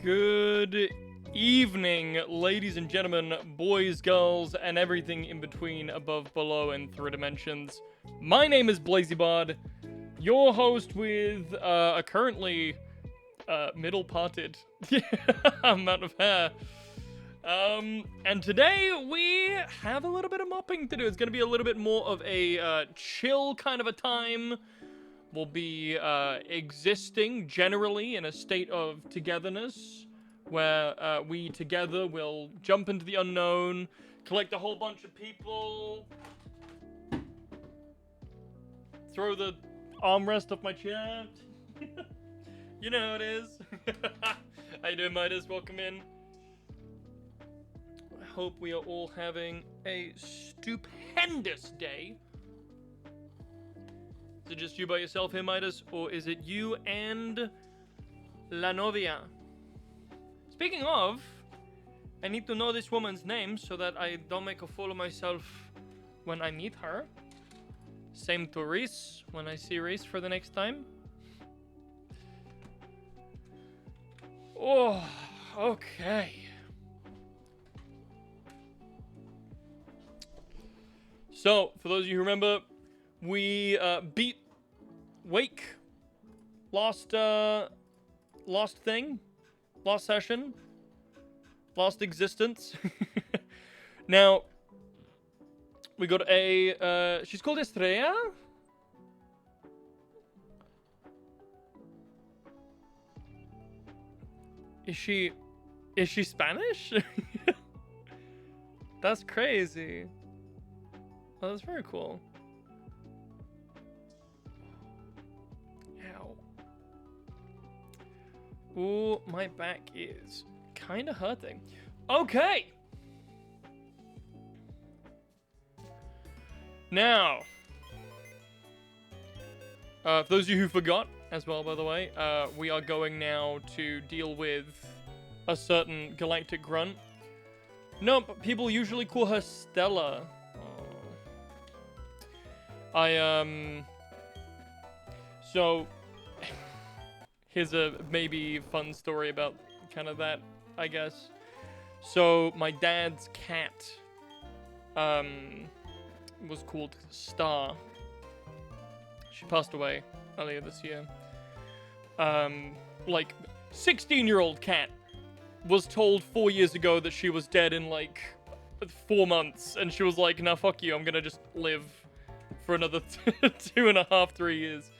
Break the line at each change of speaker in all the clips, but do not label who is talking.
Good evening, ladies and gentlemen, boys, girls, and everything in between, above, below, and three dimensions. My name is BlazyBard, your host with a currently middle-parted amount of hair. And today we have a little bit of mopping to do. It's going to be a little bit more of a chill kind of a time. We'll be existing generally in a state of togetherness, where we together will jump into the unknown, collect a whole bunch of people, throw the armrest off my chair. You know how it is. How you doing, Midas? Welcome in. I hope we are all having a stupendous day. Is it just you by yourself here, Midas? Or is it you and La Novia? Speaking of, I need to know this woman's name so that I don't make a fool of myself when I meet her. Same to Reese, when I see Reese for the next time. Oh, okay. So, for those of you who remember, we beat Wake last session, last existence. Now we got a she's called Estrella. Is she Spanish? That's crazy. Oh, that's very cool. Ooh, my back is kind of hurting. Okay. Now, for those of you who forgot as well, by the way, we are going now to deal with a certain galactic grunt. No, but people usually call her Stella. So... Here's a maybe fun story about kind of that, I guess. So my dad's cat was called Star. She passed away earlier this year. Like 16-year-old cat was told 4 years ago that she was dead in like 4 months, and she was like, "Nah, fuck you, I'm gonna just live for another 2.5, 3 years."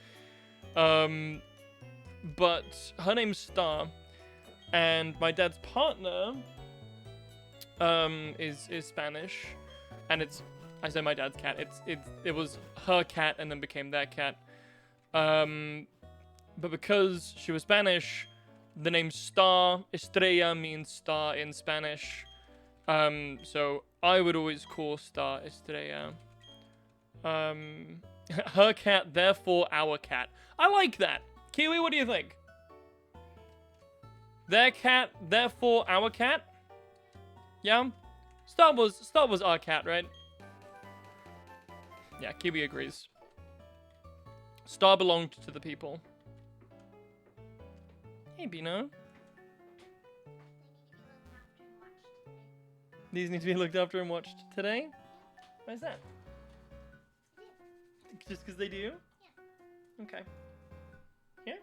But her name's Star, and my dad's partner is Spanish, and I say my dad's cat. It was her cat and then became their cat. But because she was Spanish, the name Star, Estrella, means star in Spanish. So I would always call Star Estrella. Her cat, therefore our cat. I like that. Kiwi, what do you think? Their cat, therefore our cat? Yeah? Star was our cat, right? Yeah, Kiwi agrees. Star belonged to the people. Hey, Bino. These need to be looked after and watched today? Why is that? Just because they do? Yeah. Okay. Yeah?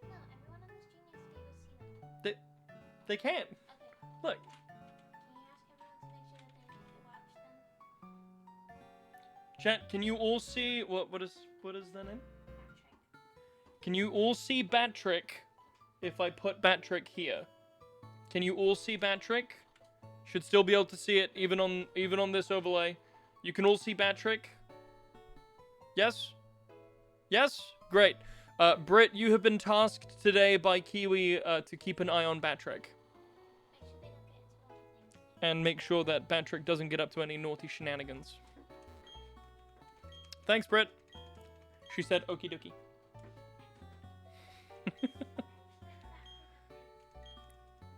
No, everyone on the stream needs to be able to see them.
They can't.
Okay.
Look.
Can you ask everyone to make sure that they watch them?
Chat, can you all see what is that name?
Patrick.
Can you all see Batrick if I put Batrick here? Can you all see Batrick? Should still be able to see it even on this overlay. You can all see Batrick? Yes? Yes? Great. Britt, you have been tasked today by Kiwi to keep an eye on Batrick.
Make sure they don't get into other things.
And make sure that Batrick doesn't get up to any naughty shenanigans. Thanks, Britt. She said okie dokie.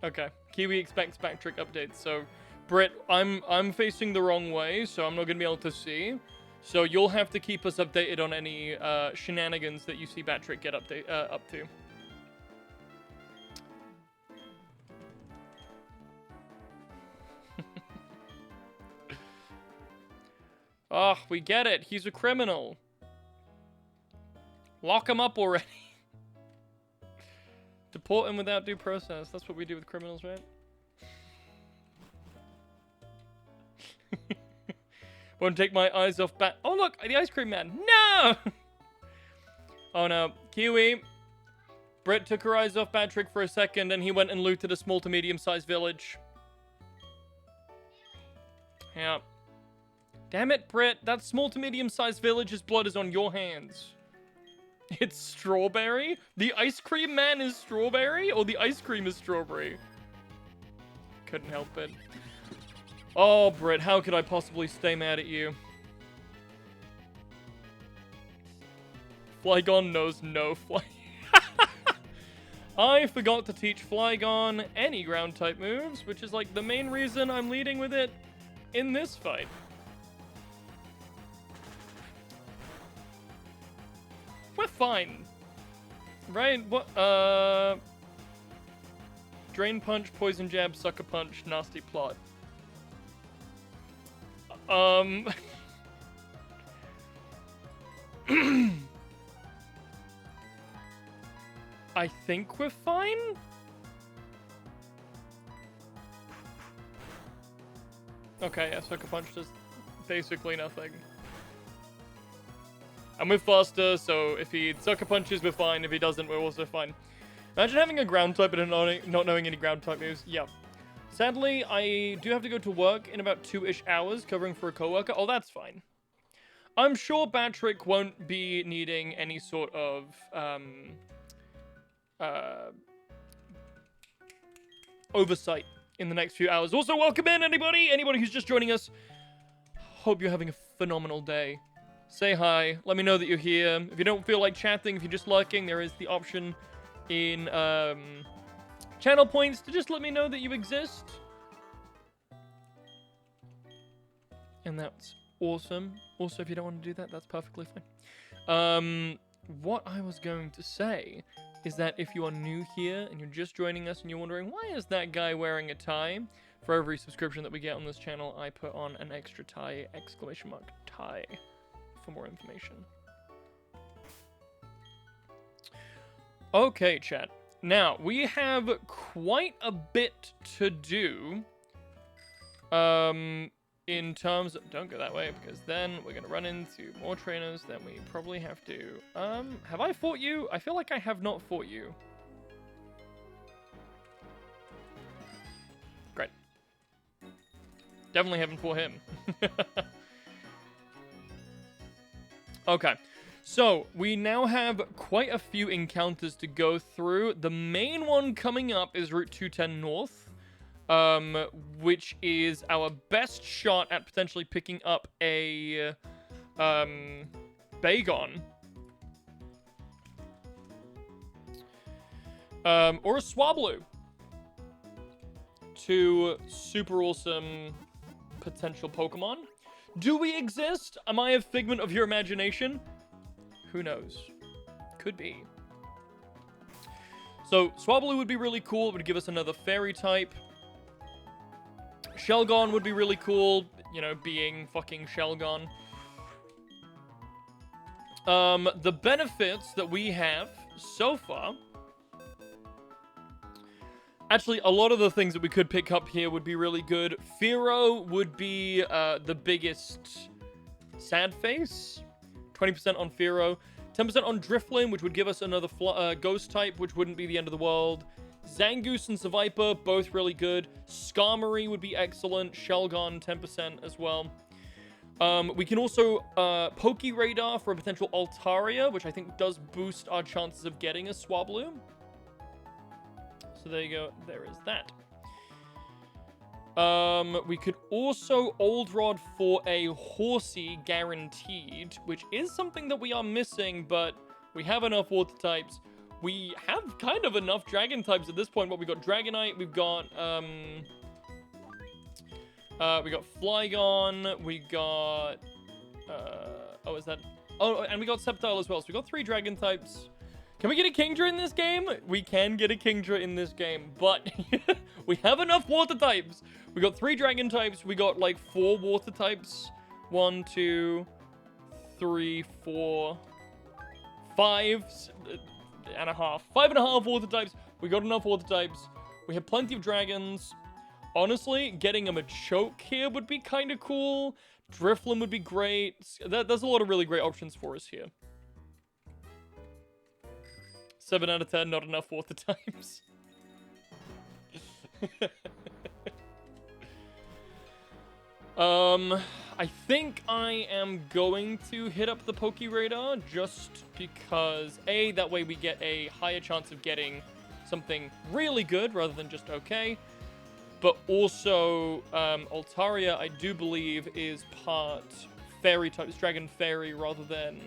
Okay. Kiwi expects Batrick updates, so Britt, I'm facing the wrong way, so I'm not gonna be able to see. So you'll have to keep us updated on any shenanigans that you see Batrick get up to. Oh, we get it. He's a criminal. Lock him up already. Deport him without due process. That's what we do with criminals, right? Won't take my eyes off Bat. Oh, look, the ice cream man. No! Oh, no. Kiwi. Britt took her eyes off Patrick for a second, and he went and looted a small to medium-sized village. Yeah. Damn it, Britt. That small to medium-sized village's blood is on your hands. It's strawberry? The ice cream man is strawberry? Or the ice cream is strawberry? Couldn't help it. Oh, Britt, how could I possibly stay mad at you? Flygon knows no fly. I forgot to teach Flygon any ground type moves, which is like the main reason I'm leading with it in this fight. We're fine. Right? What? Drain Punch, Poison Jab, Sucker Punch, Nasty Plot. I think we're fine? Okay, yeah, Sucker Punch does basically nothing. And we're faster, so if he Sucker Punches, we're fine. If he doesn't, we're also fine. Imagine having a ground type and not knowing any ground type moves. Yeah. Sadly, I do have to go to work in about 2-ish hours, covering for a coworker. Oh, that's fine. I'm sure Patrick won't be needing any sort of, oversight in the next few hours. Also, welcome in, anybody who's just joining us. Hope you're having a phenomenal day. Say hi. Let me know that you're here. If you don't feel like chatting, if you're just lurking, there is the option in channel points to just let me know that you exist. And that's awesome. Also, if you don't want to do that, that's perfectly fine. What I was going to say is that if you are new here and you're just joining us and you're wondering, why is that guy wearing a tie? For every subscription that we get on this channel, I put on an extra tie, exclamation mark, tie, for more information. Okay, chat. Now, we have quite a bit to do. In terms of... Don't go that way, because then we're going to run into more trainers than we probably have to. Have I fought you? I feel like I have not fought you. Great. Definitely haven't fought him. Okay. So, we now have quite a few encounters to go through. The main one coming up is Route 210 North. Which is our best shot at potentially picking up a, Bagon. Or a Swablu. Two super awesome potential Pokemon. Do we exist? Am I a figment of your imagination? Who knows? Could be. So, Swablu would be really cool. It would give us another fairy type. Shelgon would be really cool, you know, being fucking Shelgon. The benefits that we have so far... Actually, a lot of the things that we could pick up here would be really good. Fearow would be the biggest sad face. 20% on Fearow. 10% on Drifloon, which would give us another ghost type, which wouldn't be the end of the world. Zangoose and Seviper, both really good. Skarmory would be excellent. Shelgon, 10% as well. We can also Poke Radar for a potential Altaria, which I think does boost our chances of getting a Swablu. So there you go. There is that. We could also Old Rod for a Horsey guaranteed, which is something that we are missing, but we have enough water types. We have kind of enough dragon types at this point. But we got Dragonite, we've got Flygon, we got and we got Sceptile as well. So we got 3 dragon types. Can we get a Kingdra in this game? We can get a Kingdra in this game, but we have enough water types. We got 3 dragon types, we got like 4 water types, 1, 2, 3, 4, 5 and a half. 5.5 water types. We got enough water types. We have plenty of dragons. Honestly, getting a Machoke here would be kind of cool. Drifloon would be great. There's a lot of really great options for us here. 7 out of 10, not enough water types. I think I am going to hit up the Poke Radar just because, A, that way we get a higher chance of getting something really good rather than just okay. But also, Altaria, I do believe, is part fairy type, it's dragon fairy rather than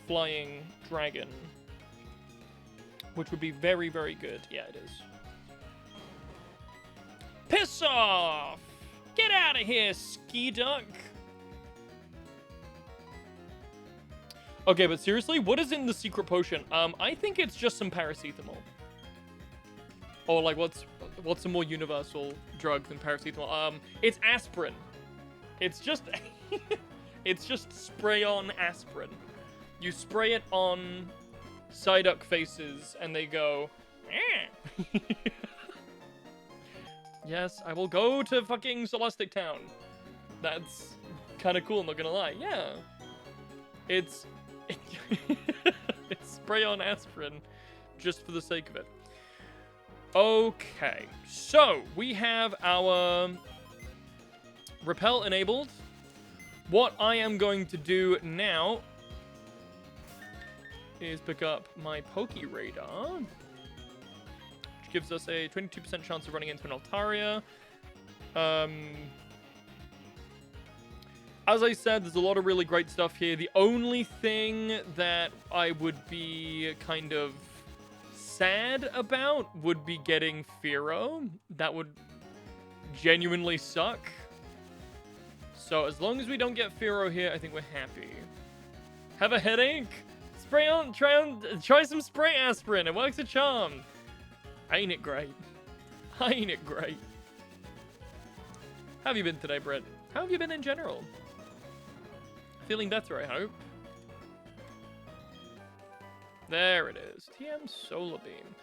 flying dragon. Which would be very, very good. Yeah, it is. Piss off! Get out of here, ski duck! Okay, but seriously, what is in the secret potion? I think it's just some paracetamol. Or like, what's a more universal drug than paracetamol? It's aspirin. It's just, it's just spray-on aspirin. You spray it on Psyduck faces, and they go, eh. Yes, I will go to fucking Celestic Town. That's kind of cool, I'm not gonna lie. Yeah. It's spray-on aspirin, just for the sake of it. Okay, so we have our repel enabled. What I am going to do now is pick up my Poke Radar, which gives us a 22% chance of running into an Altaria. As I said, there's a lot of really great stuff here. The only thing that I would be kind of sad about would be getting Fearow. That would genuinely suck. So as long as we don't get Fearow here, I think we're happy. Have a headache? Try some spray aspirin. It works a charm. Ain't it great? Ain't it great? How have you been today, Brett? How have you been in general? Feeling better, I hope. There it is. TM Solar Beam.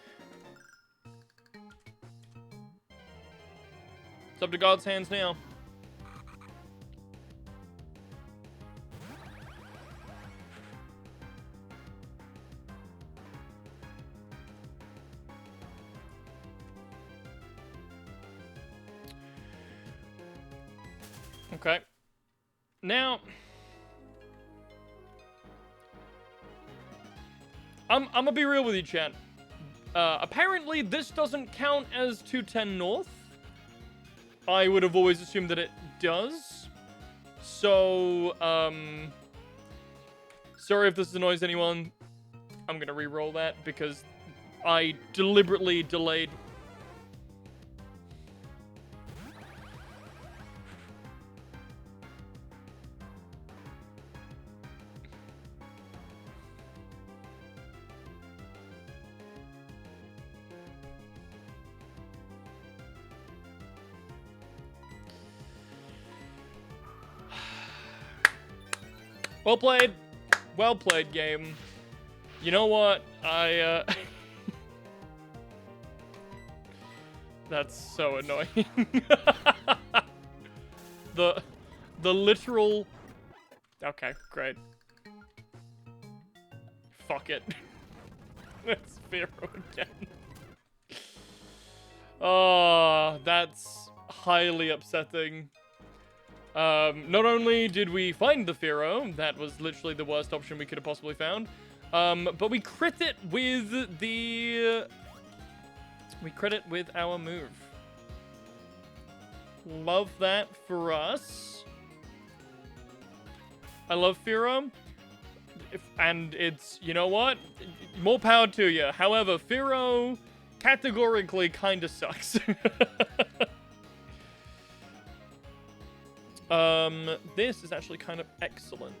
It's up to God's hands now. Okay. Now, I'm gonna be real with you, chat. Apparently, this doesn't count as 210 North. I would have always assumed that it does. So, sorry if this annoys anyone. I'm gonna re-roll that because I deliberately delayed. Well played. Well played, game. You know what? That's so annoying. The literal... Okay, great. Fuck it. Let's Fearow again. Oh, that's highly upsetting. Not only did we find the Fearow, that was literally the worst option we could have possibly found, but we crit it with the... We crit it with our move. Love that for us. I love Fearow. And it's, you know what? More power to you. However, Fearow categorically kinda sucks. This is actually kind of excellent.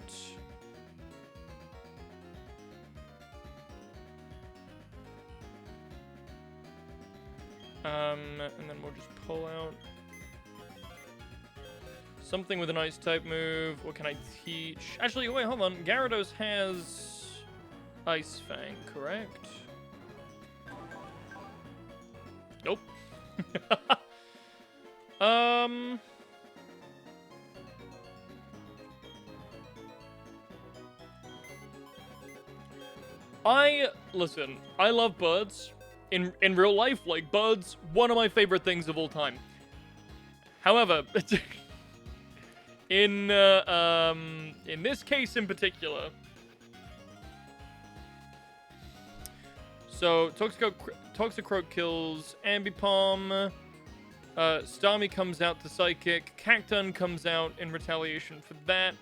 And then we'll just pull out Something with an ice type move. What can I teach? Actually, wait, hold on. Gyarados has Ice Fang, correct? Nope. Listen, I love birds. In real life, like, birds, one of my favorite things of all time. However, in this case in particular, so Toxicroak kills Ambipom, Starmie comes out to Psychic, Cacturne comes out in retaliation for that.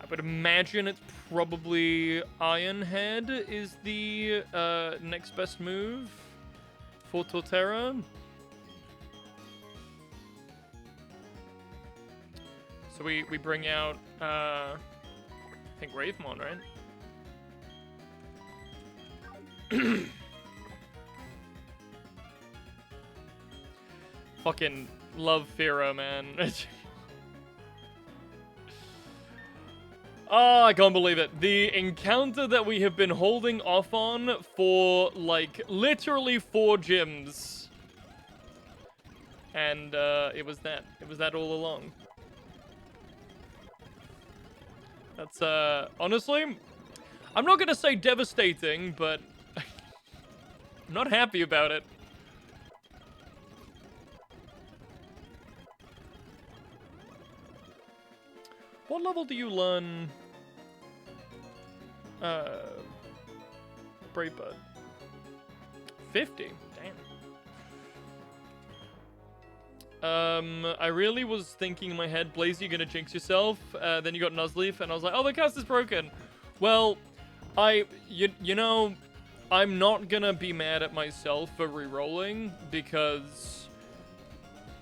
I would imagine it's probably Iron Head is the next best move for Torterra. So we bring out, I think Wraithmon, right? Fucking love Fearow, man. Oh, I can't believe it. The encounter that we have been holding off on for, like, literally 4 gyms. And, it was that. It was that all along. That's, honestly, I'm not gonna say devastating, but I'm not happy about it. What level do you learn, Brave Bird? 50? Damn. I really was thinking in my head, Blaze, you're gonna jinx yourself. Then you got Nuzleaf, and I was like, oh, the cast is broken. Well, you know, I'm not gonna be mad at myself for re-rolling, because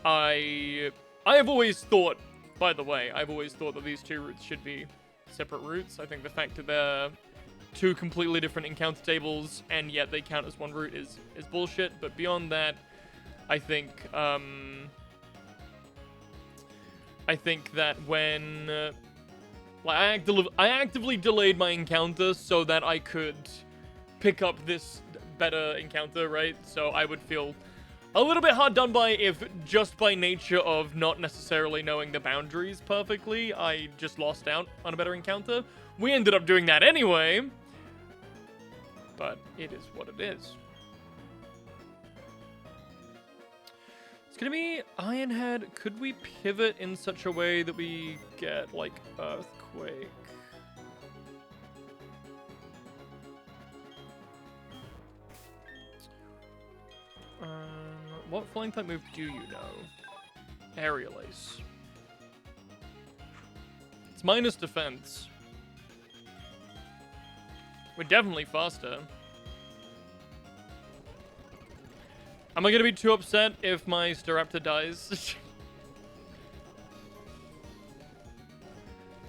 I have always thought, by the way, I've always thought that these 2 routes should be separate routes. I think the fact that they're 2 completely different encounter tables, and yet they count as 1 route is bullshit. But beyond that, I think that when like I actively delayed my encounter so that I could pick up this better encounter, right? So I would feel a little bit hard done by if just by nature of not necessarily knowing the boundaries perfectly, I just lost out on a better encounter. We ended up doing that anyway, but it is what it is. It's gonna be Ironhead. Could we pivot in such a way that we get, like, Earthquake? What flying type move do you know? Aerial Ace. It's minus defense. We're definitely faster. Am I gonna be too upset if my Staraptor dies?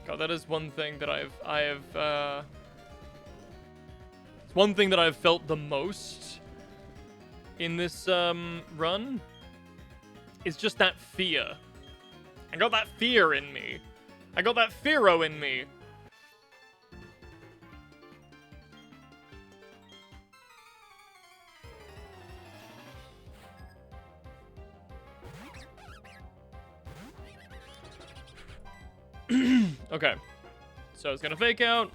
God, that is one thing that it's one thing that I've felt the most in this run is just that fear. I got that fear in me. I got that Fearow in me. Okay. So it's gonna fake out.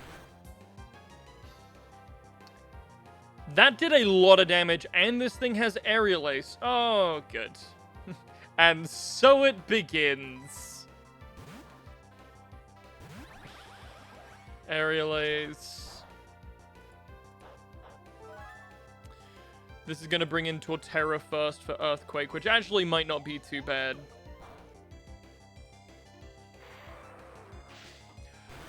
That did a lot of damage, and this thing has Aerial Ace. Oh, good. And so it begins. Aerial Ace. This is going to bring in Torterra first for Earthquake, which actually might not be too bad.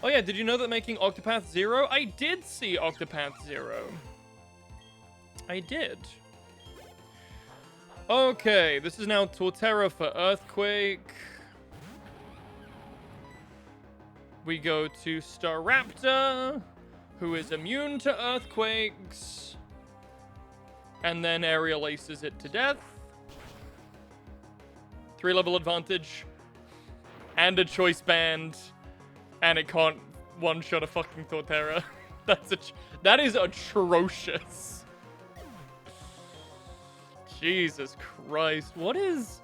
Oh yeah, did you know that making Octopath Zero? I did see Octopath Zero. I did. Okay, this is now Torterra for Earthquake. We go to Staraptor, who is immune to Earthquakes. And then Aerial Aces it to death. 3-level advantage. and a choice band, and it can't one-shot a fucking Torterra. That is atrocious. Jesus Christ. What is...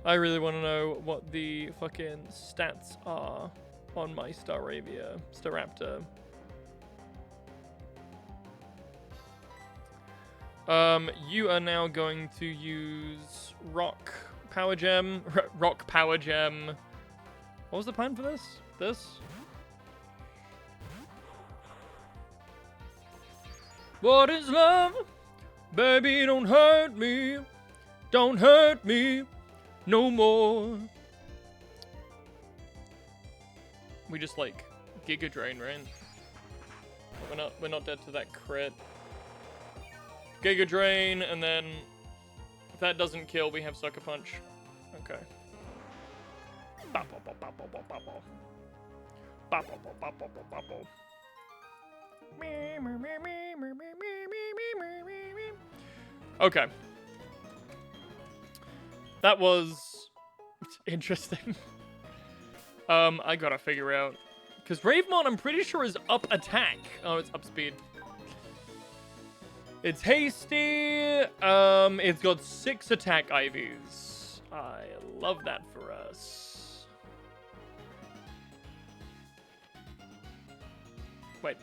I really want to know what the fucking stats are on my Staraptor. You are now going to use Rock Power Gem. Rock Power Gem. What was the plan for this? This? What is love? Baby, don't hurt me. Don't hurt me no more. We just like Giga Drain, right? We're not dead to that crit. Giga Drain, and then if that doesn't kill, we have Sucker Punch. Okay. Okay. That was interesting. I gotta figure out. Because Ravemon, I'm pretty sure, is up attack. Oh, it's up speed. It's hasty. It's got 6 attack IVs. I love that for us. Wait.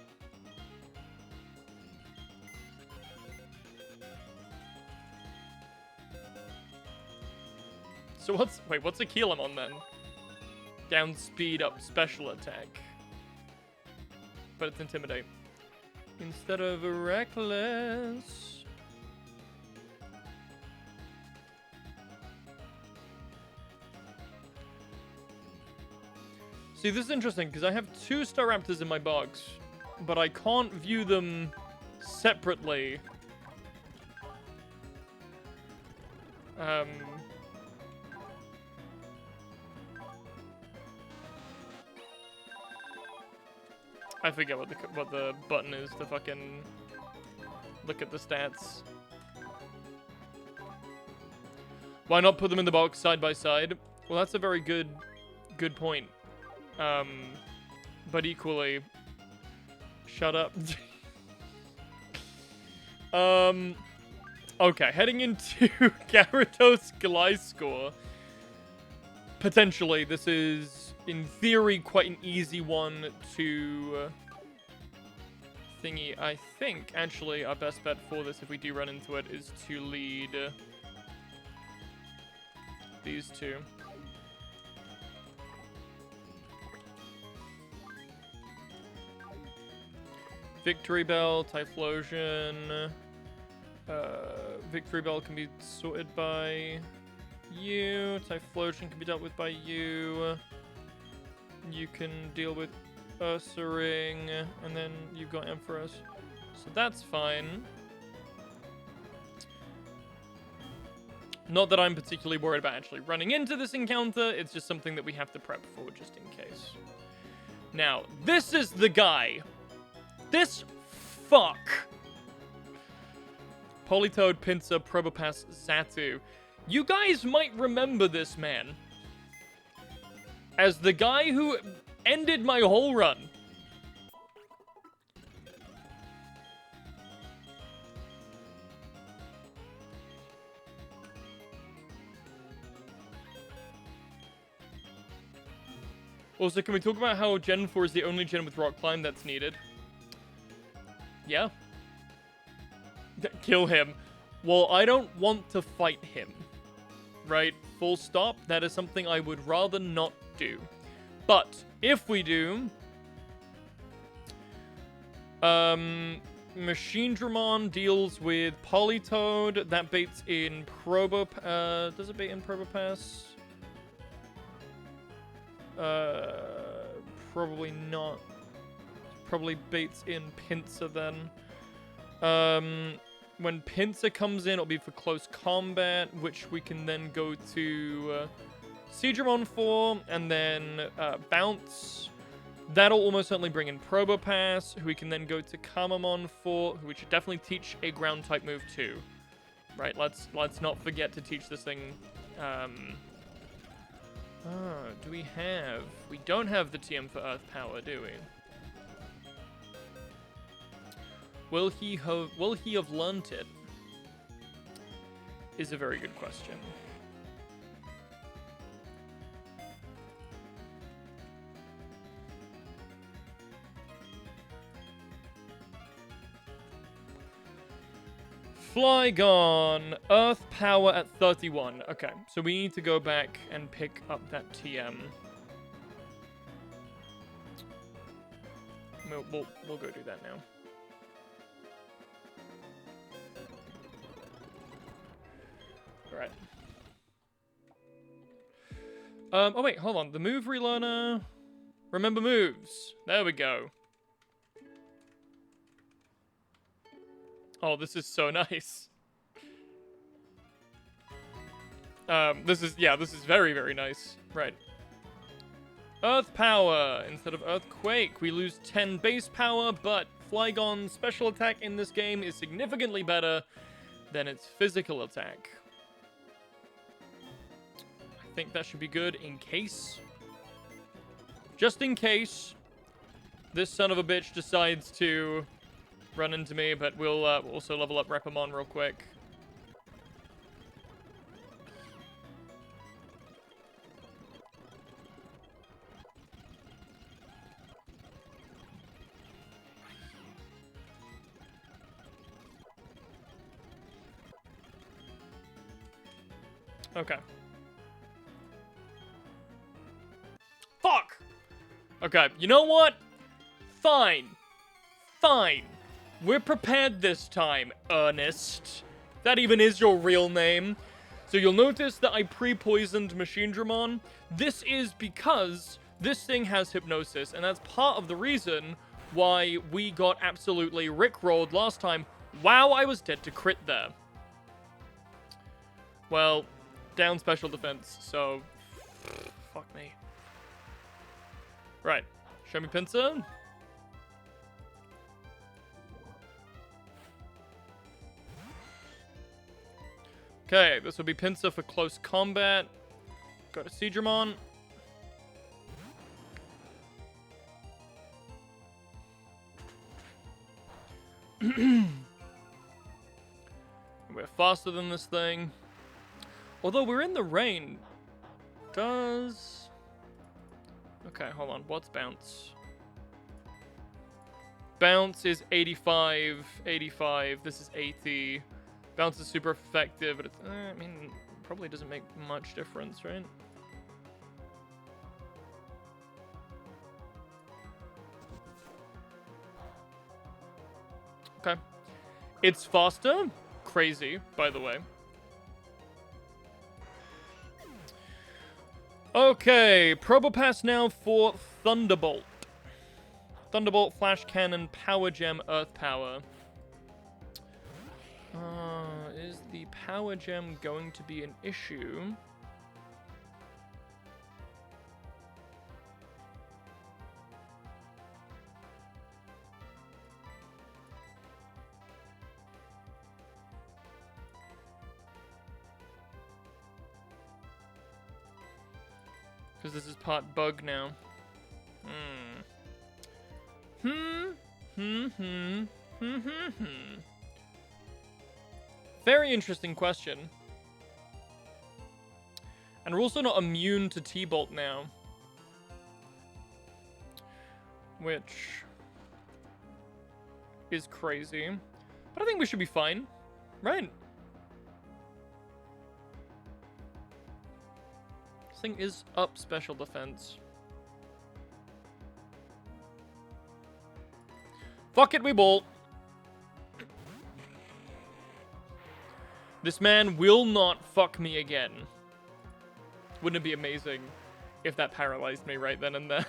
So what's a Keelamon then? Down speed, up special attack. But it's Intimidate. Instead of Reckless. See, this is interesting, because I have 2 Staraptors in my box, but I can't view them separately. I forget what the button is to fucking look at the stats. Why not put them in the box side by side? Well, that's a very good point. But equally, shut up. Okay, heading into Gyarados Gliscor. Potentially, this is, in theory, quite an easy one to thingy. I think, actually, our best bet for this, if we do run into it, is to lead these two. Victory Bell, Typhlosion. Victory Bell can be sorted by you. Typhlosion can be dealt with by you. You can deal with Ursaring, and then you've got Ampharos. So that's fine. Not that I'm particularly worried about actually running into this encounter, it's just something that we have to prep for just in case. Now, this is the guy. This fuck. Politoed, Pinsir, Probopass, Xatu. You guys might remember this man as the guy who ended my whole run. Also, can we talk about how Gen 4 is the only gen with Rock Climb that's needed? Yeah. Kill him. Well, I don't want to fight him. Right? Full stop. That is something I would rather not do. But, if we do... Machine Dramon deals with Politoed. That baits in Probopass. Does it bait in Probopass? Probably not. Probably baits in Pinsir then. When Pinsir comes in, it'll be for close combat, which we can then go to Seadramon for, and then Bounce. That'll almost certainly bring in Probopass, who we can then go to Kamamon for, who we should definitely teach a ground type move too. Right, let's not forget to teach this thing. Do we have? We don't have the TM for Earth Power, do we? Will he have learnt it? Is a very good question. Flygon, Earth Power at 31. Okay, so we need to go back and pick up that TM. We'll go do that now. Alright. Oh wait, hold on. The move relearner. Remember moves. There we go. Oh, this is so nice. This is very, very nice. Right. Earth Power instead of Earthquake. We lose 10 base power, but Flygon's special attack in this game is significantly better than its physical attack. I think that should be good in case. Just in case this son of a bitch decides to run into me, but we'll also level up Repamon real quick. Okay. Fuck! Okay, you know what? Fine. Fine. We're prepared this time, Ernest. That even is your real name. So you'll notice that I pre-poisoned Machine Dramon. This is because this thing has Hypnosis, and that's part of the reason why we got absolutely rickrolled last time. Wow, I was dead to crit there. Well, down special defense, so fuck me. Right, show me Pinsir. Okay, this will be Pinsir for close combat. Go to Seadramon. We're faster than this thing. Although we're in the rain. Does... Okay, hold on. What's bounce? Bounce is 85. 85. This is 80. Bounce is super effective, but it's... I mean, probably doesn't make much difference, right? Okay. It's faster. Crazy, by the way. Okay, Probopass now for Thunderbolt. Thunderbolt, Flash Cannon, Power Gem, Earth Power. Is the Power Gem going to be an issue? Because this is part bug now. Very interesting question. And we're also not immune to T-Bolt now. Which is crazy. But I think we should be fine. Right? This thing is up special defense. Fuck it, we bolt. This man will not fuck me again. Wouldn't it be amazing if that paralyzed me right then and there?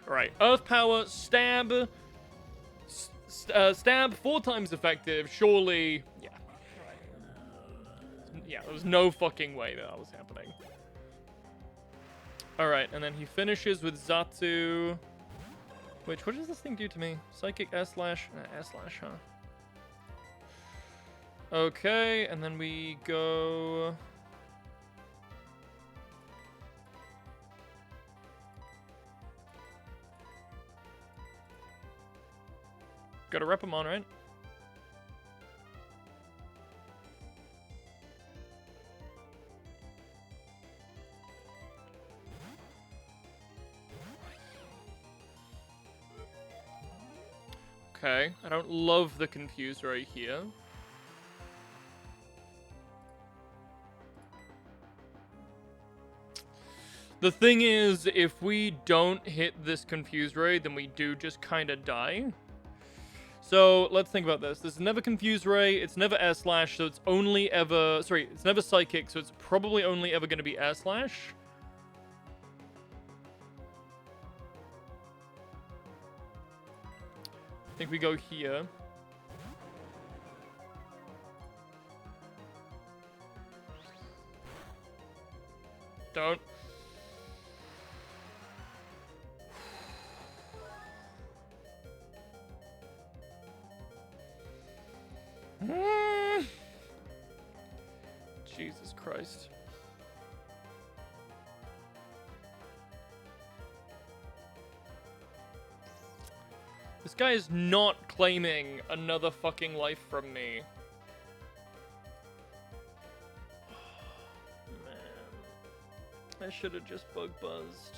Alright, Earth Power, Stab. Stab 4 times effective. Surely, yeah. Yeah, there was no fucking way that was happening. Alright, and then he finishes with Zatsu. Which, what does this thing do to me? Psychic S-slash? S-slash, huh? Okay, and then we go... Gotta rep him on, right? Okay, I don't love the confuse right here. The thing is, if we don't hit this confuse ray, then we do just kind of die. So let's think about this. This is never confuse ray, it's never air slash, so it's only ever... Sorry, it's never psychic, so it's probably only ever going to be air slash. I think we go here. Don't. Jesus Christ. This guy is not claiming another fucking life from me. Man. I should have just bug buzzed.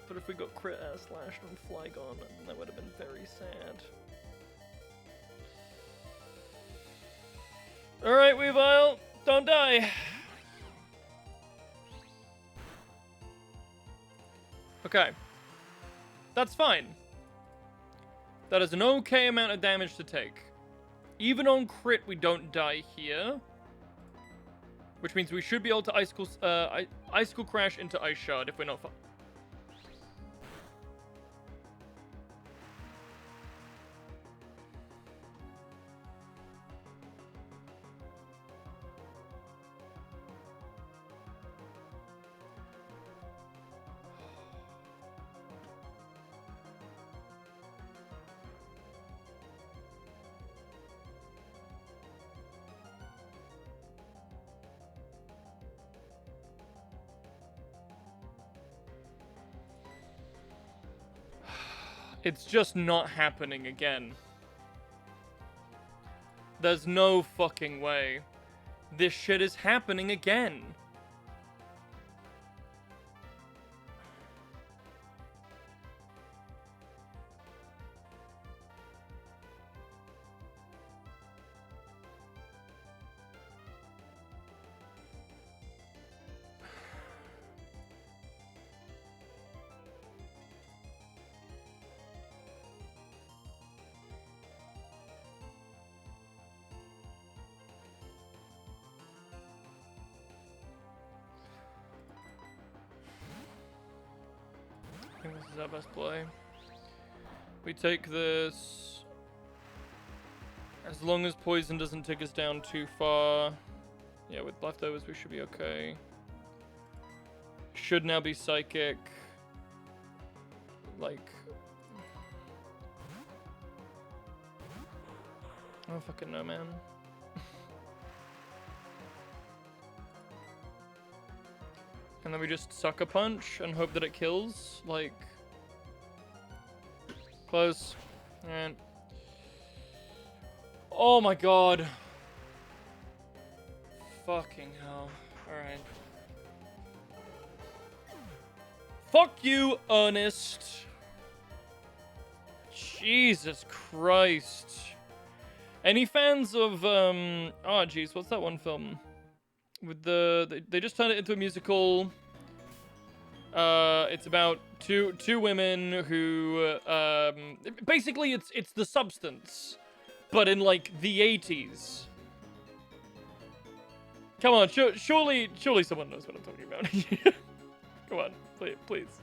But if we got crit air slashed and Flygon, then that would have been very sad. Alright, Weavile, don't die. Okay. That's fine. That is an okay amount of damage to take. Even on crit, we don't die here. Which means we should be able to Icicle Crash into Ice Shard if we're not... It's just not happening again. There's no fucking way. This shit is happening again. I think this is our best play. We take this. As long as poison doesn't take us down too far. Yeah, with leftovers we should be okay. Should now be psychic. Like... I don't fucking know, man. And then we just sucker punch and hope that it kills. Like... Close. And... Oh my god. Fucking hell. Alright. Fuck you, Ernest. Jesus Christ. Any fans of, oh jeez, what's that one film? With they just turned it into a musical. It's about two women who, basically it's The Substance, but in like the 80s. Come on, surely someone knows what I'm talking about. Come on, please.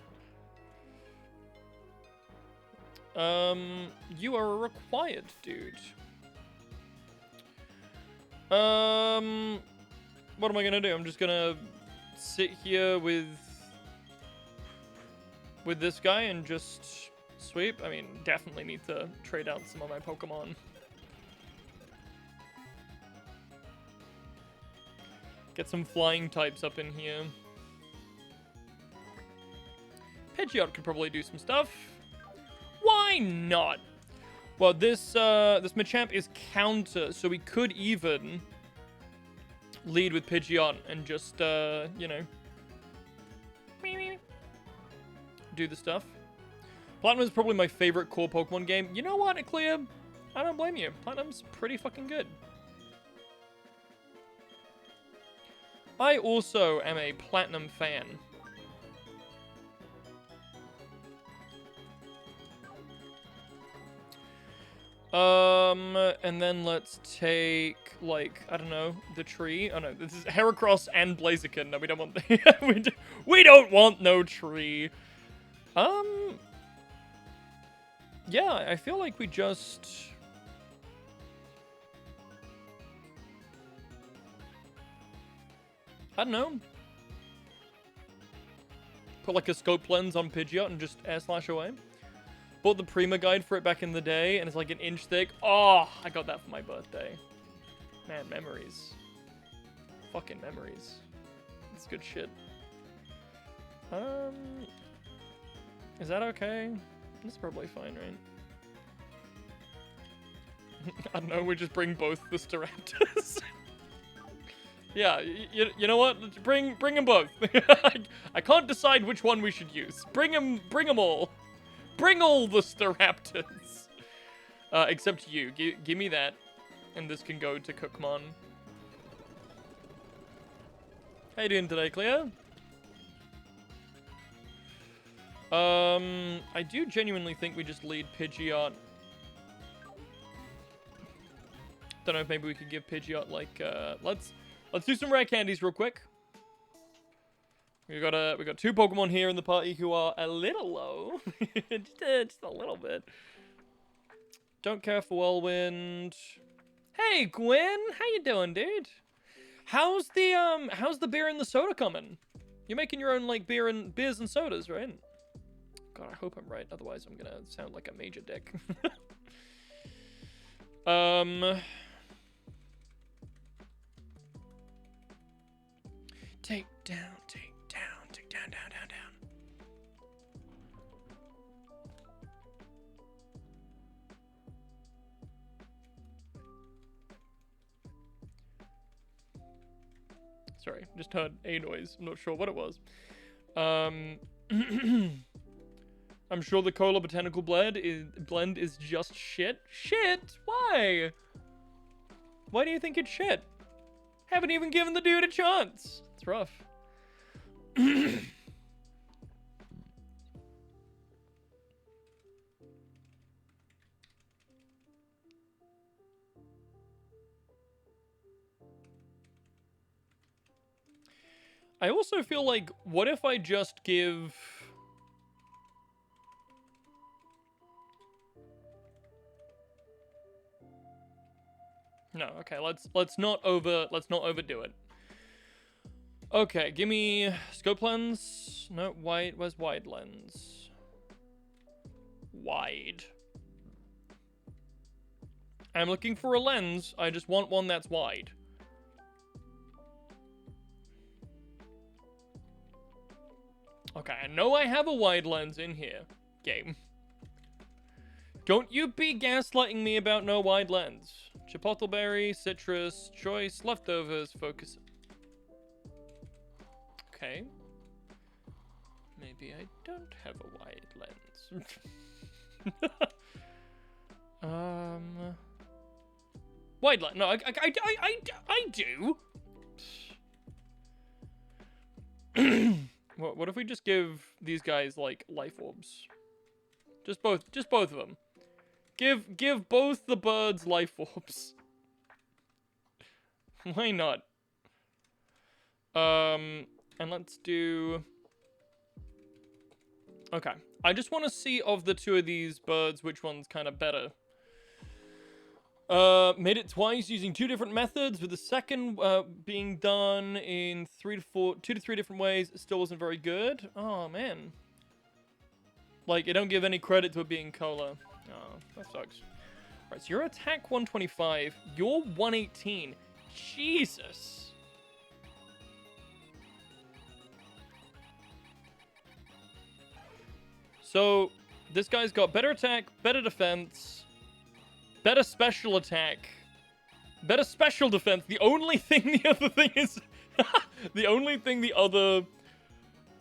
You are a required dude. What am I gonna do? I'm just gonna sit here with with this guy and just sweep. I mean, definitely need to trade out some of my Pokemon. Get some flying types up in here. Pidgeot could probably do some stuff. Why not? Well, this Machamp is counter, so we could even lead with Pidgeot and just, you know, do the stuff. Platinum is probably my favorite core Pokemon game. You know what, Eclair? I don't blame you. Platinum's pretty fucking good. I also am a Platinum fan. And then let's take, like, I don't know, the tree. Oh no, this is Heracross and Blaziken. No, we don't want we don't want no tree. Yeah, I feel like we just... I don't know. Put like a scope lens on Pidgeot and just air slash away. Bought the Prima guide for it back in the day, and it's like an inch thick. Oh, I got that for my birthday. Man, memories. Fucking memories. It's good shit. Is that okay? That's probably fine, right? I don't know, we just bring both the Staraptors. Yeah, you know what? Bring them both. I can't decide which one we should use. Bring them all. Bring all the Staraptors. Except you. Give me that. And this can go to Cookmon. How you doing today, Cleo? I do genuinely think we just lead Pidgeot. Don't know if maybe we could give Pidgeot, like, let's do some rare candies real quick. We got two Pokemon here in the party who are a little low. just a little bit. Don't care for Whirlwind. Hey, Gwen! How you doing, dude? How's the beer and the soda coming? You're making your own, like, beers and sodas, right? God, I hope I'm right. Otherwise, I'm gonna sound like a major dick. Take down, down. Sorry, just heard a noise. I'm not sure what it was. I'm sure the Cola Botanical blend is just shit. Shit? Why? Why do you think it's shit? Haven't even given the dude a chance. It's rough. I also feel like, what if I just give... No, okay, let's not overdo it. Okay, give me scope lens. No, wide. Where's wide lens? Wide. I'm looking for a lens. I just want one that's wide. Okay, I know I have a wide lens in here, game. Don't you be gaslighting me about no wide lens. Chipotle berry, citrus, choice, leftovers, focus. Okay. Maybe I don't have a wide lens. Wide lens. No, I do. What if we just give these guys like life orbs? Just both of them. Give both the birds life orbs. Why not? And let's do... Okay. I just want to see of the two of these birds, which one's kind of better. Made it twice using two different methods, with the second being done in 2 to 3 different ways. It still wasn't very good. Oh, man. Like, it don't give any credit to it being cola. Oh, that sucks. Alright, so your attack 125. You're 118. Jesus. So, this guy's got better attack, better defense, better special attack, better special defense. The only thing the other thing is... the only thing the other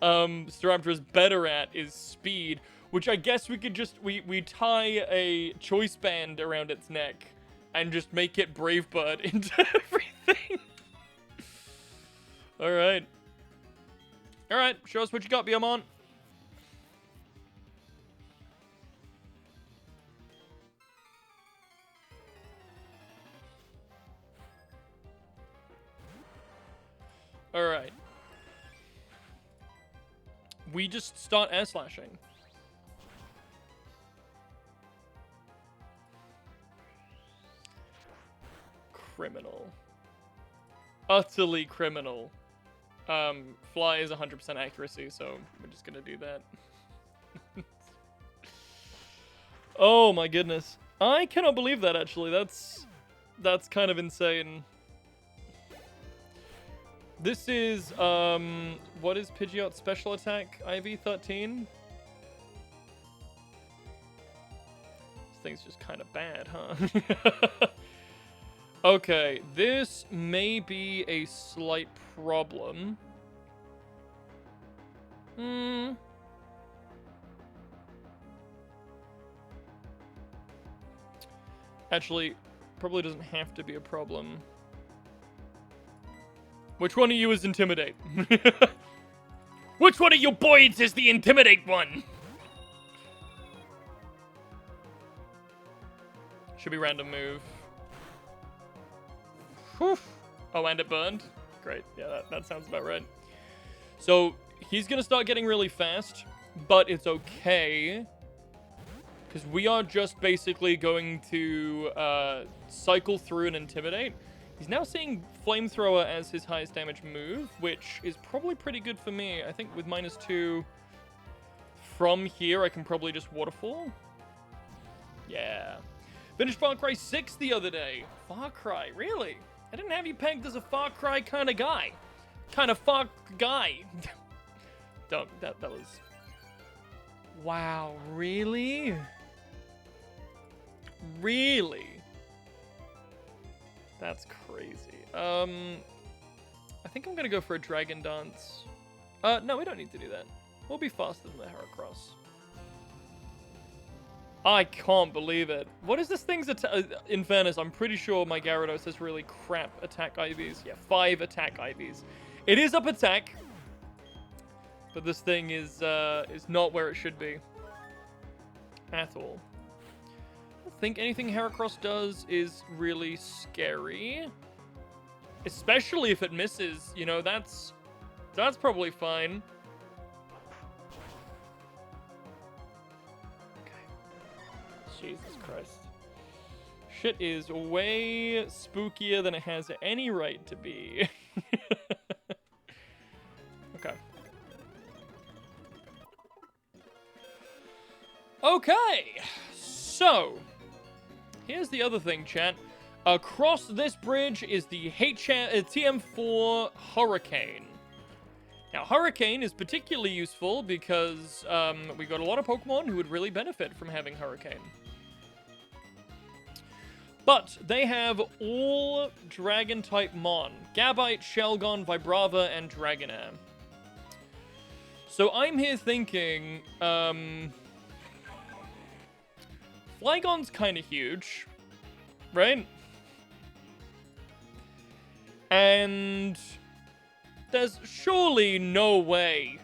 Staraptor is better at is speed, which I guess we could just... We tie a choice band around its neck and just make it Brave Bird into everything. Alright. Alright, show us what you got, Biamon. Alright. We just start air slashing. Criminal. Utterly criminal. Fly is 100% accuracy, so we're just gonna do that. Oh my goodness. I cannot believe that, actually. That's kind of insane. This is, what is Pidgeot's special attack? IV 13? This thing's just kind of bad, huh? Okay, this may be a slight problem. Actually, probably doesn't have to be a problem. Which one of you is Intimidate? Which one of you boys is the Intimidate one? Should be random move. Whew. Oh, and it burned? Great. Yeah, that sounds about right. So, he's gonna start getting really fast, but it's okay. Because we are just basically going to cycle through and Intimidate. He's now seeing Flamethrower as his highest damage move, which is probably pretty good for me. I think with -2 from here, I can probably just Waterfall. Yeah. Finished Far Cry 6 the other day. Far Cry, really? I didn't have you pegged as a Far Cry kind of guy. Kind of fuck guy. Don't, that was... Wow, really? Really? That's crazy. I think I'm gonna go for a Dragon Dance. No, we don't need to do that. We'll be faster than the Heracross. I can't believe it. What is this thing's in fairness, I'm pretty sure my Gyarados has really crap attack IVs. Yeah, 5 attack IVs. It is up attack, but this thing is not where it should be. At all. I don't think anything Heracross does is really scary. Especially if it misses, you know, that's probably fine. Jesus Christ. Shit is way spookier than it has any right to be. Okay. Okay. So, here's the other thing, chat. Across this bridge is the TM4 Hurricane. Now, Hurricane is particularly useful because we got a lot of Pokemon who would really benefit from having Hurricane. But they have all Dragon-type Mon. Gabite, Shelgon, Vibrava, and Dragonair. So I'm here thinking, Flygon's kind of huge, right? And there's surely no way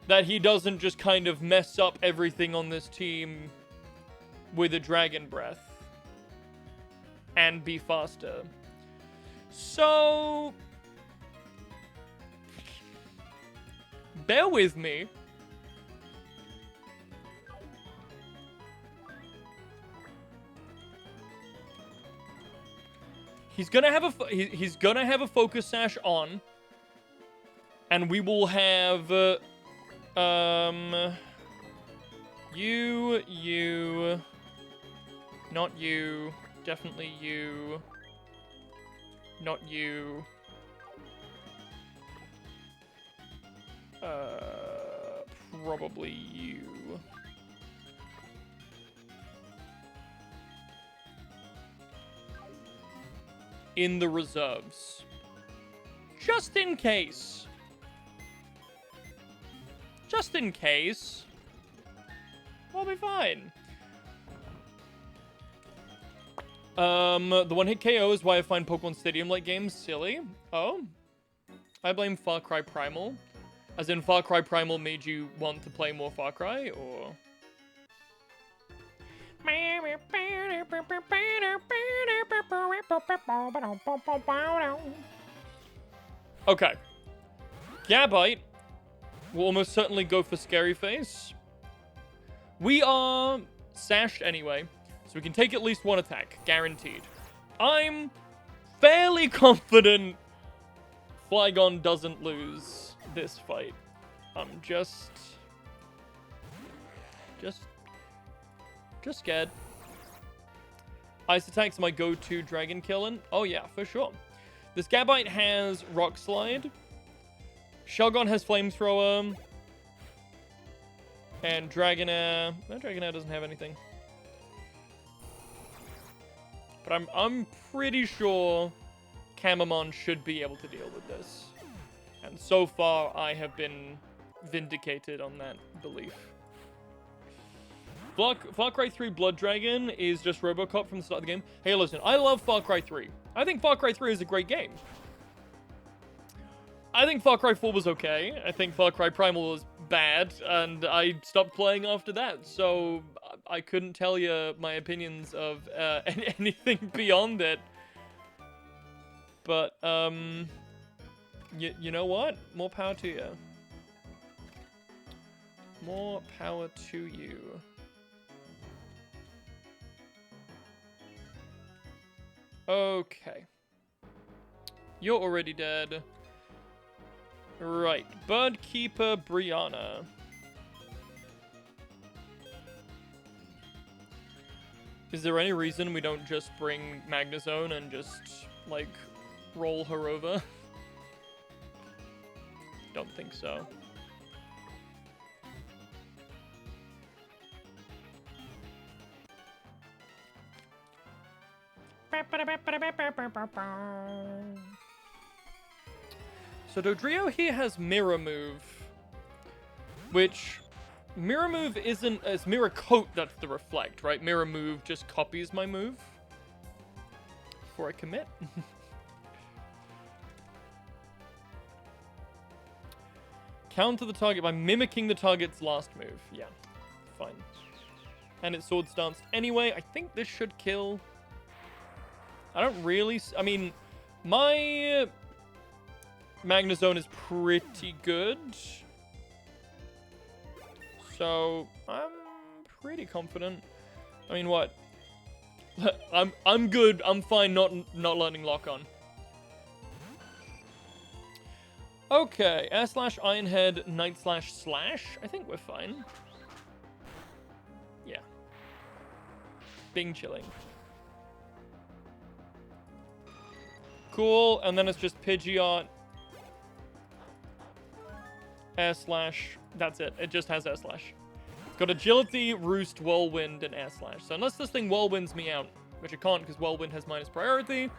that he doesn't just kind of mess up everything on this team with a Dragon Breath and be faster. So, bear with me. He's gonna have a Focus Sash on, and we will have You. Not you. Definitely you. Not you. Probably you. In the reserves. Just in case. Just in case. We'll be fine. The one-hit KO is why I find Pokemon Stadium-like games silly. Oh? I blame Far Cry Primal. As in, Far Cry Primal made you want to play more Far Cry, or...? Okay. Gabite will almost certainly go for Scary Face. We are sashed anyway, so we can take at least one attack, guaranteed. I'm fairly confident Flygon doesn't lose this fight. I'm just scared. Ice Attack's my go-to dragon killing. Oh yeah, for sure. This Gabite has Rock Slide. Shelgon has Flamethrower. And Dragonair. No, Dragonair doesn't have anything. But I'm pretty sure Camamon should be able to deal with this. And so far, I have been vindicated on that belief. Far Cry 3 Blood Dragon is just Robocop from the start of the game. Hey, listen, I love Far Cry 3. I think Far Cry 3 is a great game. I think Far Cry 4 was okay. I think Far Cry Primal was bad, and I stopped playing after that. So I couldn't tell you my opinions of anything beyond it. But, you know what? More power to you. More power to you. Okay. You're already dead. Right. Birdkeeper Brianna. Is there any reason we don't just bring Magnezone and just, like, roll her over? Don't think so. So Dodrio here has Mirror Move, which Mirror Move isn't, it's Mirror Coat that's the Reflect, right? Mirror Move just copies my move before I commit. Counter the target by mimicking the target's last move. Yeah, fine. And it's Sword Stance anyway. I think this should kill. I don't really... I mean, my Magnezone is pretty good. So, I'm pretty confident. I mean, what? I'm good. I'm fine not learning Lock On. Okay, Air Slash, Iron Head, Night Slash, Slash. I think we're fine. Yeah. Bing chilling. Cool, and then it's just Pidgeot. Air Slash. That's it. It just has Air Slash. Got Agility, Roost, Whirlwind, and Air Slash. So unless this thing Whirlwinds me out, which it can't because Whirlwind has minus priority,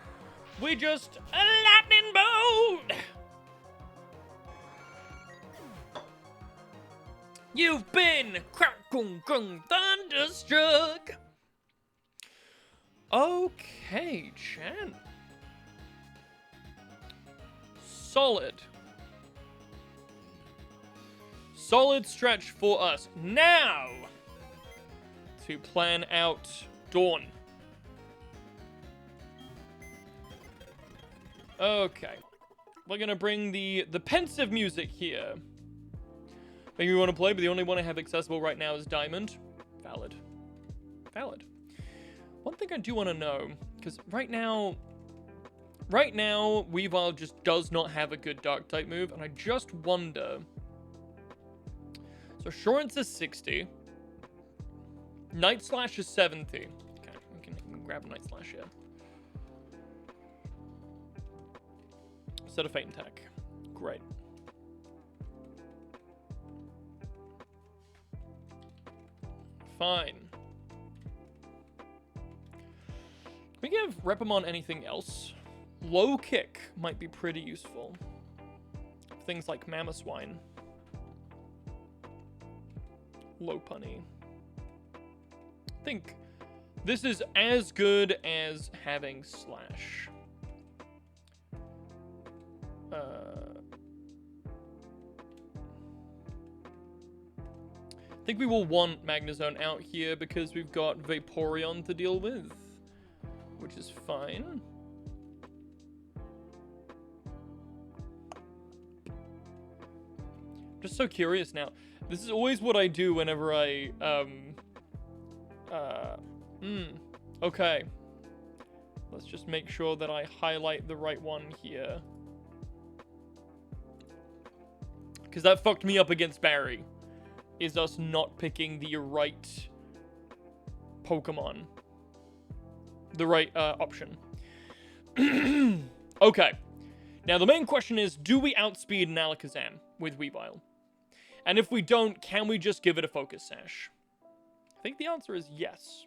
we just... a Lightning Bolt! You've been thunderstruck. Okay, chan. Solid. Solid stretch for us. Now, to plan out Dawn. Okay. We're gonna bring the pensive music here. Maybe we want to play, but the only one I have accessible right now is Diamond. Valid. Valid. One thing I do want to know, because right now, Weavile just does not have a good Dark-type move, and I just wonder... So Assurance is 60. Night Slash is 70. Okay, we can grab Night Slash here. Set of Fate and Tech. Great. Fine. Can we give Repamon anything else? Low Kick might be pretty useful. Things like Mamoswine. Low Punny. I think this is as good as having Slash. I think we will want Magnezone out here because we've got Vaporeon to deal with, which is fine. Just so curious now. This is always what I do whenever I, okay. Let's just make sure that I highlight the right one here. Because that fucked me up against Barry. Is us not picking the right Pokemon. The right, option. Okay. Now, the main question is, do we outspeed an Alakazam with Weavile? And if we don't, can we just give it a Focus Sash? I think the answer is yes.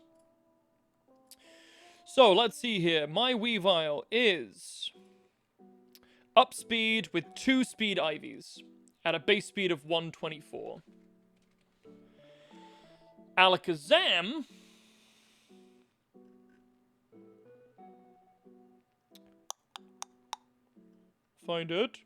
So, let's see here. My Weavile is Upspeed with 2 Speed Ivies at a base speed of 124. Alakazam find it.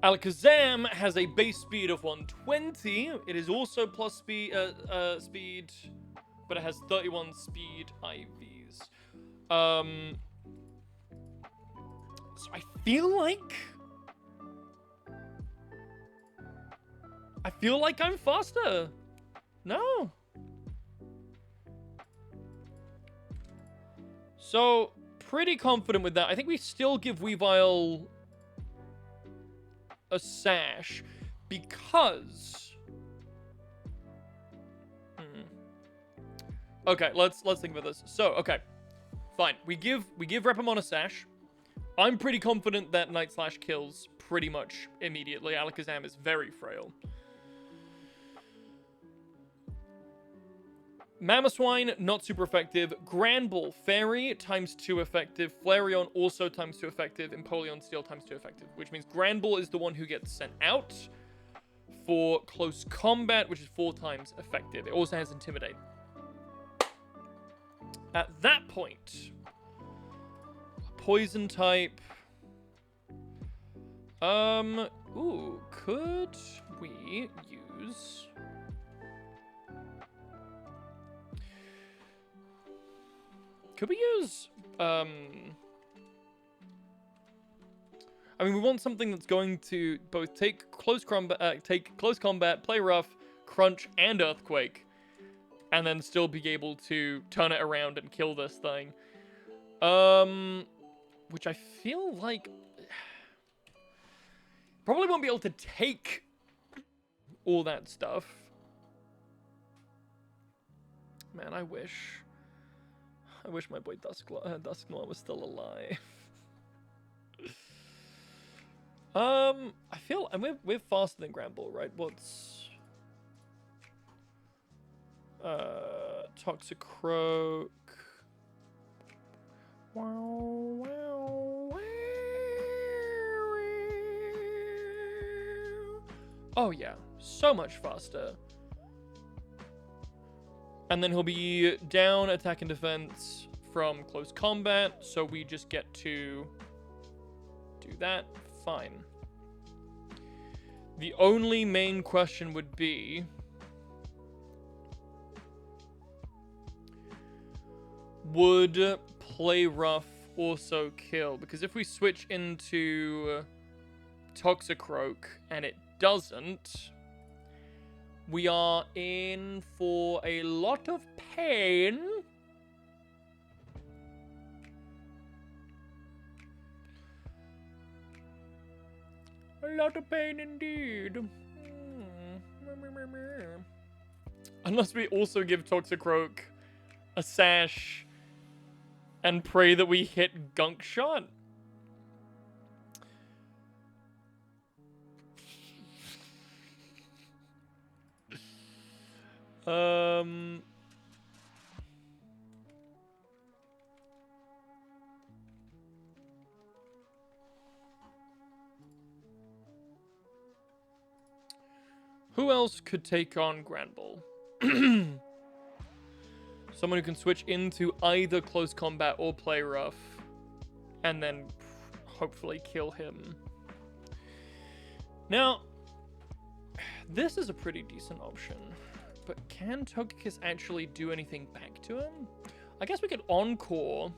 Alakazam has a base speed of 120. It is also plus speed, but it has 31 speed IVs. So I feel like I'm faster. No. So, pretty confident with that. I think we still give Weavile a Sash because... Okay, let's think about this. So, okay. Fine. We give Repamon a Sash. I'm pretty confident that Night Slash kills pretty much immediately. Alakazam is very frail. Mamoswine, not super effective. Granbull, Fairy, ×2 effective. Flareon, also ×2 effective. Empoleon, Steel, ×2 effective. Which means Granbull is the one who gets sent out for close combat, which is 4 times effective. It also has Intimidate. At that point, Poison type. Ooh, could we use... Could we use, I mean, we want something that's going to both take close combat, play rough, crunch, and earthquake, and then still be able to turn it around and kill this thing. Which I feel like probably won't be able to take all that stuff. Man, I wish my boy Dusknoir was still alive. I feel, and we're faster than Granbull, right? What's Toxicroak? Wow, wow, wow. Oh yeah, so much faster. And then he'll be down attack and defense from close combat, so we just get to do that. Fine. The only main question would be... would Play Rough also kill? Because if we switch into Toxicroak and it doesn't... we are in for a lot of pain. A lot of pain indeed. Unless we also give Toxicroak a sash and pray that we hit Gunk Shot. Who else could take on Granbull? Someone who can switch into either close combat or play rough, and then hopefully kill him. Now, this is a pretty decent option, but can Togekiss actually do anything back to him? I guess we could Encore.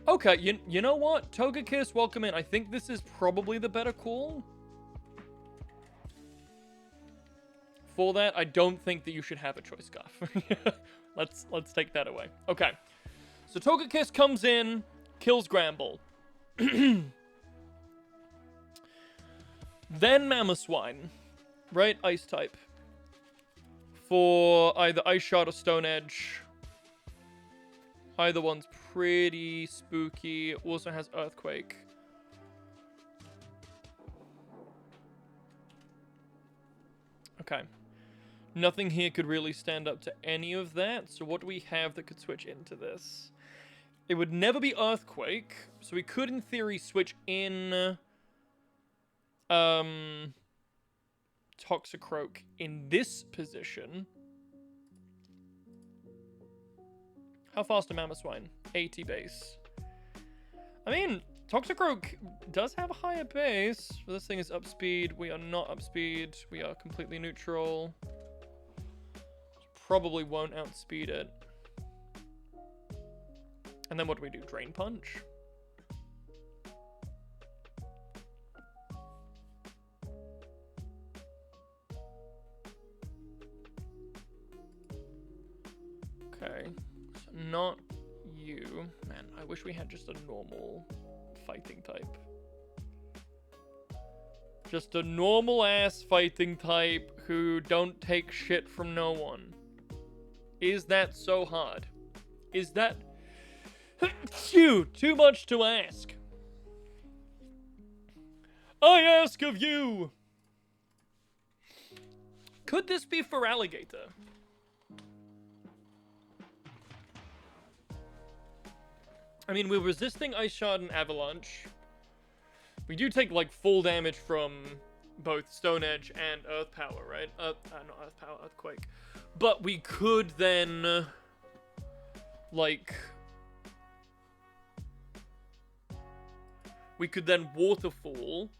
Okay, you know what? Togekiss, welcome in. I think this is probably the better call. For that, I don't think that you should have a choice scarf. Let's take that away. Okay. So Togekiss comes in, kills Granbull. Then Mamoswine. Right? Ice type. For either Ice Shot or Stone Edge. Either one's pretty spooky. Also has Earthquake. Okay. Nothing here could really stand up to any of that. So what do we have that could switch into this? It would never be Earthquake. So we could, in theory, switch in Toxicroak in this position. How fast a Mamoswine? 80 base. I mean, Toxicroak does have a higher base. But this thing is up speed. We are not up speed. We are completely neutral. Probably won't outspeed it. And then what do we do? Drain Punch? Okay. So not you. Man, I wish we had just a normal fighting type. Just a normal ass fighting type who don't take shit from no one. Is that so hard? Is that too much to ask? I ask of you. Could this be for Alligator? I mean, we're resisting Ice Shard and Avalanche. We do take, like, full damage from both Stone Edge and Earth Power, right? Not Earth Power, Earthquake. But we could then, like... We could then Waterfall.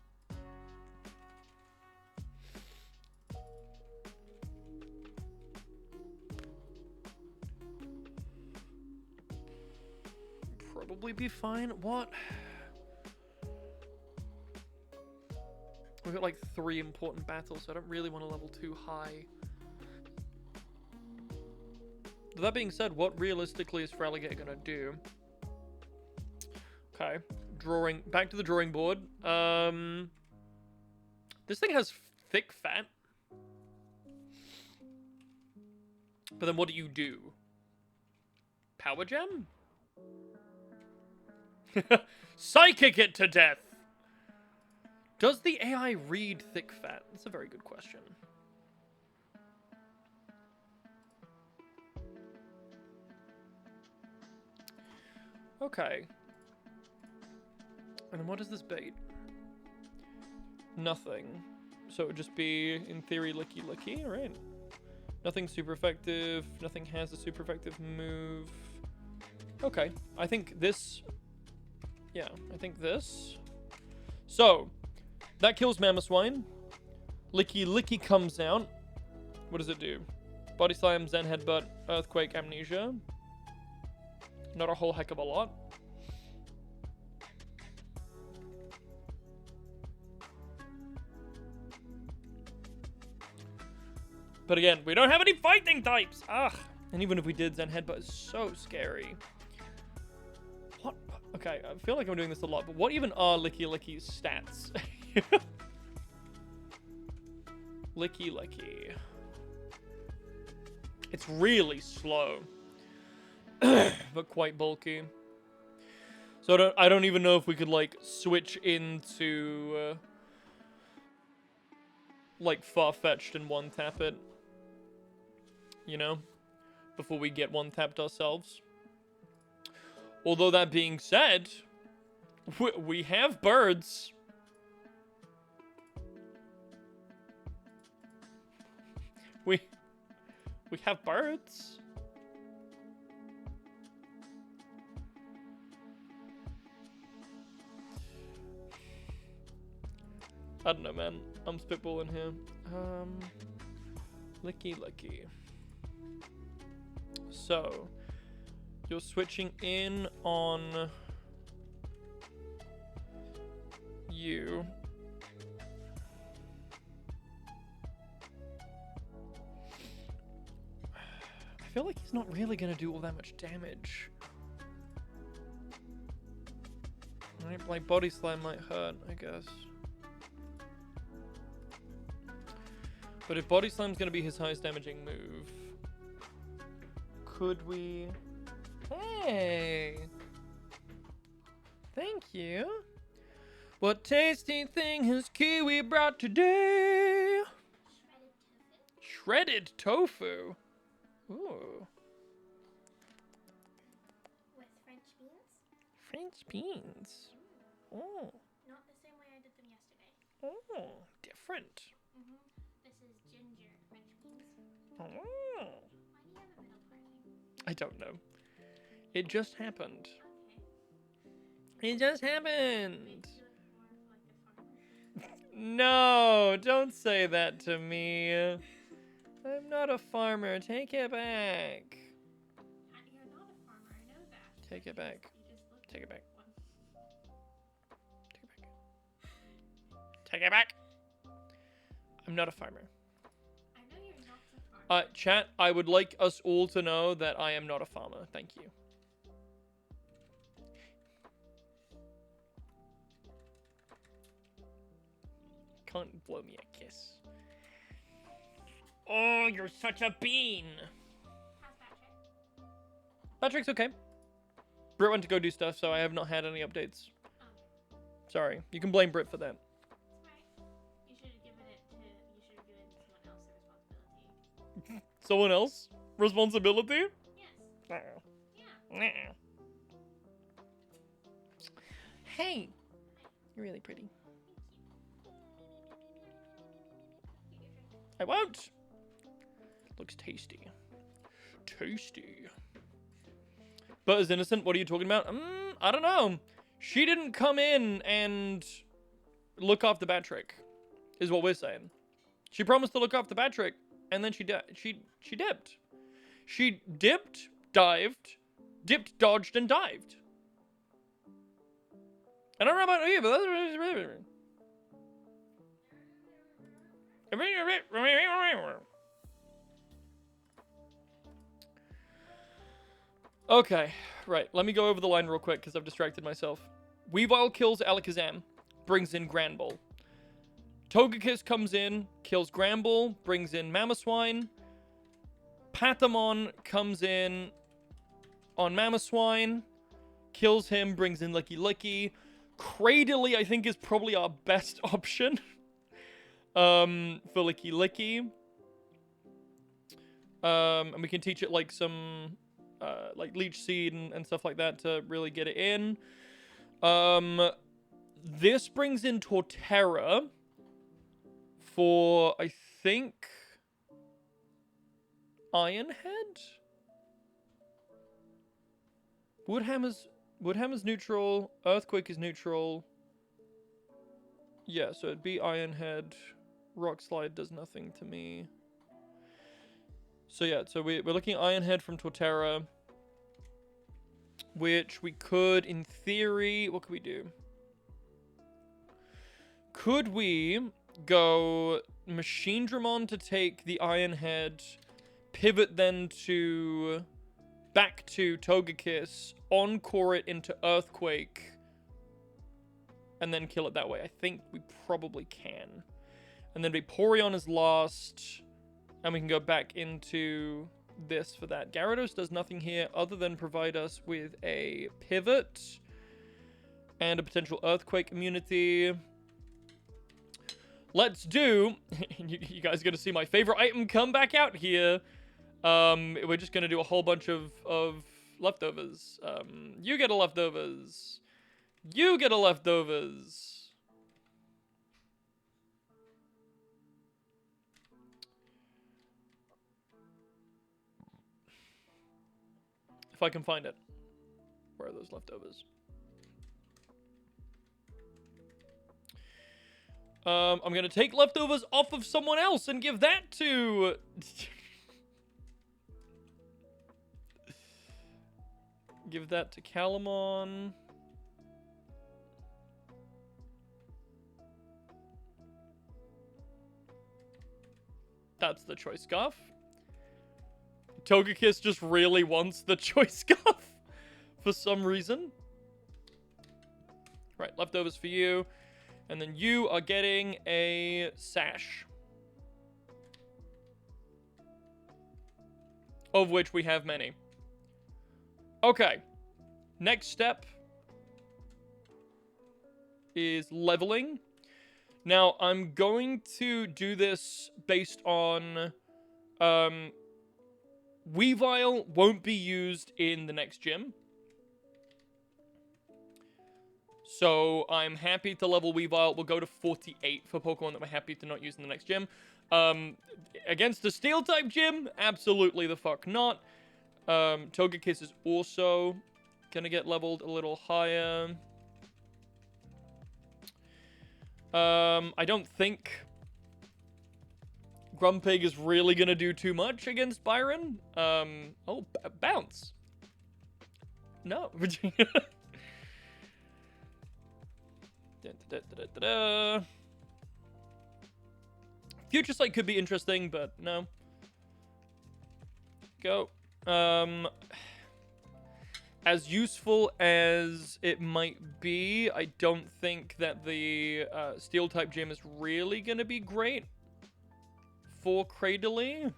Probably be fine. What? We've got like 3 important battles, so I don't really want to level too high. That being said, what realistically is Feraligatr gonna do? Okay, back to the drawing board. This thing has thick fat. But then what do you do? Power Gem? Psychic it to death! Does the AI read thick fat? That's a very good question. Okay. And then what is this bait? Nothing. So it would just be, in theory, Licky Licky, right? Nothing super effective. Nothing has a super effective move. Okay. I think this... Yeah, I think this. So, that kills Mamoswine. Licky Licky comes out. What does it do? Body Slam, Zen Headbutt, Earthquake, Amnesia. Not a whole heck of a lot. But again, we don't have any fighting types! Ugh! And even if we did, Zen Headbutt is so scary. What? Okay, I feel like I'm doing this a lot, but what even are Licky Licky's stats? Licky Licky. It's really slow, but quite bulky. So I don't even know if we could like switch into like far-fetched and one-tap it, you know, before we get one-tapped ourselves. Although that being said, we have birds. We have birds. I don't know, man. I'm spitballing here. Licky Licky. So, you're switching in on you. I feel like he's not really gonna do all that much damage. Right, like body slam might hurt, I guess. But if body slam's gonna be his highest damaging move, could we? Hey, thank you. What tasty thing has Kiwi brought today? Shredded tofu. Ooh.
With French beans.
French beans. Oh.
Not the same way I did them yesterday.
Oh, different.
This is ginger French beans.
Oh.
Why do you have a middle part?
I don't know. It just happened.
Okay.
It just happened.
Makes you look more like a farmer.
No, don't say that to me. I'm not a farmer. Take it back.
You're not a farmer, I know that.
Take it back.
You just look
Take it back.
like one.
Take it back. Take it back. I'm not a farmer.
I know you're not a farmer.
Chat, I would like us all to know that I am not a farmer. Thank you. Can't blow me a kiss. Oh, you're such a bean.
How's Patrick?
Patrick's okay. Britt went to go do stuff, so I have not had any updates.
Oh.
Sorry. You can blame Britt for that.
It's right. You should have given it to someone else the responsibility.
Someone else? Responsibility?
Yes.
No.
Yeah.
No. Hey. You're really pretty. I won't. Looks tasty. Tasty. But is innocent? What are you talking about? I don't know. She didn't come in and look after Patrick, is what we're saying. She promised to look after Patrick, and then she dipped. She dipped, dived, dipped, dodged, and dived. I don't know about you, but that's really. Okay, right. Let me go over the line real quick because I've distracted myself. Weavile kills Alakazam, brings in Granbull. Togekiss comes in, kills Granbull, brings in Mamoswine. Patamon comes in on Mamoswine, kills him, brings in Licky Licky. Cradily, I think, is probably our best option for Licky Licky. And we can teach it like some like Leech Seed and stuff like that to really get it in. This brings in Torterra for, I think, Iron Head? Woodhammer's neutral, Earthquake is neutral. Yeah, so it'd be Iron Head. Rock Slide does nothing to me. So yeah, so we're looking at Iron Head from Torterra, which we could, in theory, what could we do? Could we go Machine Dramon to take the Iron Head, pivot then to back to Togekiss, encore it into Earthquake and then kill it that way. I think we probably can. And then Vaporeon is last, and we can go back into this for that. Gyarados does nothing here other than provide us with a pivot and a potential Earthquake immunity. Let's do... you guys are going to see my favorite item come back out here. We're just going to do a whole bunch of leftovers. You get a leftovers. You get a leftovers. If I can find it. Where are those leftovers? I'm going to take leftovers off of someone else and give that to... give that to Calamon. That's the choice scarf. Togekiss just really wants the choice scarf for some reason. Right, leftovers for you. And then you are getting a sash. Of which we have many. Okay. Next step is leveling. Now, I'm going to do this based on... Weavile won't be used in the next gym. So I'm happy to level Weavile. We'll go to 48 for Pokemon that we're happy to not use in the next gym. Against a Steel-type gym? Absolutely the fuck not. Togekiss is also gonna get leveled a little higher. I don't think Grumpig is really gonna do too much against Byron. Oh, bounce. No. Future Sight could be interesting, but no. Go. As useful as it might be, I don't think that the Steel-type gym is really going to be great for Cradily.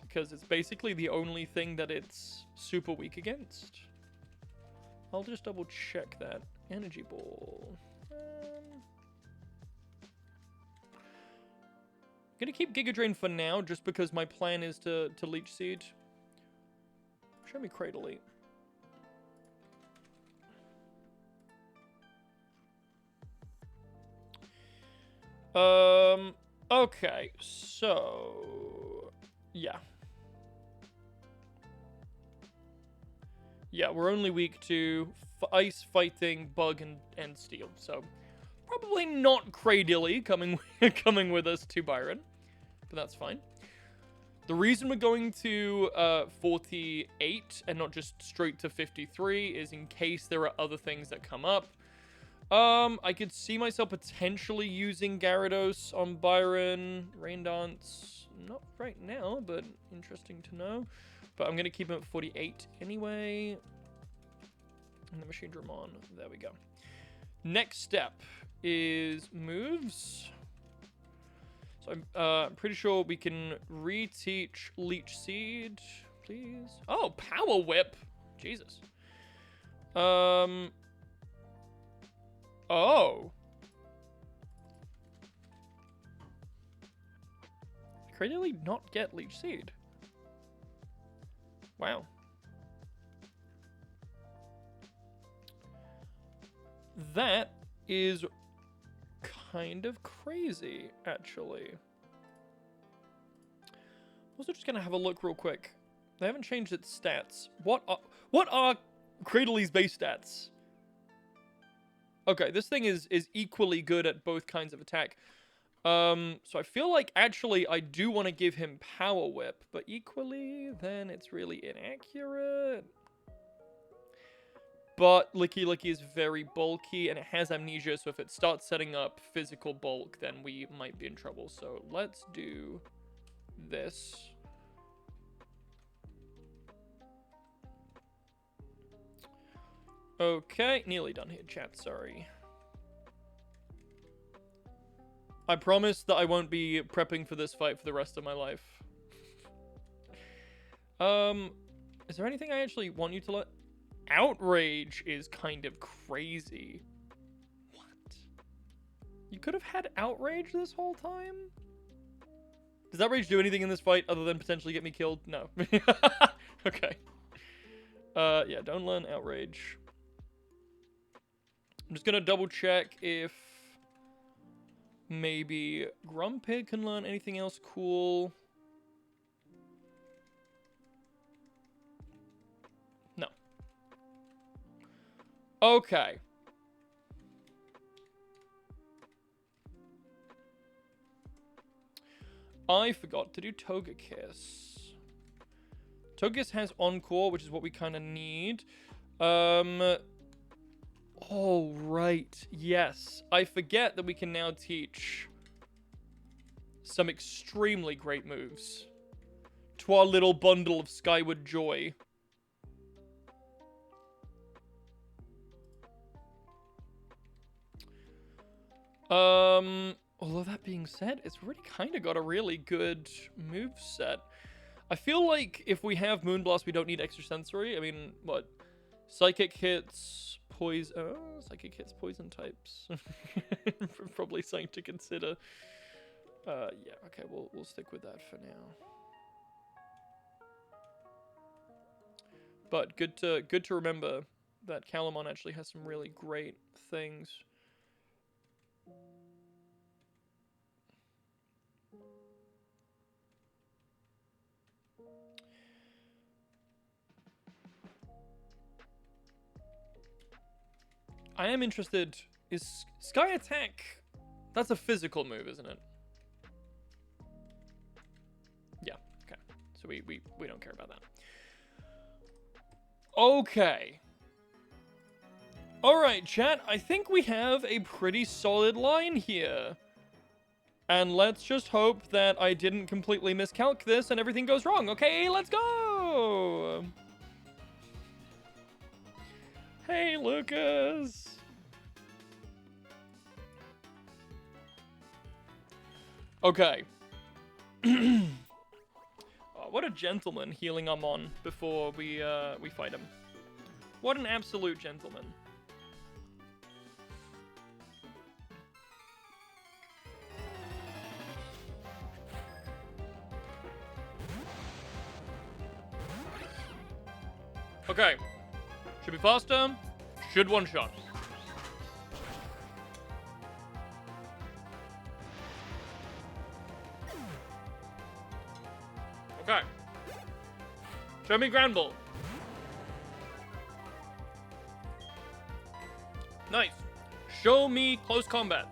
Because it's basically the only thing that it's super weak against. I'll just double check that. Energy Ball. I'm gonna keep Giga Drain for now, just because my plan is to Leech Seed. Show me Cradily. Okay, so... yeah. Yeah, we're only weak to Ice, Fighting, Bug, and Steel, so... probably not Cradily coming with us to Byron, but that's fine. The reason we're going to 48 and not just straight to 53 is in case there are other things that come up. I could see myself potentially using Gyarados on Byron. Rain Dance, not right now, but interesting to know. But I'm going to keep him at 48 anyway. And the Machine Dramon, there we go. Next step is moves. So I'm pretty sure we can reteach Leech Seed, please. Oh, Power Whip. Jesus. Oh. Could I really not get Leech Seed? Wow. That is kind of crazy, actually. Also just gonna have a look real quick. They haven't changed its stats. What are Cradely's base stats? Okay, this thing is equally good at both kinds of attack. So I feel like actually I do want to give him Power Whip, but equally then it's really inaccurate. But Licky Licky is very bulky, and it has Amnesia, so if it starts setting up physical bulk, then we might be in trouble. So let's do this. Okay, nearly done here, chat, sorry. I promise that I won't be prepping for this fight for the rest of my life. Is there anything I actually want you to let... Outrage is kind of crazy. What? You could have had Outrage this whole time? Does Outrage do anything in this fight other than potentially get me killed? No. Okay. Yeah, don't learn Outrage. I'm just gonna double check if maybe Grumpig can learn anything else cool. No. Okay. I forgot to do Togekiss. Togekiss has Encore, which is what we kind of need. Oh, right. Yes. I forget that we can now teach some extremely great moves to our little bundle of Skyward Joy. Although that being said, it's already kind of got a really good move set. I feel like if we have Moonblast, we don't need Extrasensory. I mean, what? Psychic hits, poison... Oh, Psychic hits poison types. Probably something to consider. Yeah, okay, we'll stick with that for now. But good to remember that Calamon actually has some really great things. I am interested, is Sky Attack, that's a physical move, isn't it? Yeah, okay. So we don't care about that. Okay. Alright, chat, I think we have a pretty solid line here. And let's just hope that I didn't completely miscalc this and everything goes wrong. Okay, let's go! Hey, Lucas! Okay. Oh, what a gentleman healing Amon before we fight him. What an absolute gentleman. Okay. Should be faster. Should one shot. Okay. Show me Grand Ball. Nice. Show me close combat.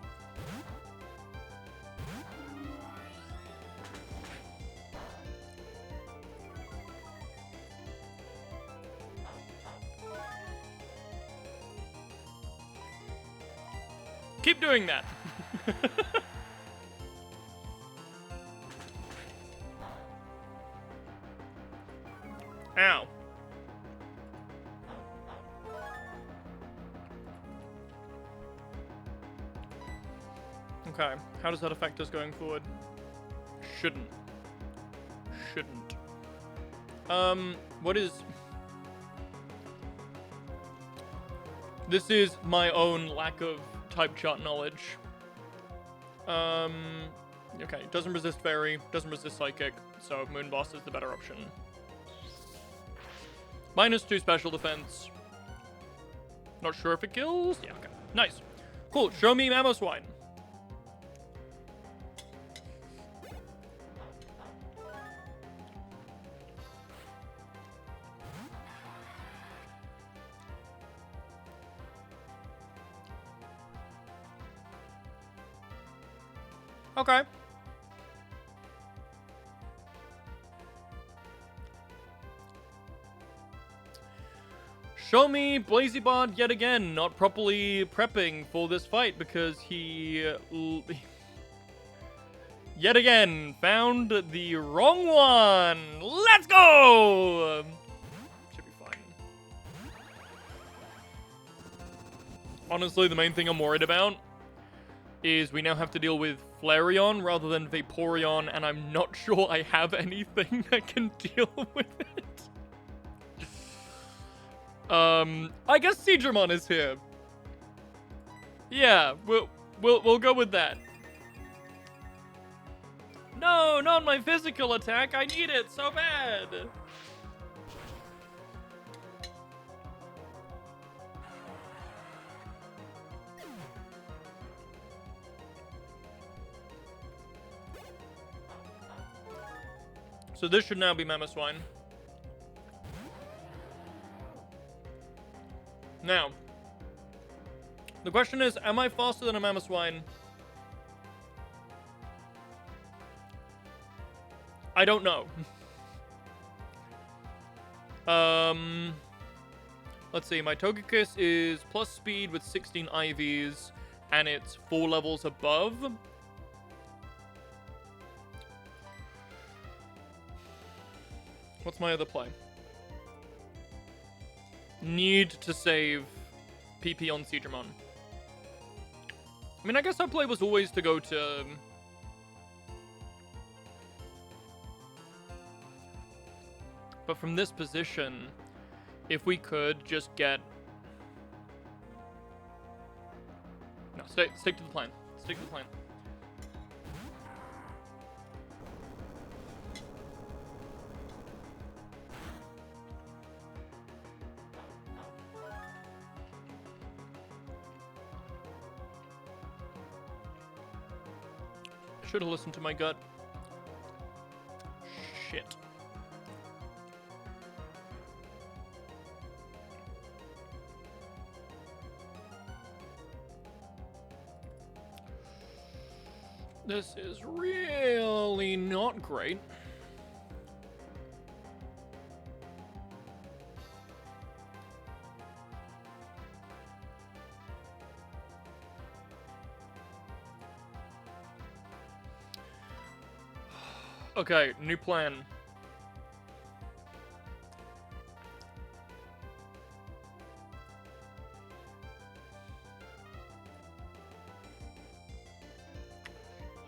Keep doing that. Ow. Okay, how does that affect us going forward? Shouldn't. What is... This is my own lack of type chart knowledge. Okay, doesn't resist Fairy, doesn't resist Psychic, so Moonblast is the better option. -2 special defense. Not sure if it kills? Yeah, okay. Nice. Cool, show me Mamoswine. Okay. Show me Blazybard yet again, not properly prepping for this fight because he yet again found the wrong one. Let's go! Should be fine. Honestly, the main thing I'm worried about is we now have to deal with Flareon rather than Vaporeon, and I'm not sure I have anything that can deal with it. I guess Seedramon is here. Yeah, we'll go with that. No, not my physical attack. I need it so bad. So this should now be Mamoswine. Now, the question is, am I faster than a Mamoswine? I don't know. Let's see, my Togekiss is plus speed with 16 IVs, and it's 4 levels above. What's my other play? Need to save PP on Seedramon. I mean, I guess our play was always to go to... But from this position, if we could just get... No, stick to the plan. Stick to the plan. Should have listened to my gut. Shit. This is really not great. Okay, new plan.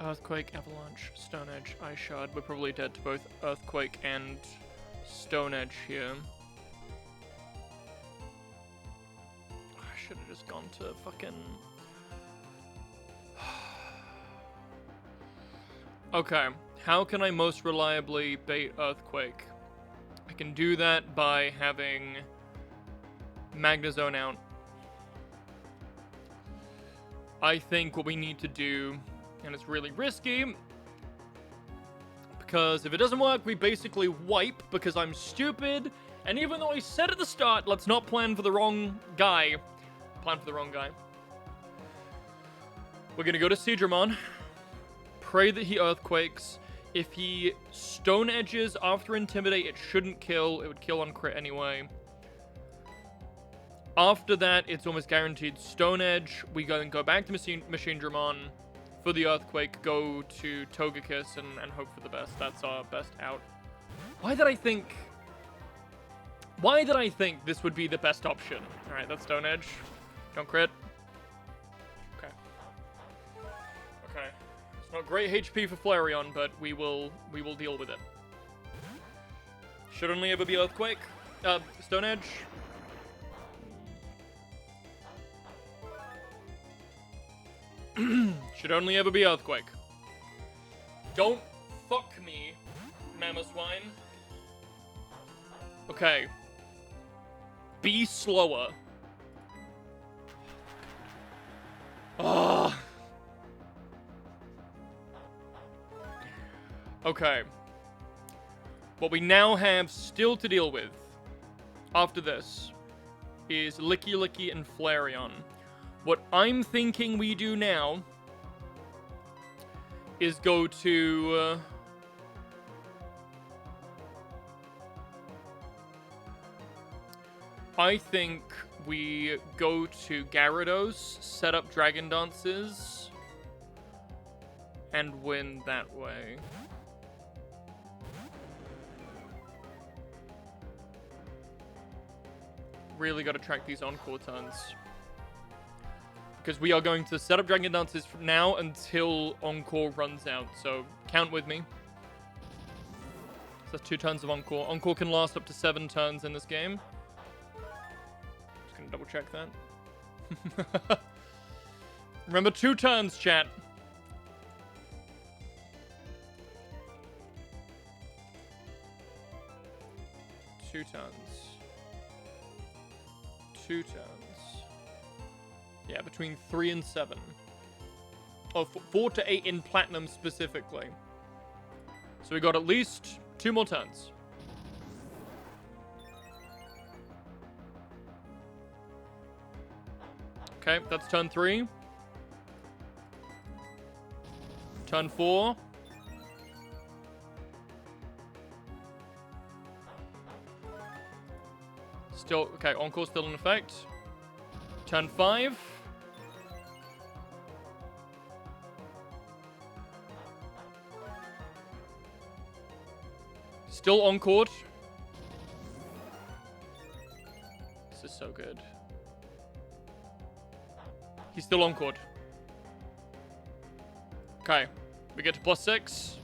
Earthquake, Avalanche, Stone Edge, Ice Shard. We're probably dead to both Earthquake and Stone Edge here. I should have just gone to fucking... Okay, how can I most reliably bait Earthquake? I can do that by having Magnezone out. I think what we need to do, and it's really risky, because if it doesn't work, we basically wipe because I'm stupid, and even though I said at the start, let's not plan for the wrong guy. Plan for the wrong guy. We're gonna go to Seedramon. Pray that he Earthquakes. If he Stone Edges after Intimidate, it shouldn't kill. It would kill on crit anyway. After that, it's almost guaranteed Stone Edge. We go back to Machinedramon for the Earthquake, go to Togekiss and hope for the best. That's our best out. Why did I think this would be the best option? Alright, that's Stone Edge. Don't crit. Okay. Okay. It's not great HP for Flareon, but we will deal with it. Should only ever be Earthquake. Stone Edge. Should only ever be Earthquake. Don't fuck me, Mamoswine. Okay. Be slower. Ugh. Okay. What we now have still to deal with after this is Licky Licky and Flareon. What I'm thinking we do now is go to... I think we go to Gyarados, set up Dragon Dances, and win that way. Really gotta track these Encore turns. Because we are going to set up Dragon Dances from now until Encore runs out. So count with me. So that's 2 turns of Encore. Encore can last up to 7 turns in this game. Just gonna double check that. Remember, 2 turns, chat. Two turns. 2 turns. Yeah, between 3 and 7. Oh, 4 to 8 in Platinum specifically. So we got at least 2 more turns. Okay, that's turn 3. Turn 4. Still, okay, Encore still in effect. Turn 5. Still Encore. This is so good. He's still Encore. Okay, we get to +6.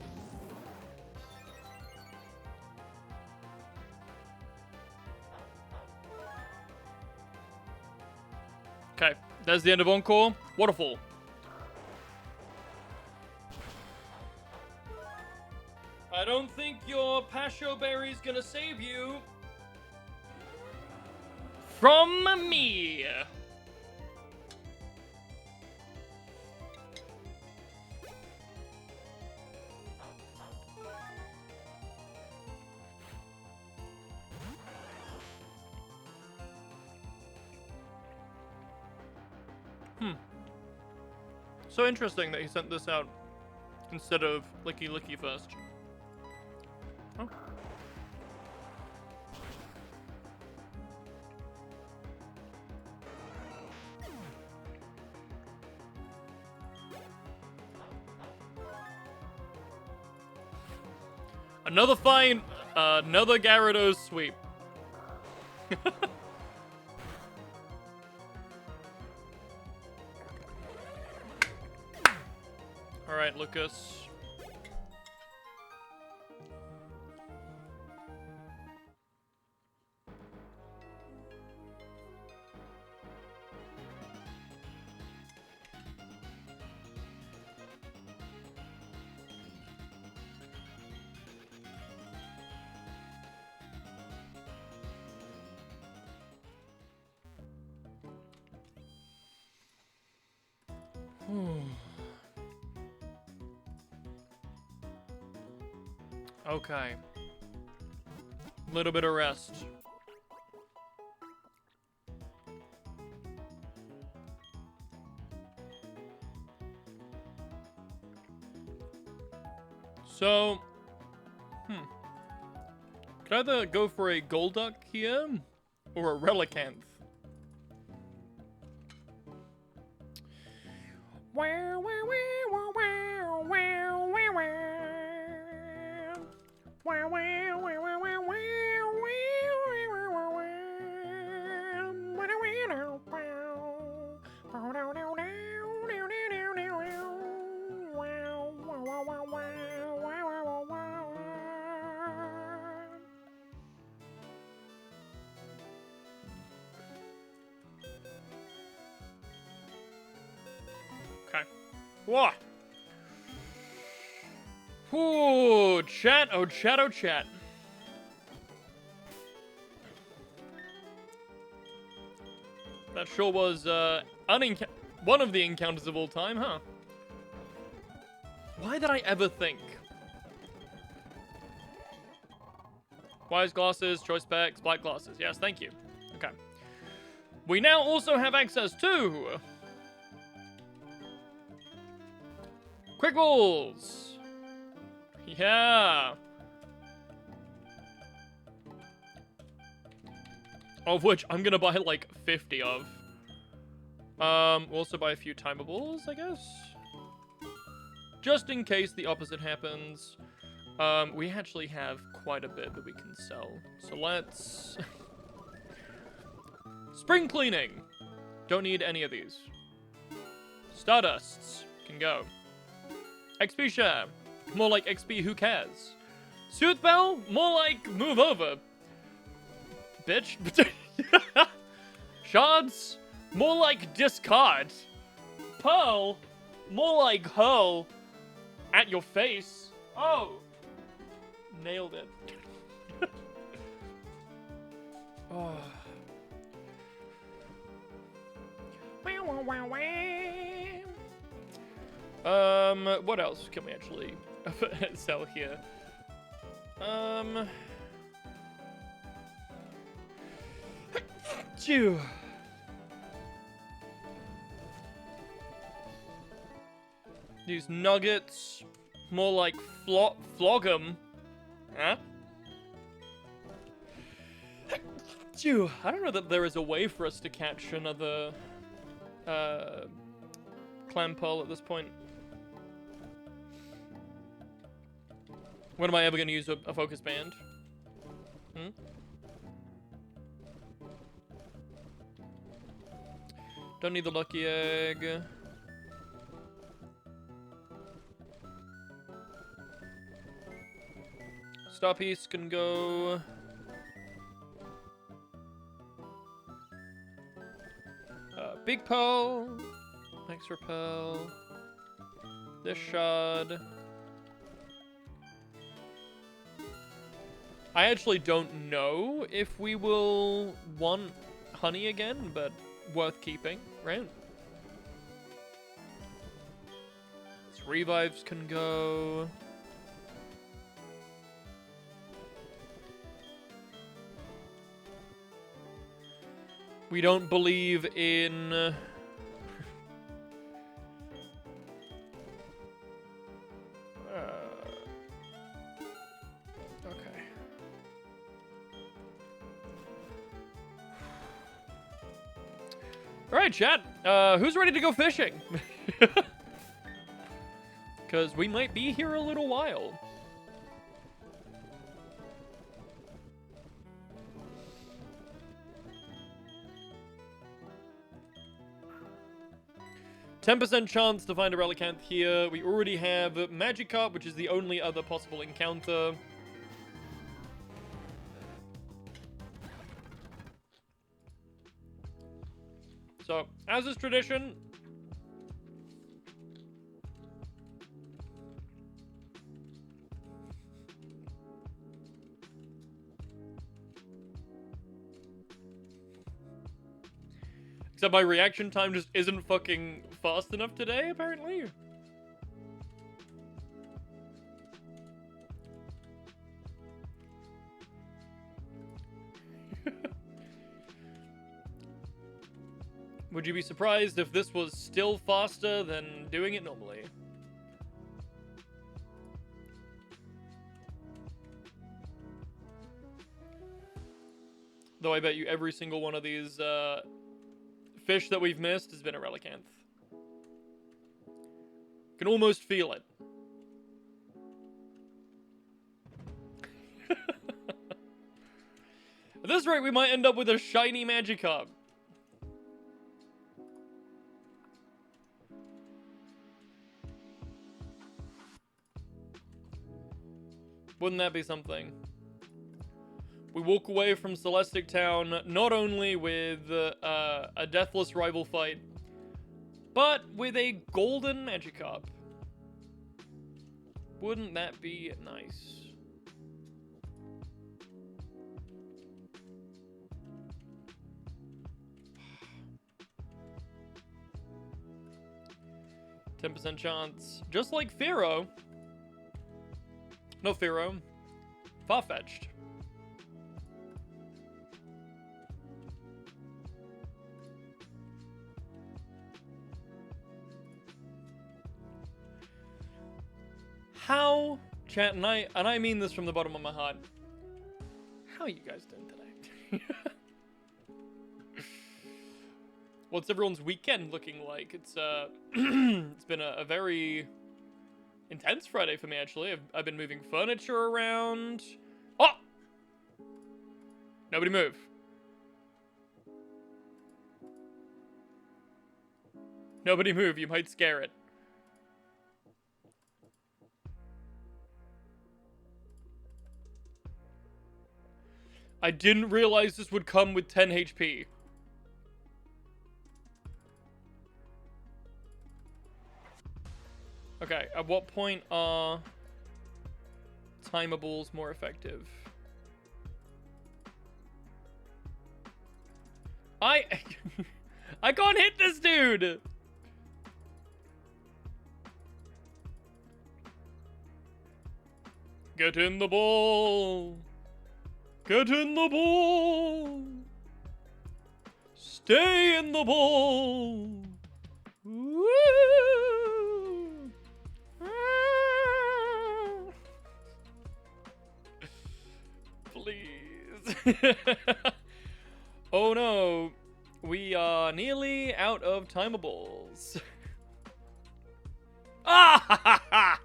Okay, there's the end of Encore. Waterfall. I don't think your Pasho Berry's gonna save you from me. So interesting that he sent this out instead of Licky Licky first. Oh. Another fine, another Gyarados sweep. Alright, Lucas. Okay. Little bit of rest. So, could either go for a Golduck here or a Relicanth. Okay. What? Ooh, chat, oh chat, oh chat. That sure was, one of the encounters of all time, huh? Why did I ever think? Wise glasses, choice specs, black glasses. Yes, thank you. Okay. We now also have access to Quick Balls. Yeah. Of which I'm gonna buy like 50 of. We'll also buy a few timables, I guess. Just in case the opposite happens. We actually have quite a bit that we can sell. So let's... Spring cleaning. Don't need any of these. Stardusts can go. XP share. More like XP who cares. Soothbell? More like move over. Bitch. Shards? More like discard. Pearl? More like hurl. At your face. Oh. Nailed it. Oh. What else can we actually sell here? Phew. These nuggets, more like flog 'em. Huh? Phew. I don't know that there is a way for us to catch another clam pearl at this point. When am I ever going to use a focus band? Hmm? Don't need the lucky egg. Star piece can go. Big pearl. Extra pearl. This shard. I actually don't know if we will want honey again, but worth keeping, right? This revives can go. We don't believe in... okay. Alright, chat. Who's ready to go fishing? Because we might be here a little while. %10 chance to find a Relicanth here. We already have Magikarp, which is the only other possible encounter. So, as is tradition... Except my reaction time just isn't fucking fast enough today, apparently. Would you be surprised if this was still faster than doing it normally? Though I bet you every single one of these, fish that we've missed has been a Relicanth. Can almost feel it. At this rate, we might end up with a shiny Magikarp. Wouldn't that be something? We walk away from Celestic Town not only with a deathless rival fight, but with a golden Magikarp. Wouldn't that be nice? %10 chance. Just like Fearow. No Fearow. Farfetch'd. How, chat, and I mean this from the bottom of my heart, how are you guys doing today? What's everyone's weekend looking like? It's it's been a very intense Friday for me, actually. I've been moving furniture around. Oh! Nobody move. Nobody move, you might scare it. I didn't realize this would come with 10 HP. Okay, at what point are timables more effective? I can't hit this dude! Get in the ball! Get in the ball! Stay in the ball! Woo! Please. Oh no, we are nearly out of timables. Ah ha ha ha!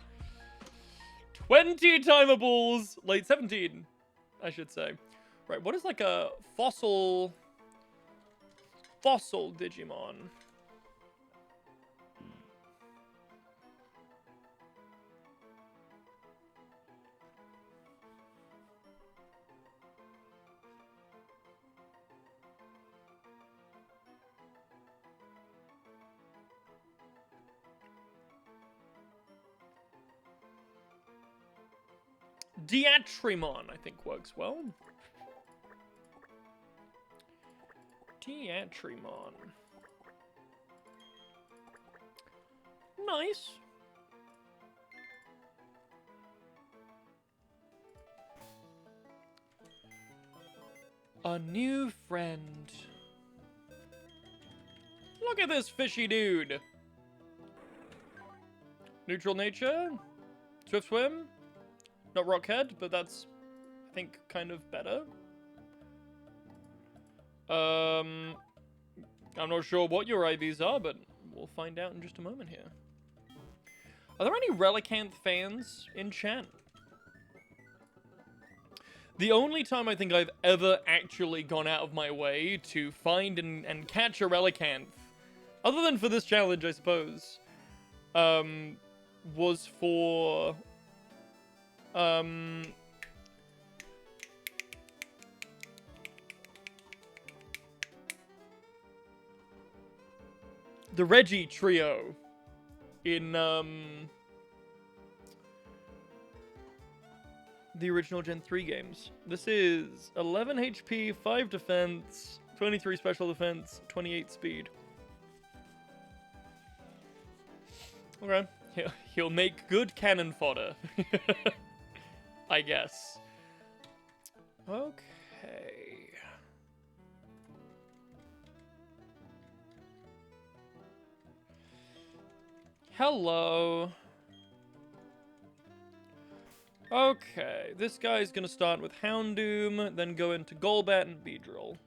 20 timables, late 17, I should say. Right, what is like a fossil Digimon? Diatrimon, I think, works well. Diatrimon. Nice. A new friend. Look at this fishy dude. Neutral nature. Swift swim. Not rockhead, but that's, I think, kind of better. I'm not sure what your IVs are, but we'll find out in just a moment here. Are there any Relicanth fans in chat? The only time I think I've ever actually gone out of my way to find and catch a Relicanth, other than for this challenge, I suppose, was for... the Reggie trio in the original Gen 3 games. This is 11 HP, 5 defense, 23 special defense, 28 speed. Okay, he'll make good cannon fodder. I guess. Okay. Hello. Okay, this guy's gonna start with Houndoom, then go into Golbat and Beedrill.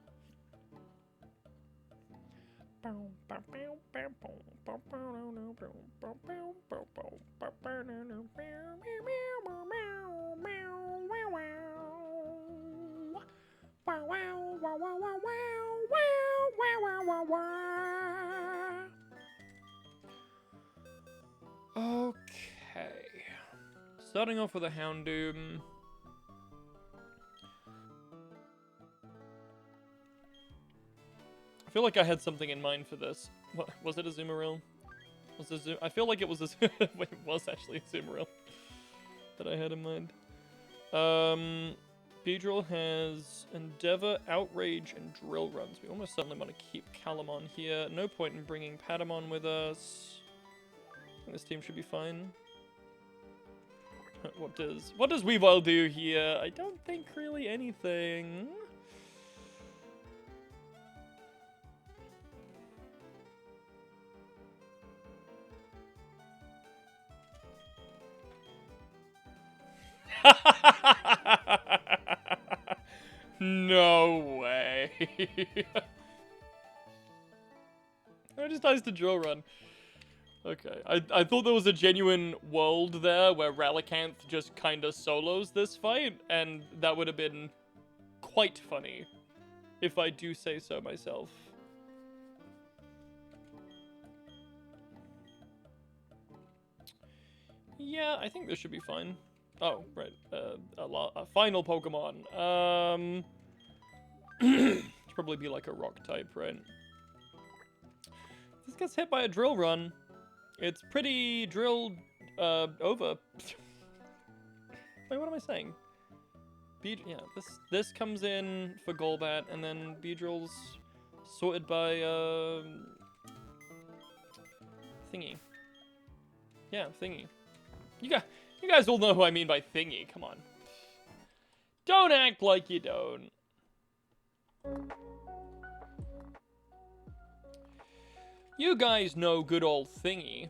Okay. Starting off with a Houndoom. I feel like I had something in mind for this. What, was it a Azumarill? Was it I feel like it was a wait, it was actually a Azumarill that I had in mind. Beedrill has Endeavor, Outrage, and Drill Runs. We almost certainly want to keep Calamon here. No point in bringing Patamon with us. I think this team should be fine. What does Weavile do here? I don't think really anything. No way. I just dies to Drill Run. Okay, I thought there was a genuine world there where Relicanth just kinda solos this fight, and that would have been quite funny, if I do say so myself. Yeah, I think this should be fine. Oh, right. A final Pokemon. Should probably be like a rock type, right? This gets hit by a drill run. It's pretty drilled, over. Wait, what am I saying? Yeah, this comes in for Golbat, and then Beedrill's sorted by, Thingy. Yeah, Thingy. You guys all know who I mean by Thingy, come on. Don't act like you don't. You guys know good old Thingy.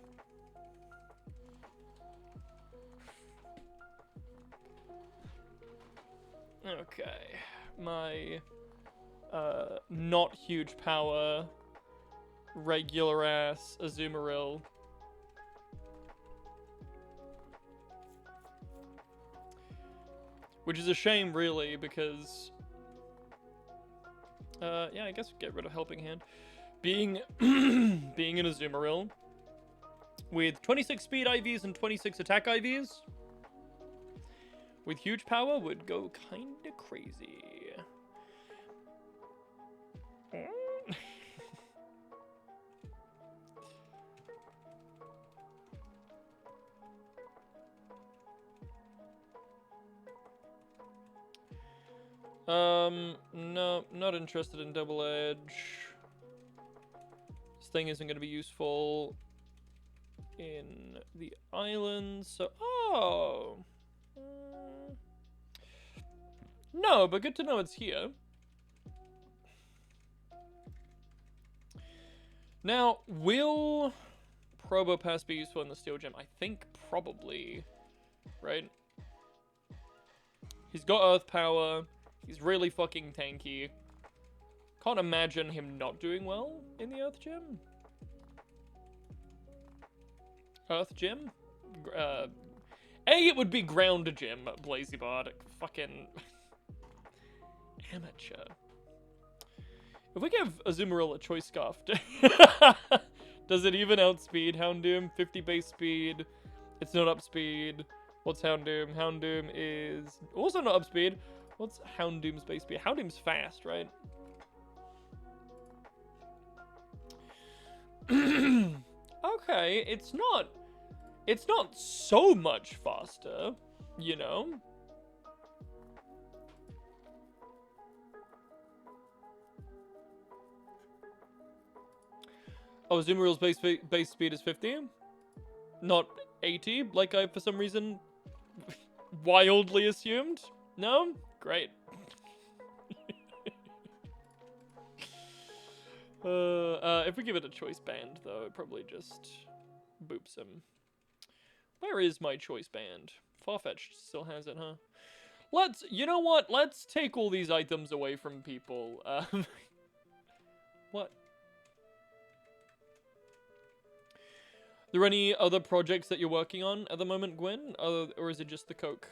Okay. My, not huge power, regular ass Azumarill. Which is a shame, really, because... yeah, I guess get rid of Helping Hand. Being being an Azumarill with 26 speed IVs and 26 attack IVs with huge power would go kinda crazy. No, not interested in Double Edge. This thing isn't going to be useful in the islands, so... Oh! No, but good to know it's here. Now, will Probopass be useful in the Steel Gym? I think probably, right? He's got Earth Power. He's really fucking tanky. Can't imagine him not doing well in the Earth Gym. Earth Gym? It would be Ground Gym, Blazybard. Fucking... amateur. If we give Azumarill a Choice Scarf, does it even outspeed Houndoom? 50 base speed. It's not up speed. What's Houndoom? Houndoom is also not up speed. What's Houndoom's base speed? Houndoom's fast, right? Okay, it's not so much faster, you know? Oh, Azumarill's base speed is 50? Not 80, like I, for some reason, wildly assumed? No? Great. If we give it a choice band, though, it probably just boops him. Where is my choice band? Farfetch'd still has it, huh? You know what? Let's take all these items away from people. What? Are there any other projects that you're working on at the moment, Gwen? Or is it just the Coke?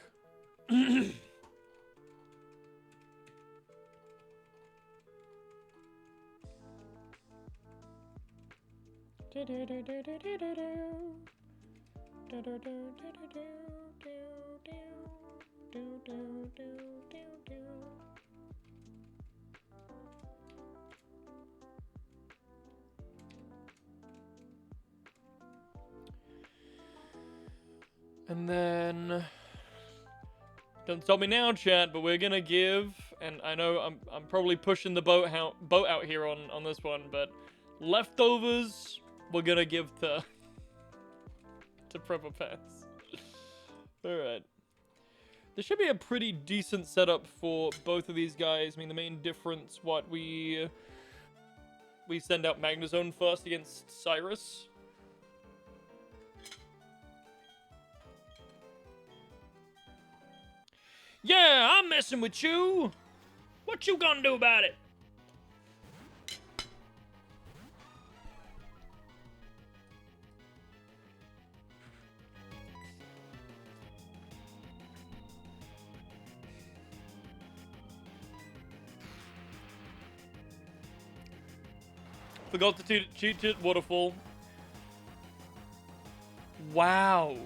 And then, don't stop me now, chat, but we're gonna give, and I know I'm probably pushing the boat out here on this one, but leftovers we're gonna give to Probopass. All right. This should be a pretty decent setup for both of these guys. I mean, the main difference, we send out Magnezone first against Cyrus. Yeah, I'm messing with you. What you gonna do about it? Forgot to cheat it, waterfall. Wow.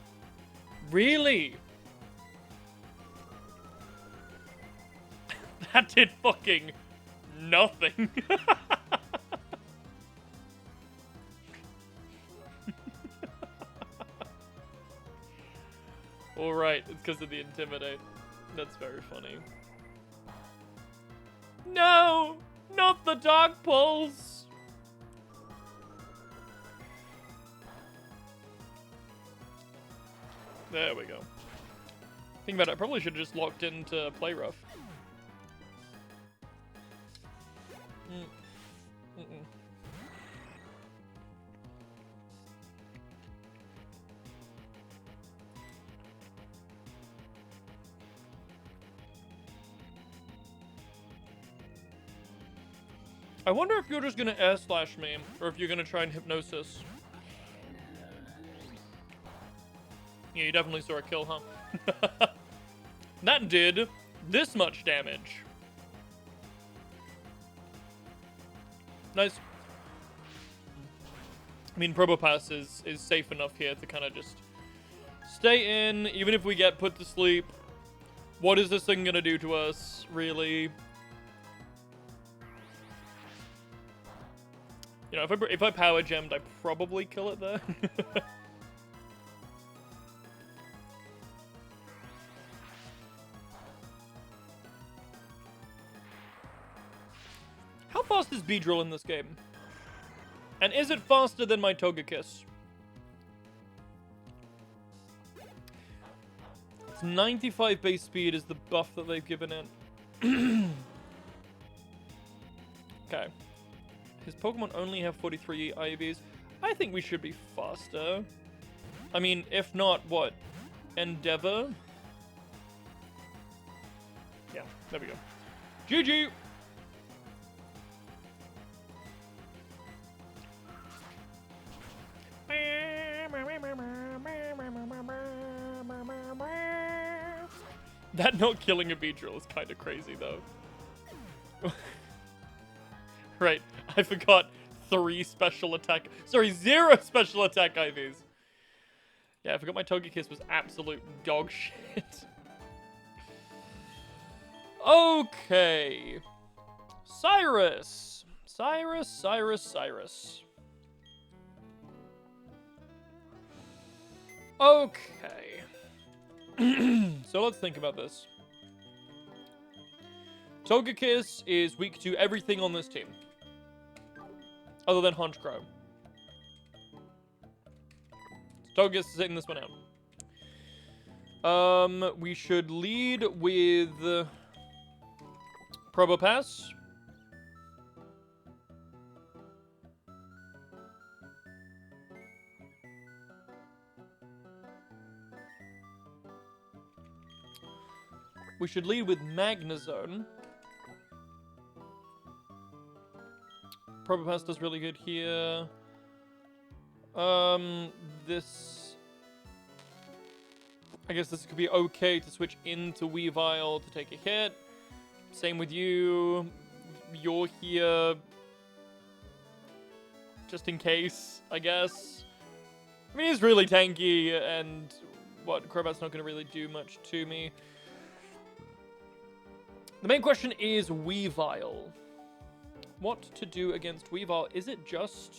Really? That did fucking nothing. Alright, it's because of the Intimidate. That's very funny. No! Not the Dark Pulse! There we go. Think about it, I probably should have just locked into Play Rough. I wonder if you're just gonna air slash me, or if you're gonna try and hypnosis. Yeah, you definitely saw a kill, huh? That did this much damage. Nice. I mean, Probopass is safe enough here to kind of just stay in, even if we get put to sleep. What is this thing gonna do to us, really? You know, if I power gemmed, I probably kill it there. How fast is Beedrill in this game? And is it faster than my Togekiss? It's 95 base speed is the buff that they've given it. Okay. His Pokemon only have 43 IVs. I think we should be faster. I mean, if not, what? Endeavor? Yeah, there we go. GG! That not killing a Beedrill is kind of crazy, though. Right, I forgot 0 special attack IVs. Yeah, I forgot my Togekiss was absolute dog shit. Okay. Cyrus. Okay. So let's think about this. Togekiss is weak to everything on this team. Other than Honchkrow. So Togekiss is sitting this one out. We should lead with Probopass. We should lead with Magnezone. Probopass does really good here. This... I guess this could be okay to switch into Weavile to take a hit. Same with you. You're here... just in case, I guess. I mean, he's really tanky, and... what, Crobat's not going to really do much to me. The main question is Weavile. What to do against Weavile? Is it just...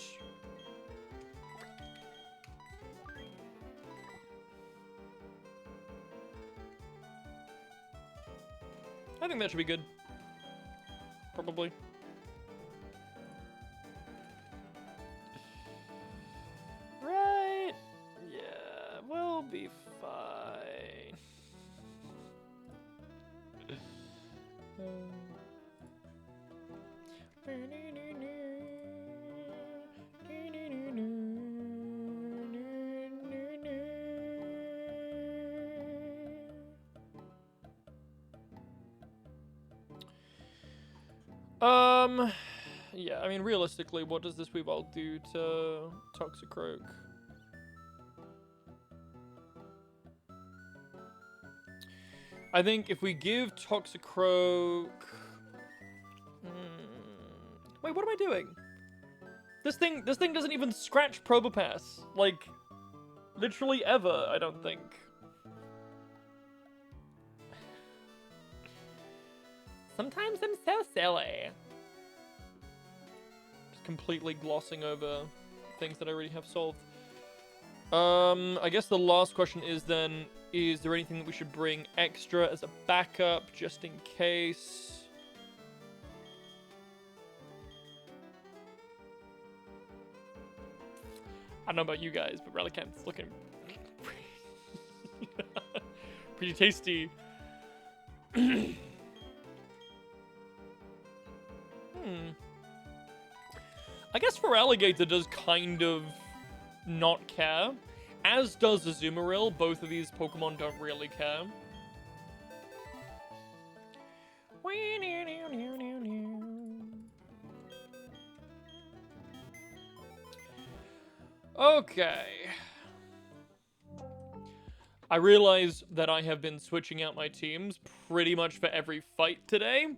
I think that should be good. Probably. Right. Yeah, we'll be fine. Yeah, I mean, realistically, what does this Weavile do to Toxicroak? I think if we give Toxicroak... Wait, what am I doing? This thing doesn't even scratch Probopass. Like, literally ever, I don't think. Sometimes I'm so silly. Just completely glossing over things that I already have solved. I guess the last question is then, is there anything that we should bring extra as a backup, just in case? I don't know about you guys, but Relicanth's looking pretty tasty. I guess Feraligatr does kind of not care, as does Azumarill. Both of these Pokemon don't really care. Okay. I realize that I have been switching out my teams pretty much for every fight today.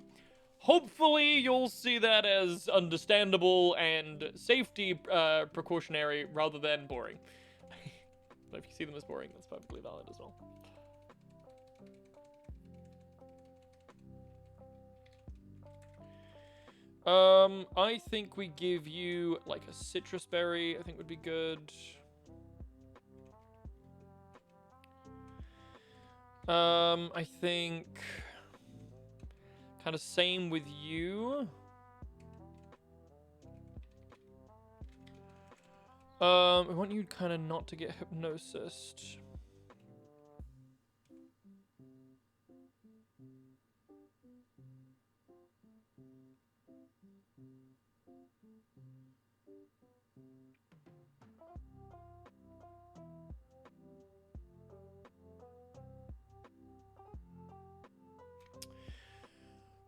Hopefully you'll see that as understandable and safety precautionary rather than boring. But if you see them as boring, that's perfectly valid as well. I think we give you like a citrus berry, I think would be good. I think kind of same with you. I want you kind of not to get hypnosised.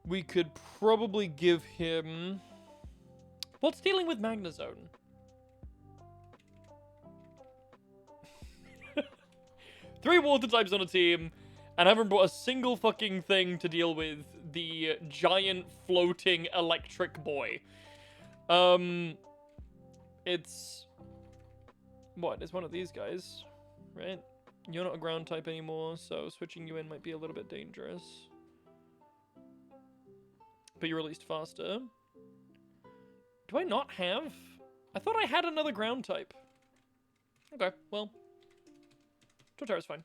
We could probably give him... What's dealing with Magnezone? 3 water types on a team, and haven't brought a single fucking thing to deal with the giant floating electric boy. It's... What? It's one of these guys, right? You're not a ground type anymore, so switching you in might be a little bit dangerous. But you're released faster. Do I not have? I thought I had another ground type. Okay, well. Torterra's fine.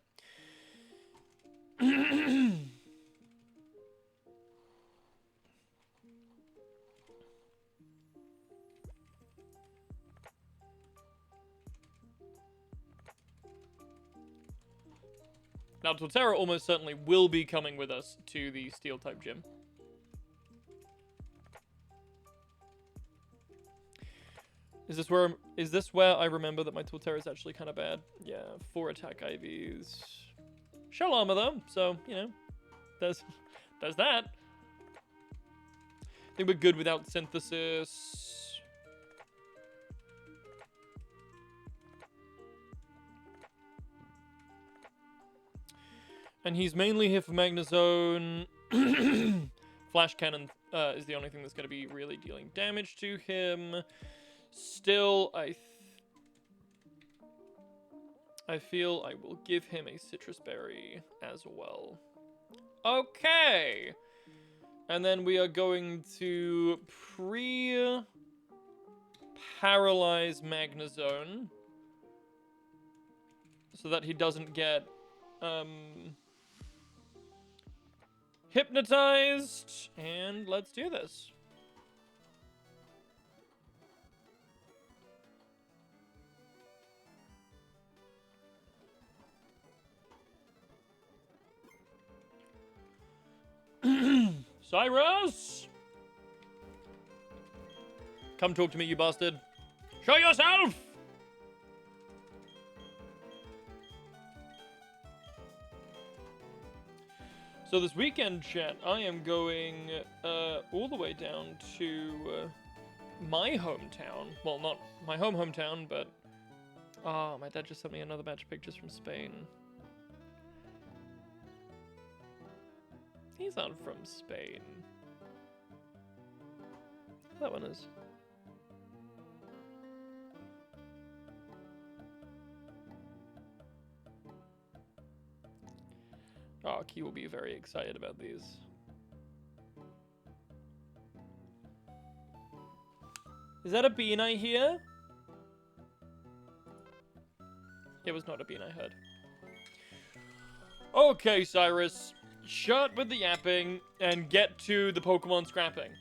Now, Torterra almost certainly will be coming with us to the Steel-type gym. Is this where I remember that my Torterra is actually kind of bad? Yeah, 4 attack IVs. Shell armor though, so, you know, does that. I think we're good without synthesis. And he's mainly here for Magnezone. Flash Cannon is the only thing that's going to be really dealing damage to him. Still, I feel I will give him a citrus berry as well. Okay! And then we are going to paralyze Magnezone so that he doesn't get hypnotized. And let's do this. Cyrus! Come talk to me, you bastard. Show yourself! So this weekend, chat, I am going all the way down to my hometown. Well, not my hometown, but... Oh, my dad just sent me another batch of pictures from Spain. He's not from Spain. That one is. Oh, Key will be very excited about these. Is that a bean I hear? It was not a bean I heard. Okay, Cyrus. Shut with the yapping and get to the Pokemon scrapping.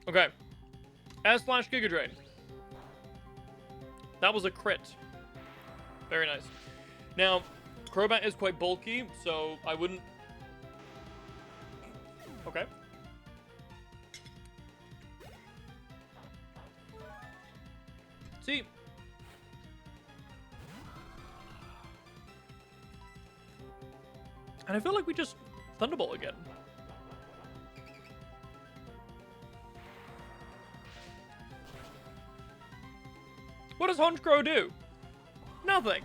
Okay. S/Giga Drain. That was a crit. Very nice. Now, Crobat is quite bulky, so I wouldn't... Okay. See? And I feel like we just Thunderbolt again. What does Honchkrow do? Nothing.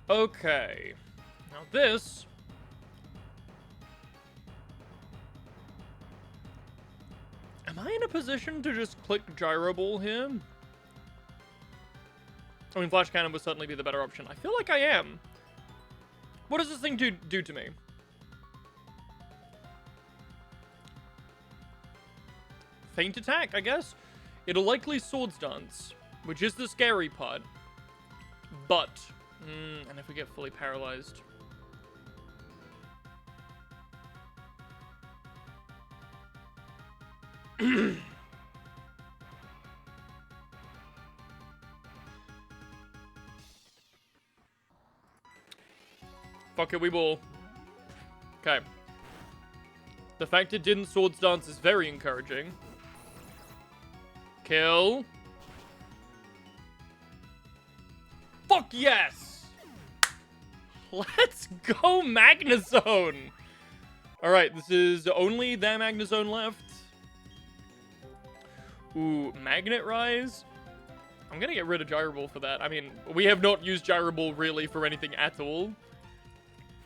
Okay. Now this... Am I in a position to just click Gyro Ball here? I mean, Flash Cannon would certainly be the better option. I feel like I am. What does this thing do to me? Feint Attack, I guess? It'll likely Swords Dance, which is the scary part. But, and if we get fully paralyzed... Fuck it, we will. Okay. The fact it didn't Swords Dance is very encouraging. Kill. Fuck yes! Let's go, Magnezone! Alright, this is only that Magnezone left. Ooh, Magnet Rise? I'm gonna get rid of Gyro Ball for that. I mean, we have not used Gyro Ball really for anything at all.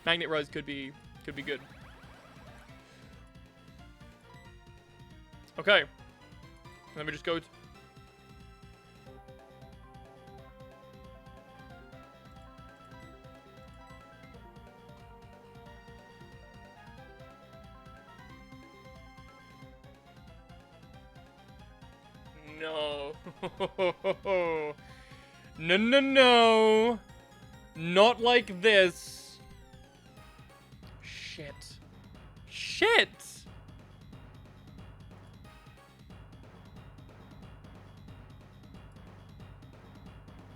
Magnet Rise could be good. Okay. Let me just go... No. No, no, no. Not like this. Shit. Shit!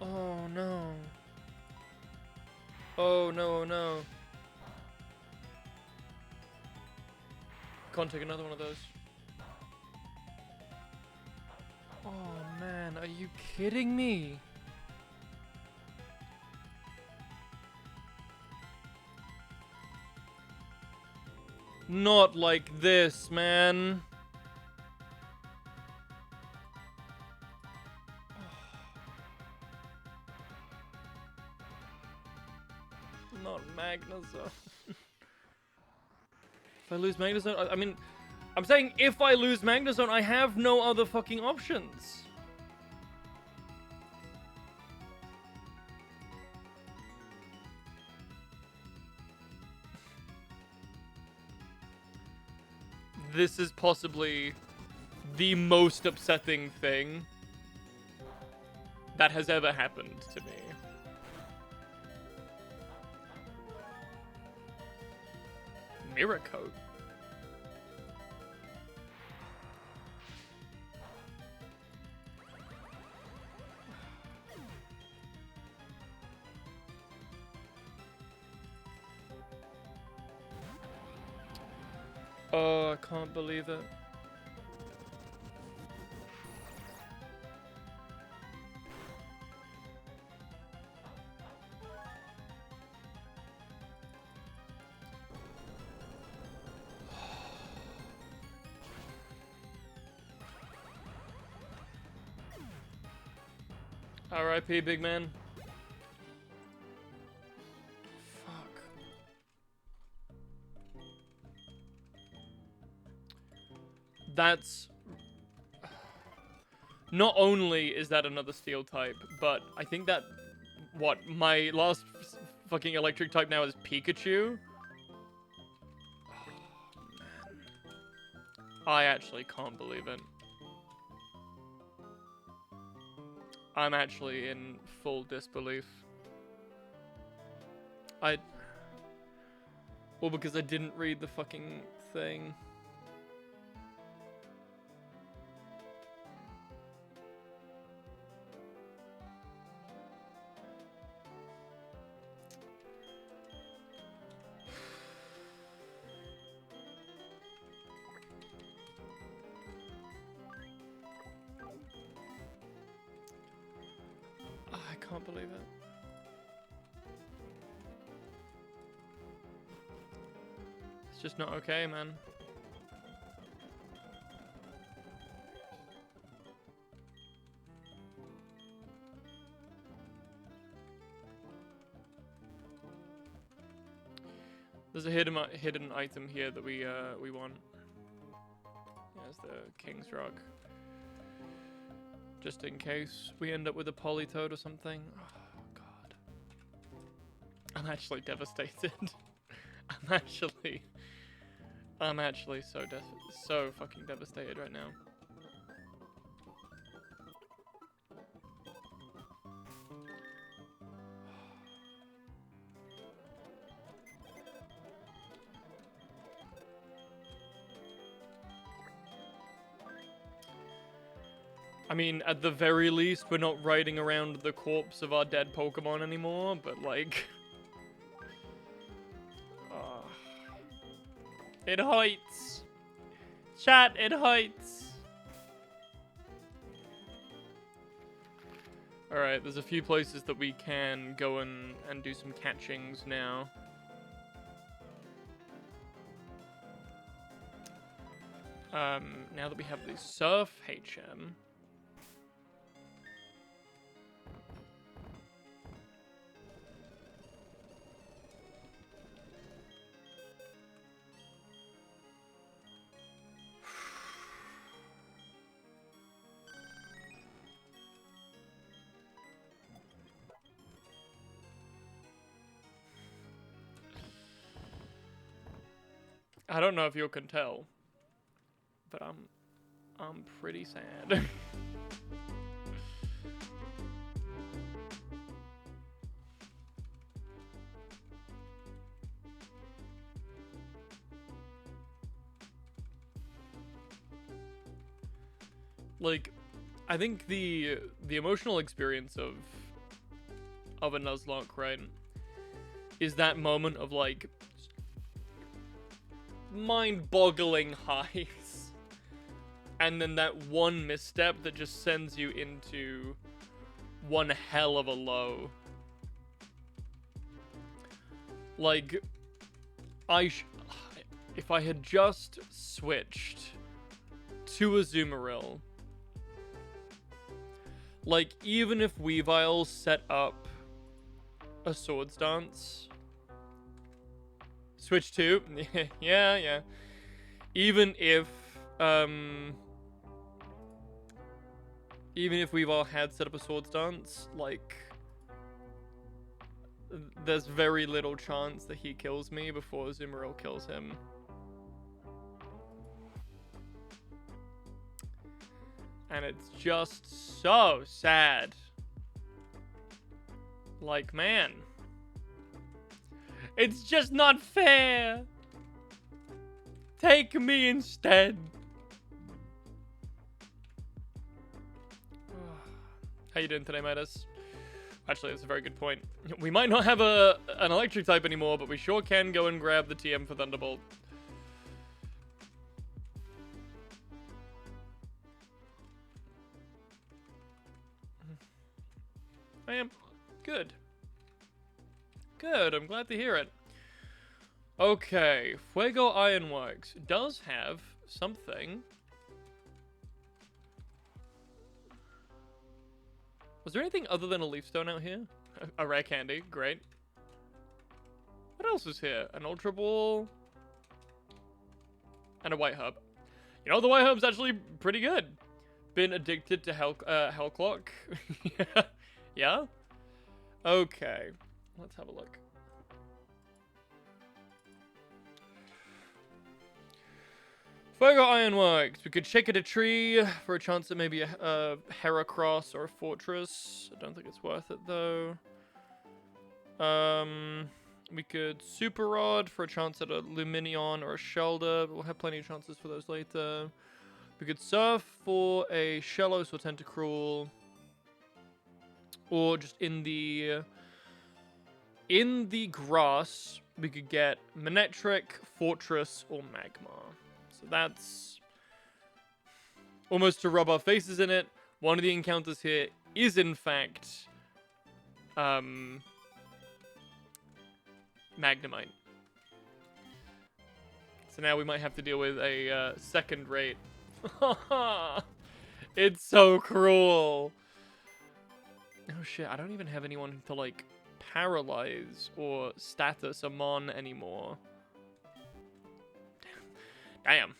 Oh, no. Oh, no, no. Can't take another one of those. Oh, man. Are you kidding me? Not like this, man. Not Magnezone. If I lose Magnezone, I mean, I'm saying if I lose Magnezone, I have no other fucking options. This is possibly the most upsetting thing that has ever happened to me. Mirror Coat. Oh, I can't believe it. R.I.P. big man. Fuck. that's... Not only is that another steel type, but I think that... What? My last fucking electric type now is Pikachu? Oh, man. I actually can't believe it. I'm actually in full disbelief. Well, because I didn't read the fucking thing. I can't believe it. It's just not okay, man. There's a hidden item here that we want. There's the King's Rock. Just in case we end up with a Politoed or something. Oh, God. I'm actually devastated. I'm actually so fucking devastated right now. I mean, at the very least, we're not riding around the corpse of our dead Pokemon anymore, but like... It hurts. Chat, it hurts. Alright, there's a few places that we can go and do some catchings now. Now that we have the Surf HM... I don't know if you can tell, but I'm pretty sad. Like, I think the emotional experience of a Nuzlocke, right, is that moment of like mind-boggling highs, and then that one misstep that just sends you into one hell of a low. Like, if I had just switched to Azumarill, like, even if Weavile set up a Swords Dance, switch to, yeah. Even if Weavile had set up a Swords Dance, like, there's very little chance that he kills me before Azumarill kills him. And it's just so sad. Like, man. It's just not fair. Take me instead. How you doing today, Midas? Actually, that's a very good point. We might not have an electric type anymore, but we sure can go and grab the TM for Thunderbolt. I am good. Good, I'm glad to hear it. Okay, Fuego Ironworks does have something. Was there anything other than a leaf stone out here? A rare candy, great. What else is here? An Ultra Ball. And a white hub. You know, the way home's actually pretty good. Been addicted to Hell Clock. Yeah? Okay. Let's have a look. Fuego Ironworks. We could shake at a tree for a chance at maybe a Heracross or a Fortress. I don't think it's worth it, though. We could Super Rod for a chance at a Luminion or a Shelder. We'll have plenty of chances for those later. We could Surf for a Shellos or Tentacruel. Or just in the grass, we could get Manectric, Fortress, or Magma. So that's almost to rub our faces in it. One of the encounters here is, in fact, Magnemite. So now we might have to deal with a second rate. It's so cruel. Oh shit, I don't even have anyone to, like, paralyze or status a Mon anymore. Damn.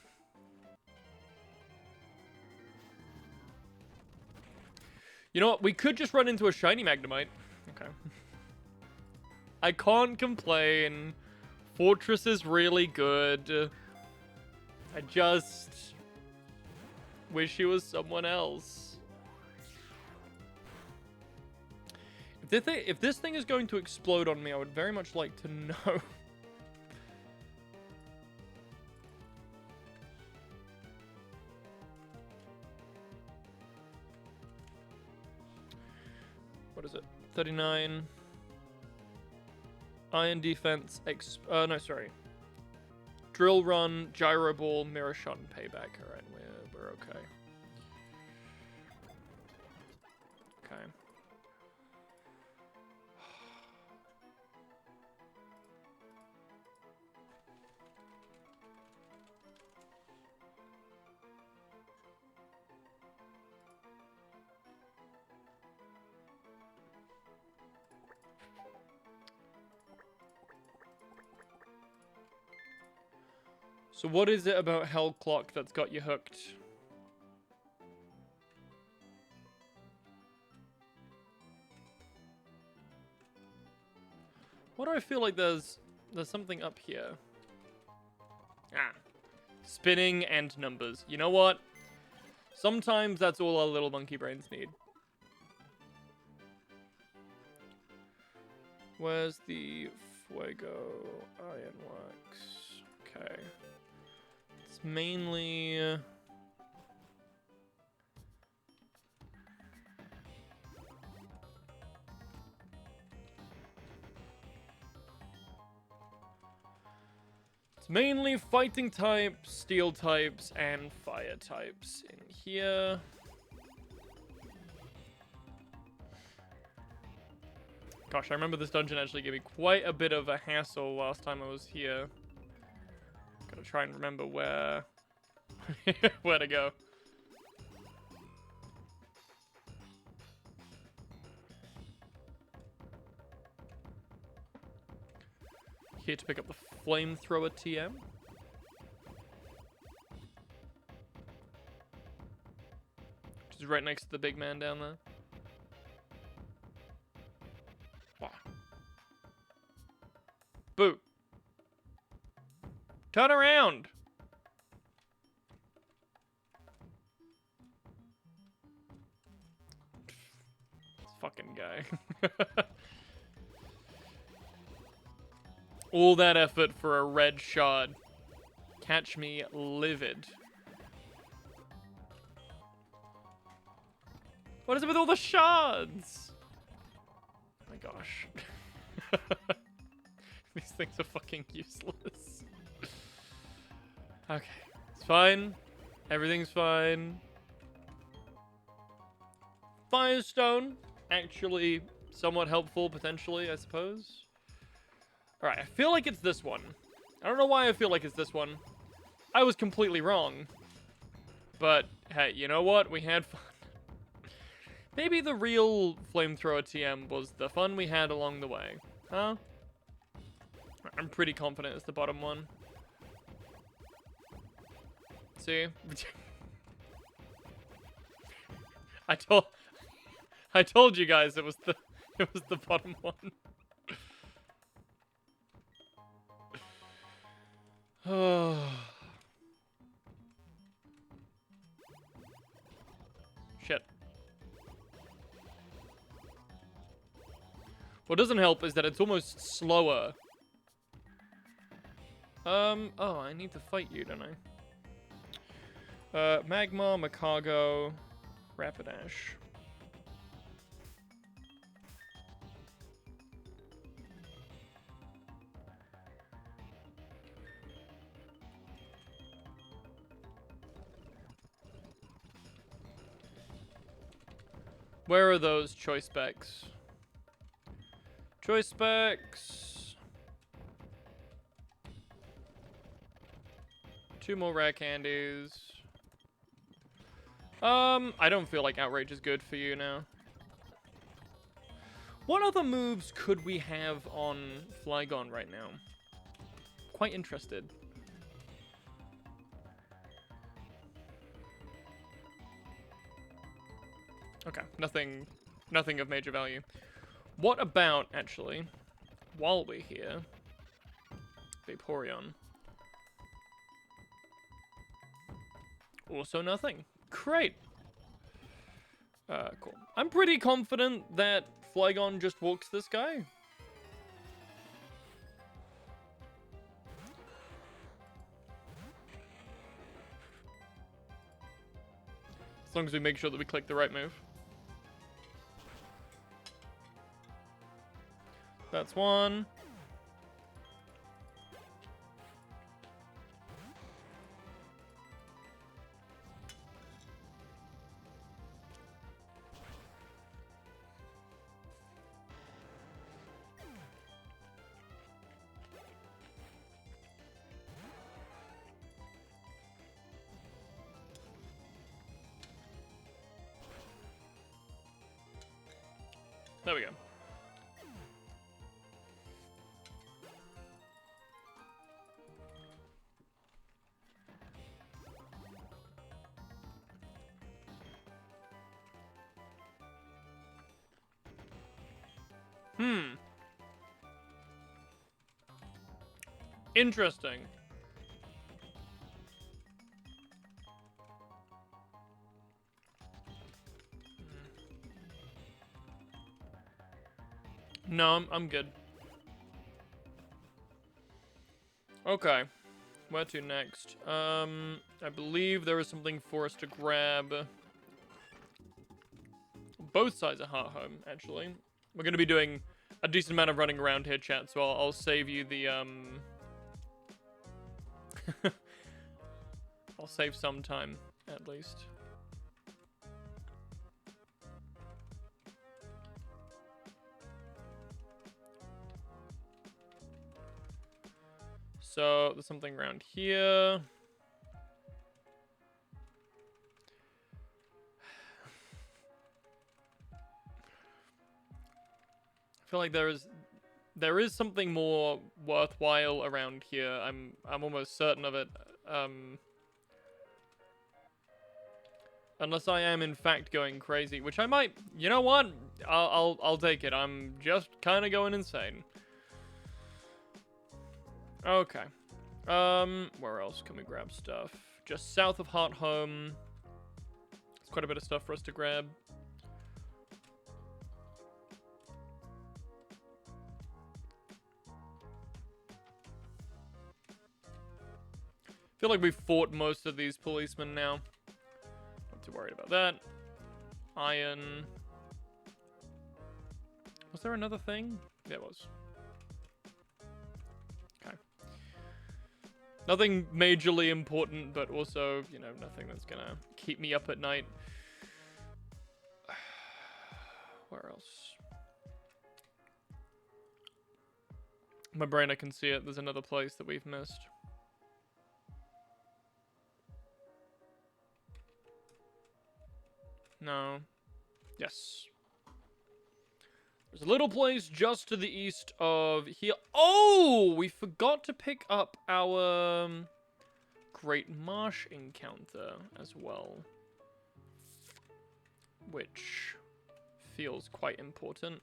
You know what? We could just run into a shiny Magnemite. Okay. I can't complain. Fortress is really good. I just wish he was someone else. If this thing is going to explode on me, I would very much like to know. What is it? 39. Iron Defense, no, sorry. Drill Run, Gyro Ball, Mirror Shot, and Payback. Alright, we're okay. Okay. So what is it about Hell Clock that's got you hooked? Why do I feel like there's something up here? Ah. Spinning and numbers. You know what? Sometimes that's all our little monkey brains need. Where's the Fuego Ironworks? Okay. It's mainly... It's mainly fighting types, steel types, and fire types in here. Gosh, I remember this dungeon actually gave me quite a bit of a hassle last time I was here. Gotta try and remember where... where to go. Here to pick up the flamethrower TM. Which is right next to the big man down there. Wow. Boo. Turn around. This fucking guy. All that effort for a red shard. Catch me livid. What is it with all the shards? Oh my gosh. These things are fucking useless. Okay. It's fine. Everything's fine. Firestone. Actually, somewhat helpful, potentially, I suppose. Alright, I feel like it's this one. I don't know why I feel like it's this one. I was completely wrong. But, hey, you know what? We had fun. Maybe the real flamethrower TM was the fun we had along the way. Huh? I'm pretty confident it's the bottom one. See? I told you guys it was the bottom one. Oh. Shit. What doesn't help is that it's almost slower. Oh, I need to fight you, don't I? Magma, Macago, Rapidash. Where are those choice specs? Choice specs. 2 more rare candies. I don't feel like Outrage is good for you now. What other moves could we have on Flygon right now? Quite interested. Okay, nothing of major value. What about, actually, while we're here, Vaporeon? Also nothing. Great. Cool. I'm pretty confident that Flygon just walks this guy. As long as we make sure that we click the right move. That's one. There we go. Interesting. No, I'm good. Okay. Where to next? I believe there is something for us to grab. Both sides of Heart Home, actually. We're going to be doing a decent amount of running around here, chat, so I'll save you the, I'll save some time, at least. So, there's something around here. I feel like there is something more worthwhile around here. I'm almost certain of it. Unless I am in fact going crazy, which I might. You know what? I'll take it. I'm just kind of going insane. Okay. Where else can we grab stuff? Just south of Heart Home. There's quite a bit of stuff for us to grab. I feel like we've fought most of these policemen now. Not too worried about that. Iron. Was there another thing? There was. Okay. Nothing majorly important, but also, you know, nothing that's gonna keep me up at night. Where else? My brain, I can see it. There's another place that we've missed. No. Yes. There's a little place just to the east of here. Oh! We forgot to pick up our Great Marsh encounter as well, which feels quite important.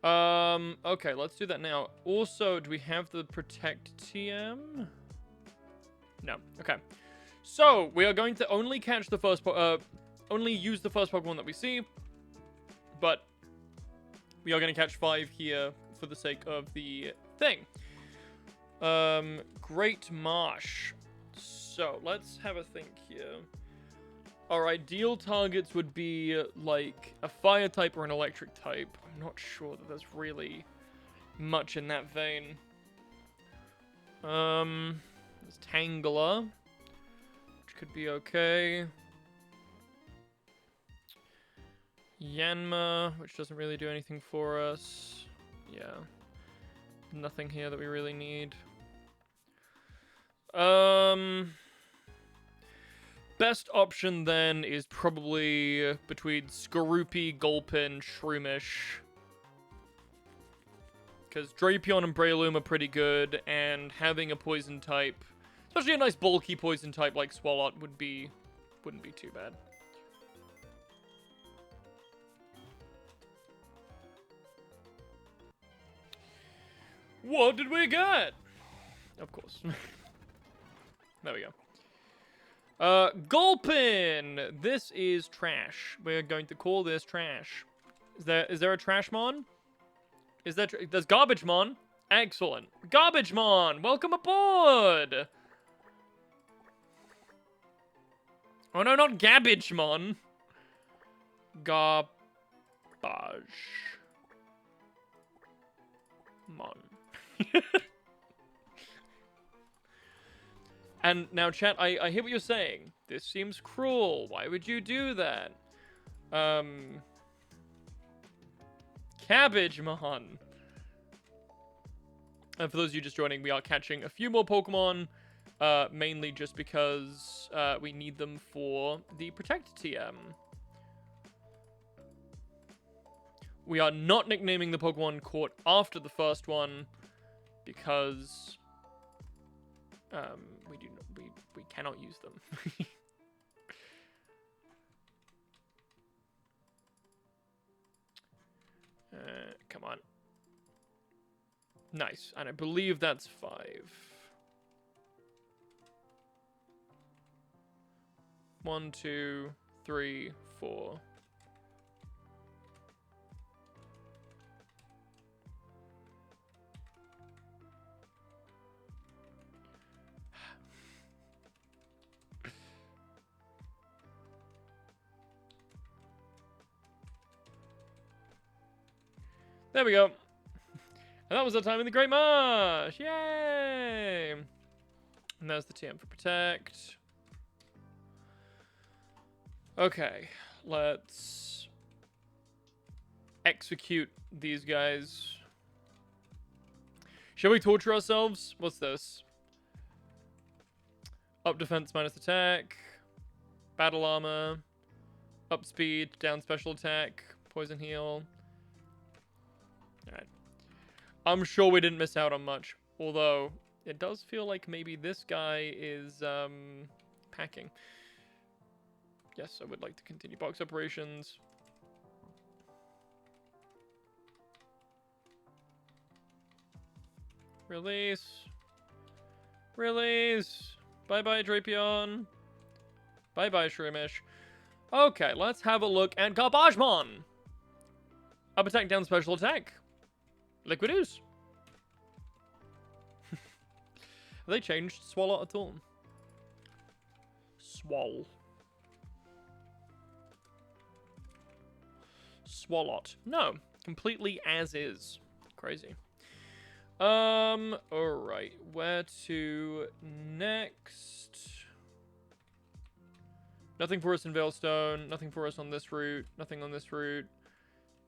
Okay, let's do that now. Also, do we have the Protect TM? No. Okay. So, we are going to only catch the first, only use the first Pokemon that we see, but we are going to catch 5 here for the sake of the thing. Great Marsh. So, let's have a think here. Our ideal targets would be, like, a fire type or an electric type. I'm not sure that there's really much in that vein. There's Tangela, which could be okay. Yanma, which doesn't really do anything for us. Yeah. Nothing here that we really need. Best option then is probably between Skorupi, Gulpin, Shroomish. Because Drapion and Breloom are pretty good, and having a poison type, especially a nice bulky poison type like Swalot, wouldn't be too bad. What did we get? Of course. There we go. Gulpin! This is trash. We're going to call this trash. Is there a Trashmon? There's Garbagemon? Excellent. Garbagemon! Welcome aboard! Oh no, not Gabbagemon. Garbage. Mon. And now, chat, I hear what you're saying. This seems cruel. Why would you do that? Cabbagemon. And for those of you just joining, we are catching a few more Pokemon, mainly just because we need them for the Protect TM. We are not nicknaming the Pokemon caught after the first one, because we cannot use them. Come on. Nice, and I believe that's 5. One, 2, 3, 4. There we go. And that was our time in the Great Marsh. Yay! And there's the TM for Protect. Okay, let's execute these guys. Shall we torture ourselves? What's this? Up defense minus attack. Battle armor. Up speed, down special attack. Poison heal. Alright. I'm sure we didn't miss out on much. Although, it does feel like maybe this guy is, packing. Yes, I would like to continue box operations. Release. Release. Bye-bye, Drapion. Bye-bye, Shroomish. Okay, let's have a look at Garbagemon. Up attack, down special attack. Liquid Ooze. Have they changed Swalot at all? Swole. Swalot. No. Completely as is. Crazy. Alright. Where to next? Nothing for us in Veilstone. Nothing for us on this route. Nothing on this route.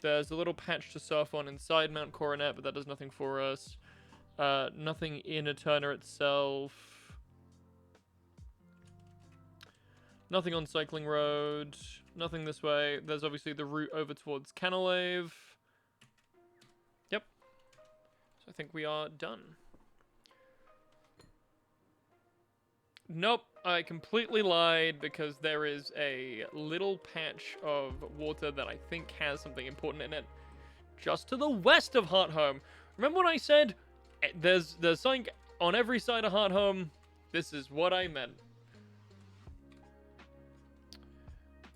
There's a little patch to surf on inside Mount Coronet, but that does nothing for us. Nothing in Eterna itself. Nothing on Cycling Road. Nothing this way. There's obviously the route over towards Canalave. Yep. So I think we are done. Nope, I completely lied because there is a little patch of water that I think has something important in it. Just to the west of Hearthome. Remember when I said there's something on every side of Hearthome? This is what I meant.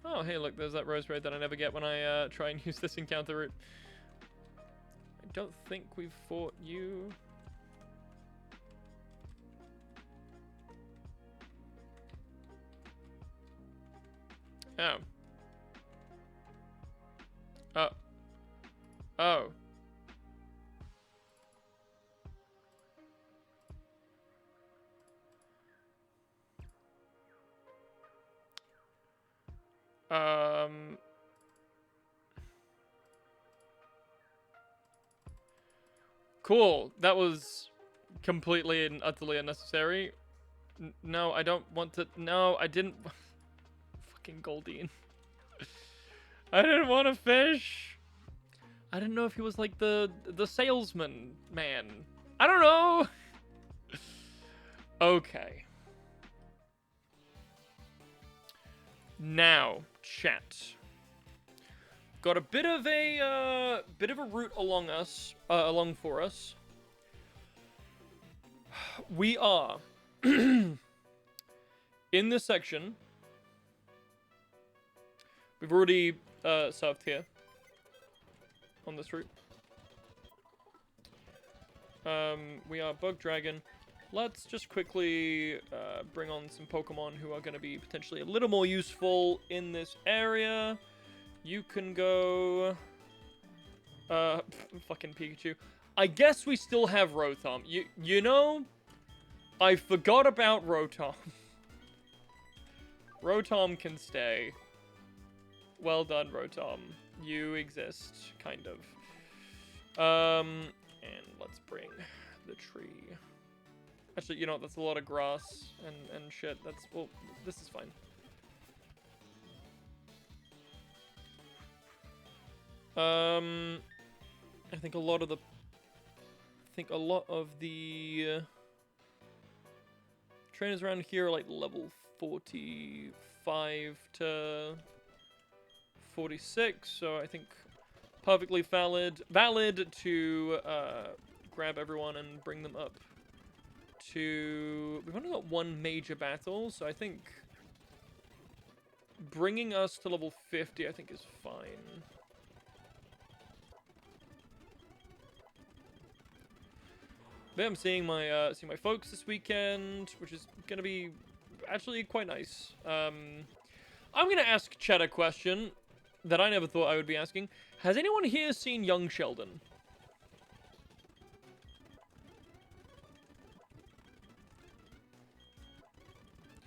Oh, hey, look, there's that rose raid that I never get when I try and use this encounter route. I don't think we've fought you. Oh. Oh. Oh. Cool. That was completely and utterly unnecessary. No, I don't want to. No, I didn't. Fucking Goldine. I didn't want to fish. I didn't know if he was like the salesman man. I don't know. Okay. Now, chat. Got a bit of a route along for us. We are in this section. We've already served here on this route. We are Bug Dragon. Let's just quickly bring on some Pokemon who are going to be potentially a little more useful in this area. You can go... fucking Pikachu. I guess we still have Rotom. You know, I forgot about Rotom. Rotom can stay. Well done, Rotom. You exist, kind of. And let's bring the tree. Actually, you know what? That's a lot of grass and shit. That's, well, this is fine. I think a lot of the trainers around here are like level 45 to 46, so I think perfectly valid to grab everyone and bring them up to... We've only got one major battle, so I think bringing us to level 50 I think is fine. But I'm seeing my folks this weekend, which is gonna be actually quite nice. I'm gonna ask Chet a question that I never thought I would be asking. Has anyone here seen Young Sheldon?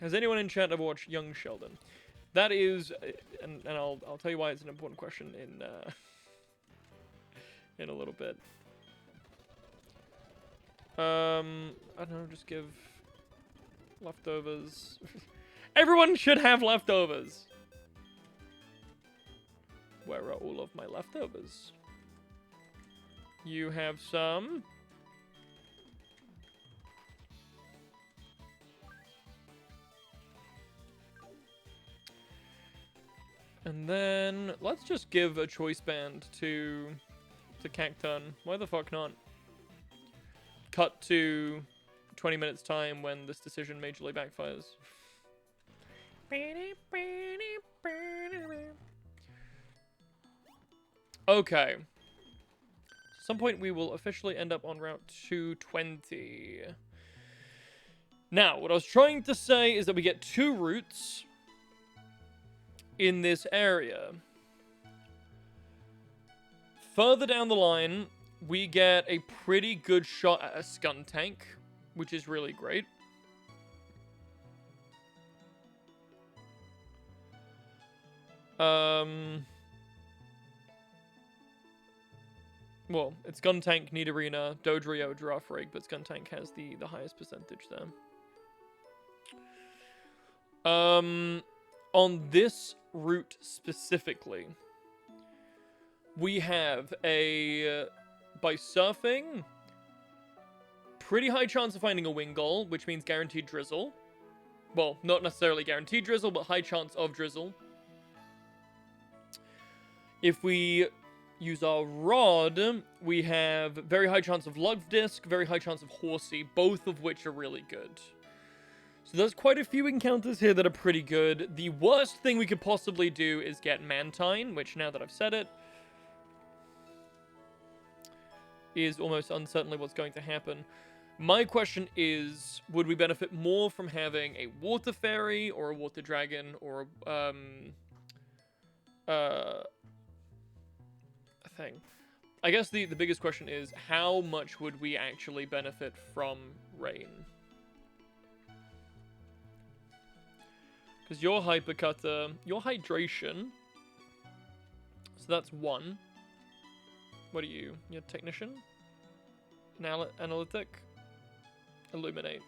Has anyone in chat ever watched Young Sheldon? That is, and I'll tell you why it's an important question in a little bit. I don't know, just give leftovers. Everyone should have leftovers. Where are all of my leftovers? You have some. And then let's just give a choice band to Cacturn. Why the fuck not? Cut to 20 minutes time when this decision majorly backfires. Okay. At some point we will officially end up on Route 220. Now, what I was trying to say is that we get 2 routes in this area. Further down the line, we get a pretty good shot at a Skuntank, which is really great. Well, it's Skuntank, Nidorina, Dodrio, Girafarig, but Skuntank has the highest percentage there. On this route specifically, we have a... by surfing, pretty high chance of finding a Wingull, which means guaranteed drizzle. Well, not necessarily guaranteed drizzle, but high chance of drizzle. If we use our rod, we have very high chance of love disc, very high chance of horsey, both of which are really good. So there's quite a few encounters here that are pretty good. The worst thing we could possibly do is get Mantine, which now that I've said it, is almost uncertainly what's going to happen. My question is, would we benefit more from having a water fairy or a water dragon or a thing? I guess the biggest question is, how much would we actually benefit from rain? Because your hypercutter, your hydration, so that's 1. What are you? You're technician? Analytic? Illuminate.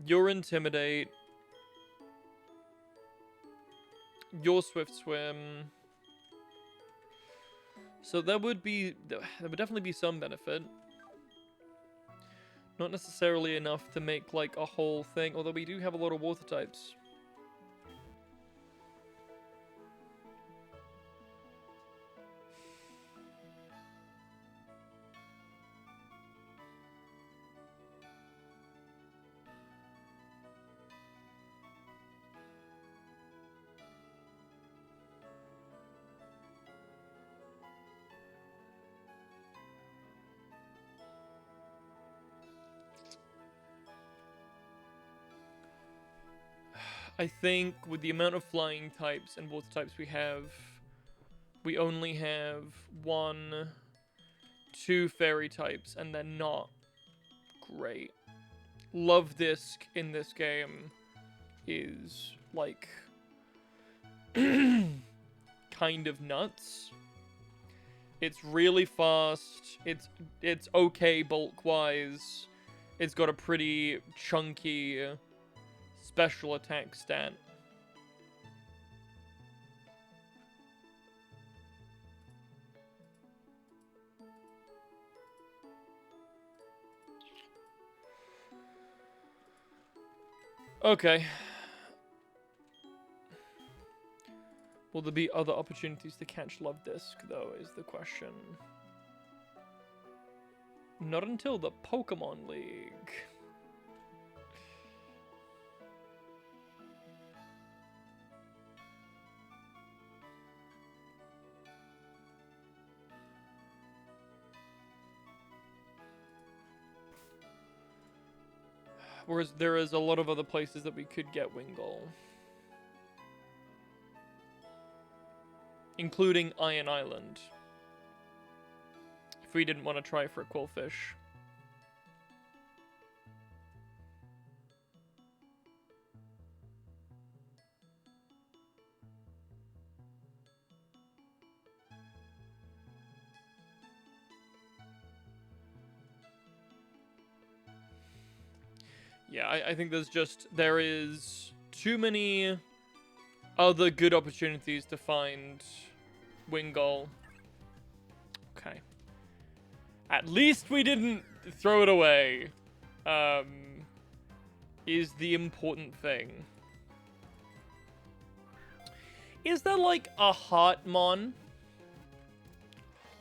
Your intimidate. Your swift swim. So there would definitely be some benefit. Not necessarily enough to make like a whole thing, although we do have a lot of water types. I think with the amount of flying types and water types we have, we only have 1, 2 fairy types, and they're not great. Love Disc in this game is, like, kind of nuts. It's really fast. It's okay bulk-wise. It's got a pretty chunky special attack stat. Okay. Will there be other opportunities to catch Love Disc, though, is the question. Not until the Pokemon League. Whereas there is a lot of other places that we could get Wingull. Including Iron Island. If we didn't want to try for a Quillfish. Yeah, I think there is too many other good opportunities to find Wingull. Okay. At least we didn't throw it away. Is the important thing. Is there like a Heartmon?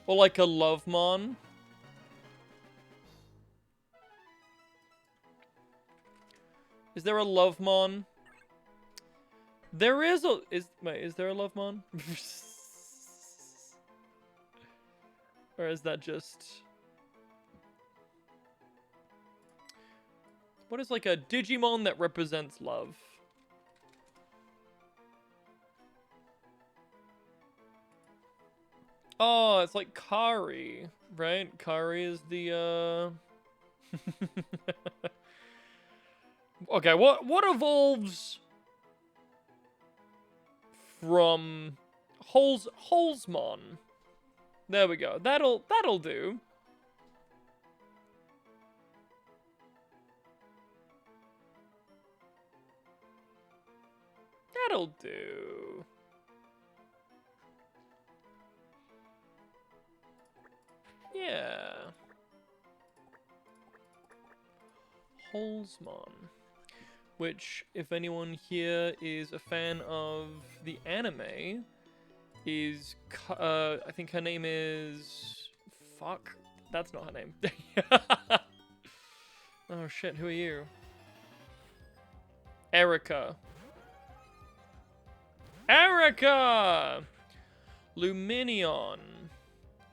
Or like a Lovemon? Is there a Lovemon? There is a... Wait, is there a Lovemon? Or is that just... What is like a Digimon that represents love? Oh, it's like Kari, right? Kari is the, Okay, what evolves from Holzmon? There we go. That'll do. That'll do. Yeah. Holzmon. Which, if anyone here is a fan of the anime, is, I think her name is... Fuck. That's not her name. Oh shit, who are you? Erica. Erica! Luminion.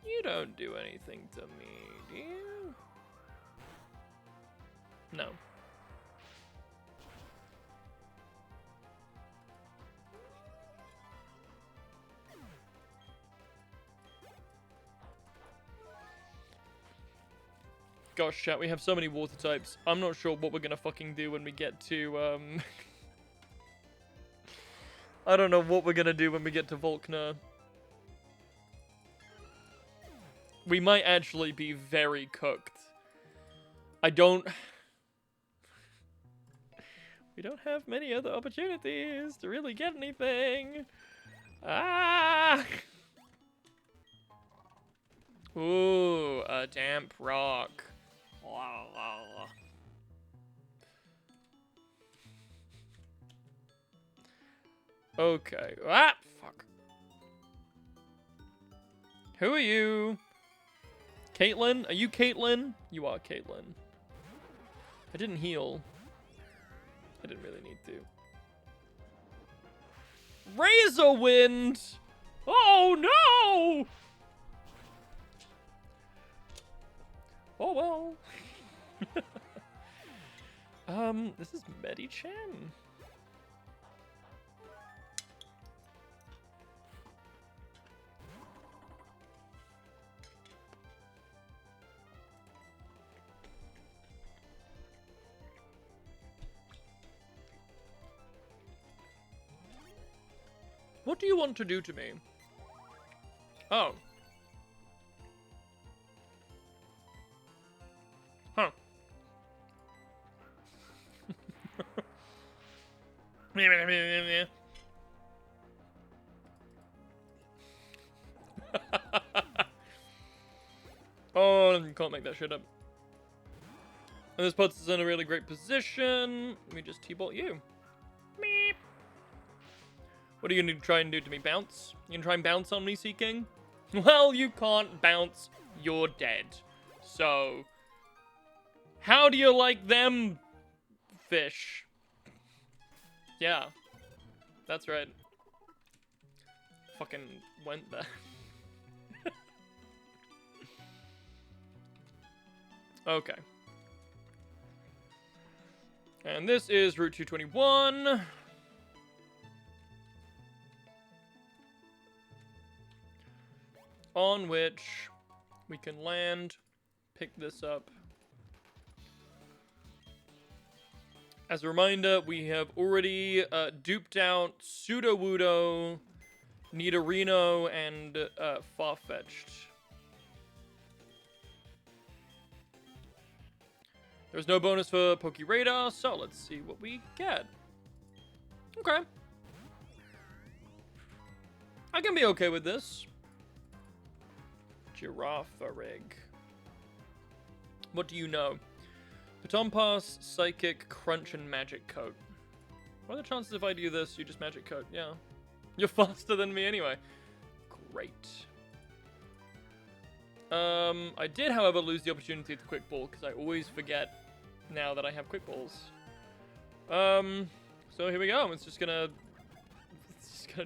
You don't do anything to me, do you? No. Gosh, chat, we have so many water types. I'm not sure what we're gonna fucking do when we get to, I don't know what we're gonna do when we get to Volkner. We might actually be very cooked. We don't have many other opportunities to really get anything. Ah! Ooh, a damp rock. Okay. Ah, fuck. Who are you? Caitlin? Are you Caitlin? You are Caitlin. I didn't heal. I didn't really need to. Razor Wind! Oh no! Oh well. This is Medi-chan. What do you want to do to me? Oh. Huh. Oh, you can't make that shit up. And this puts us in a really great position. Let me just T-bolt you. Meep. What are you gonna try and do to me? Bounce? You gonna try and bounce on me, Sea King? Well, you can't bounce. You're dead. So, how do you like them, fish? Yeah, that's right. Fucking went there. Okay. And this is Route 221. On which we can land, pick this up. As a reminder, we have already duped out Sudowoodo, Nidorino, and Farfetch'd. There's no bonus for Pokeradar, so let's see what we get. Okay. I can be okay with this. Giraffarig. What do you know? Baton Pass, Psychic, Crunch, and Magic Coat. What are the chances if I do this, you just Magic Coat? Yeah. You're faster than me anyway. Great. I did, however, lose the opportunity to Quick Ball, because I always forget now that I have Quick Balls. So here we go. It's just gonna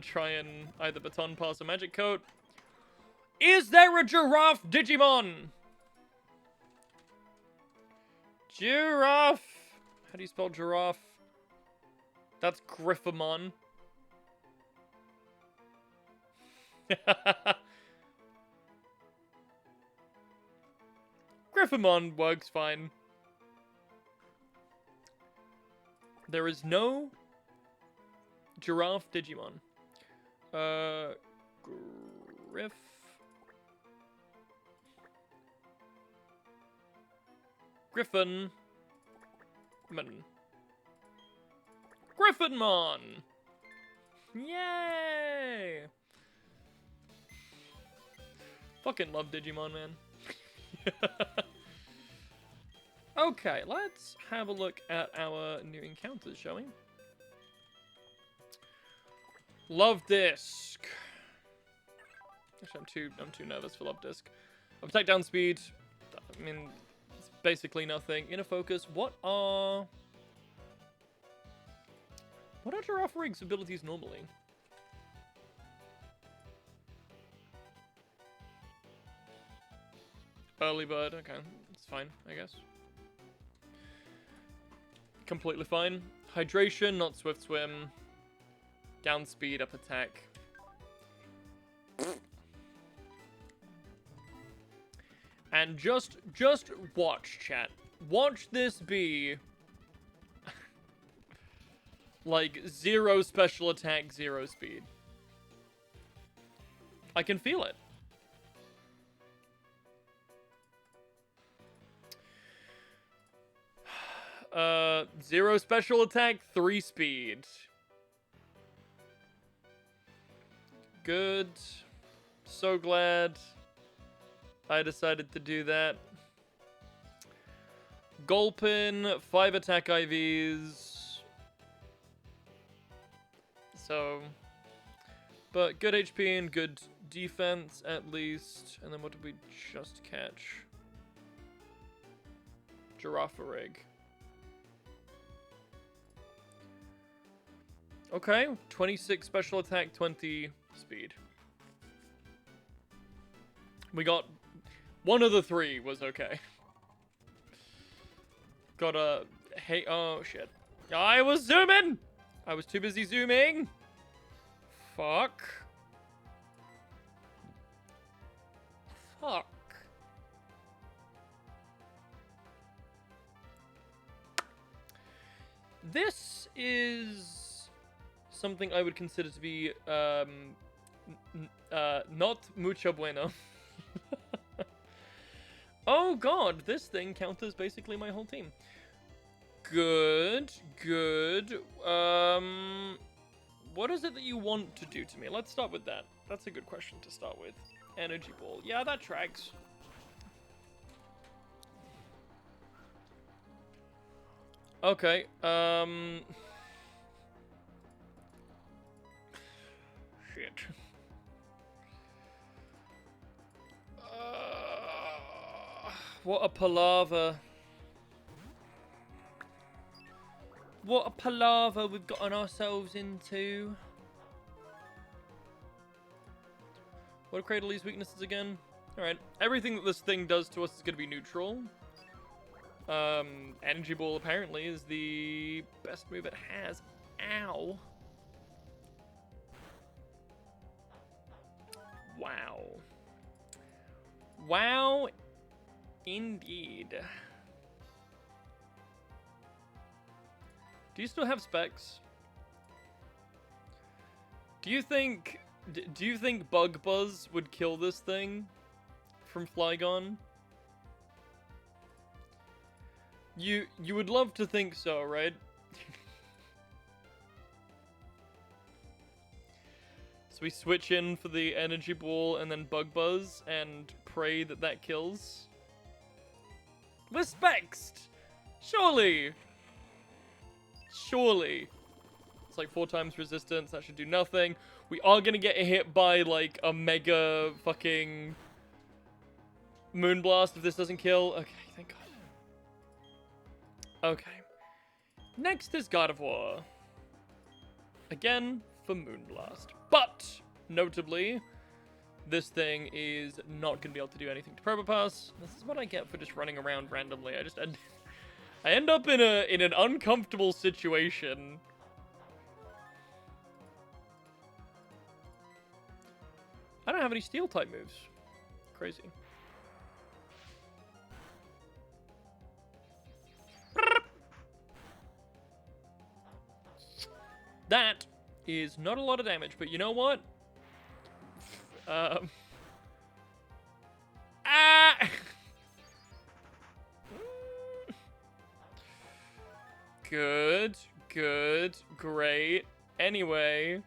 try and either Baton Pass or Magic Coat. Is there a Giraffe Digimon? Giraffe. How do you spell giraffe? That's Griffamon. Griffamon works fine. There is no Giraffe Digimon. Griffinmon. Griffinmon! Yay! Fucking love Digimon, man. Okay, let's have a look at our new encounters, shall we? Love Disc. Actually, I'm too nervous for Love Disc. Attack down speed. I mean, it's basically nothing. Inner focus. What are Giraffe Rig's abilities normally? Early bird. Okay, it's fine, I guess. Completely fine. Hydration, not swift swim. Down speed, up attack. And just watch, chat. Watch this be like 0 special attack, 0 speed. I can feel it. Zero special attack, 3 speed. Good. So glad I decided to do that. Gulpin, 5 attack IVs. So, but good HP and good defense at least. And then what did we just catch? Giraffe Rig. Okay, 26 special attack, 20 speed. We got one of the 3 was okay. Got a hey, oh shit. I was zooming! I was too busy zooming. Fuck. Fuck. This is something I would consider to be not mucho bueno. Oh god, this thing counters basically my whole team. Good, good. What is it that you want to do to me? Let's start with that. That's a good question to start with. Energy ball. Yeah, that tracks. Okay, shit. What a palaver. What a palaver we've gotten ourselves into. What are Cradley's weaknesses again? Alright, everything that this thing does to us is going to be neutral. Energy Ball apparently is the best move it has. Ow. Wow. Wow, indeed. Do you still have specs? Do you think Bug Buzz would kill this thing from Flygon? You would love to think so, right? So we switch in for the Energy Ball and then Bug Buzz and pray that that kills. We're spexed! Surely! Surely. It's like 4 times resistance, that should do nothing. We are gonna get hit by like a mega fucking Moonblast if this doesn't kill. Okay, thank God. Okay. Next is God of War. Again, for Moonblast. But, notably, this thing is not going to be able to do anything to Probopass. This is what I get for just running around randomly. I end up in an uncomfortable situation. I don't have any Steel-type moves. Crazy. That is not a lot of damage, but you know what? Ah! Good, good, great. Anyway.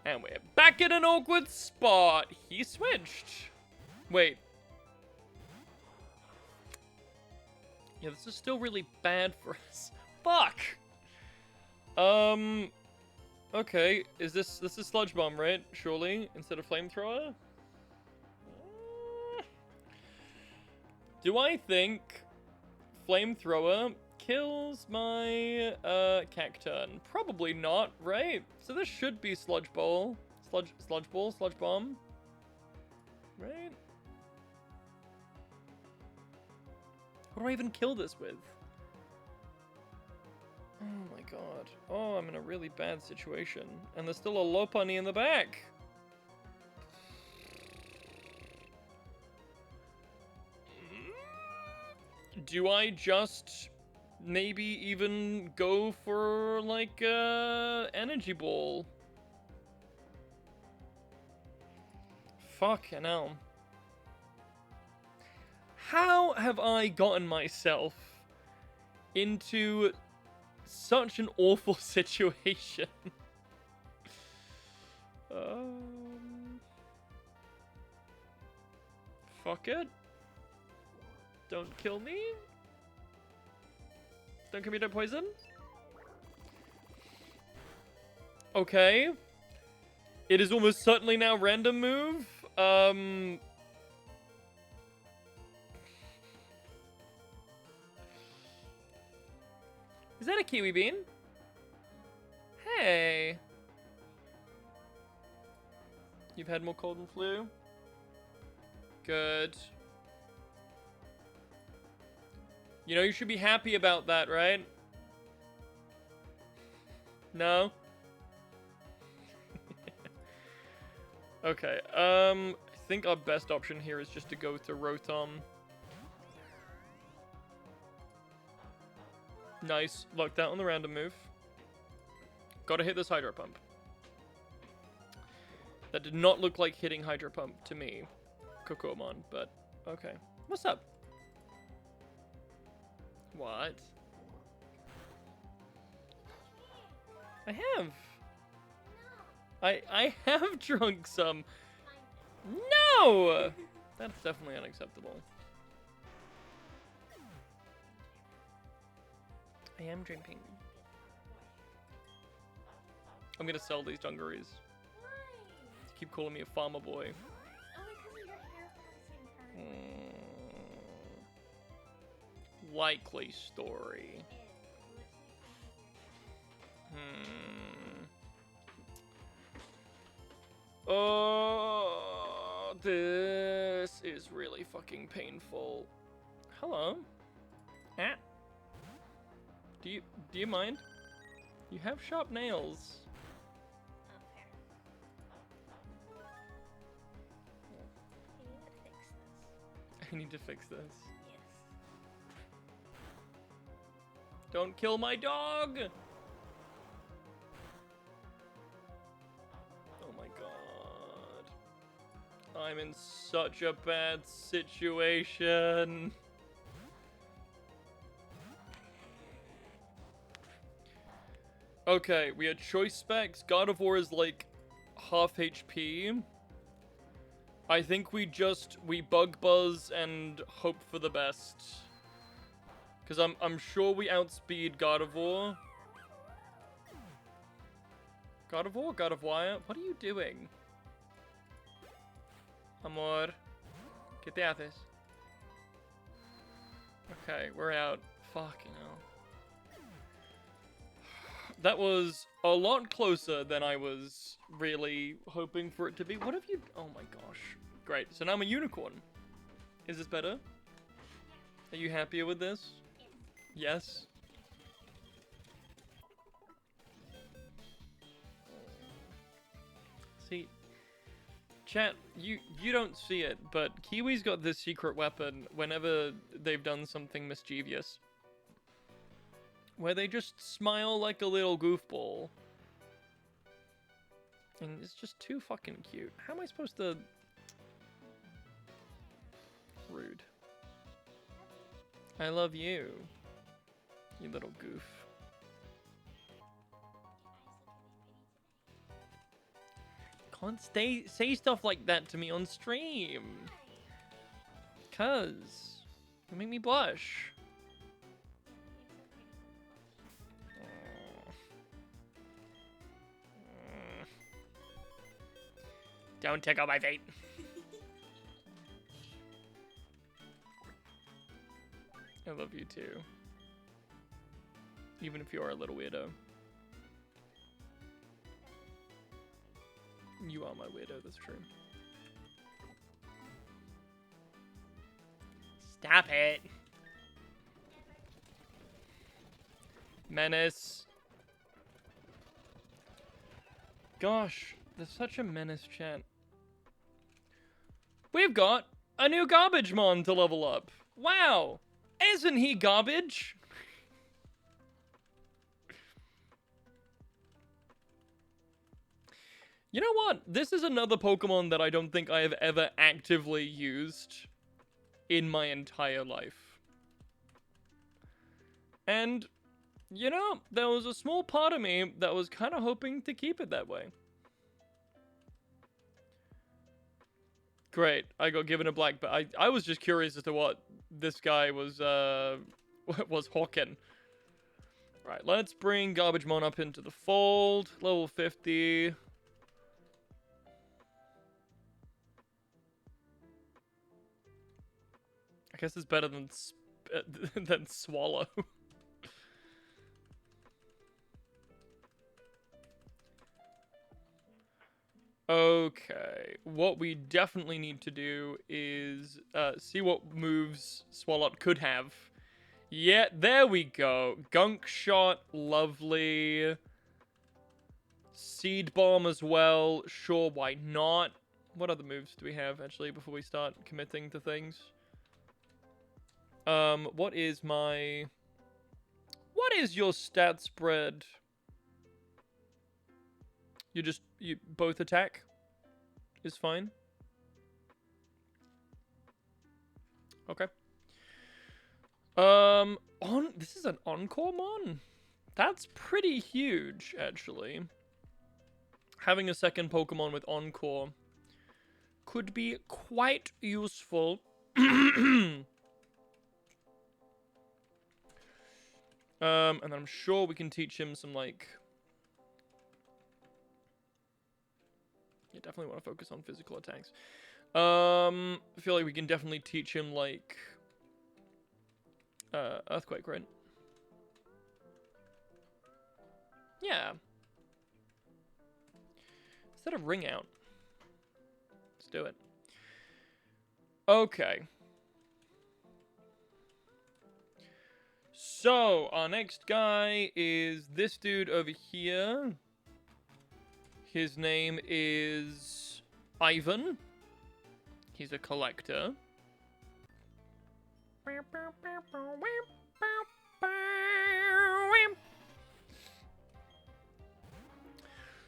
And stuck in an awkward spot. He switched. Wait. Yeah, this is still really bad for us. Fuck. Okay. This is Sludge Bomb, right? Surely, instead of Flamethrower? Do I think Flamethrower kills my Cacturn? Probably not, right? So this should be Sludge Ball. Sludge Bomb. Right? What do I even kill this with? Oh my god. Oh, I'm in a really bad situation. And there's still a Lopunny in the back. Do I just maybe even go for like energy ball? Fucking hell. How have I gotten myself into such an awful situation? Fuck it. Don't kill me. Don't kill me, don't poison. Okay. It is almost certainly now random move. Is that a kiwi bean? Hey. You've had more cold and flu? Good. You know, you should be happy about that, right? No? Okay, I think our best option here is just to go to Rotom. Nice. Locked out on the random move. Gotta hit this Hydro Pump. That did not look like hitting Hydro Pump to me, Kokomon, but okay. What's up? What? I have. I have drunk some. No! That's definitely unacceptable. I am drinking. I'm gonna sell these dungarees.
Why?
Keep calling me a farmer boy.
Only because of your haircut at the same time.
Likely story. Oh, this is really fucking painful. Hello. Ah. Do you mind? You have sharp nails.
Oh, fair. You need to fix this.
I need to fix this.
Yes.
Don't kill my dog! Oh my god. I'm in such a bad situation. Okay, we had choice specs. God of War is like half HP. I think we bug buzz and hope for the best. Cause I'm sure we outspeed God of War. God of War? God of Wire? What are you doing? Amor. ¿Qué te haces? Okay, we're out. Fucking hell. That was a lot closer than I was really hoping for it to be. What have you... Oh my gosh. Great. So now I'm a unicorn. Is this better? Are you happier with this? Yes? See, chat, you don't see it, but Kiwi's got this secret weapon whenever they've done something mischievous. Where they just smile like a little goofball. And it's just too fucking cute. How am I supposed to... Rude. I love you. You little goof. Can't say stuff like that to me on stream. Cause you make me blush. Don't tickle my feet. I love you too. Even if you are a little weirdo. You are my weirdo, that's true. Stop it. Menace. Gosh, there's such a menace, chat. We've got a new garbage mon to level up. Wow. Isn't he garbage? You know what? This is another Pokemon that I don't think I have ever actively used in my entire life. And, you know, there was a small part of me that was kind of hoping to keep it that way. Great, I got given a black, but I was just curious as to what this guy was hawking. Right, let's bring Garbage-Mon up into the fold. Level 50. I guess it's better than than Swallow. Okay, what we definitely need to do is see what moves Swalot could have. Yeah, there we go. Gunk Shot, lovely. Seed Bomb as well. Sure, why not? What other moves do we have, actually, before we start committing to things? What is your stat spread? You both attack is fine. Okay. This is an Encore Mon? That's pretty huge, actually. Having a second Pokemon with Encore could be quite useful. And I'm sure we can teach him some, like... You definitely want to focus on physical attacks. I feel like we can definitely teach him, like... Earthquake, right? Yeah. Instead of Ring Out. Let's do it. Okay. So, our next guy is this dude over here. His name is Ivan. He's a collector.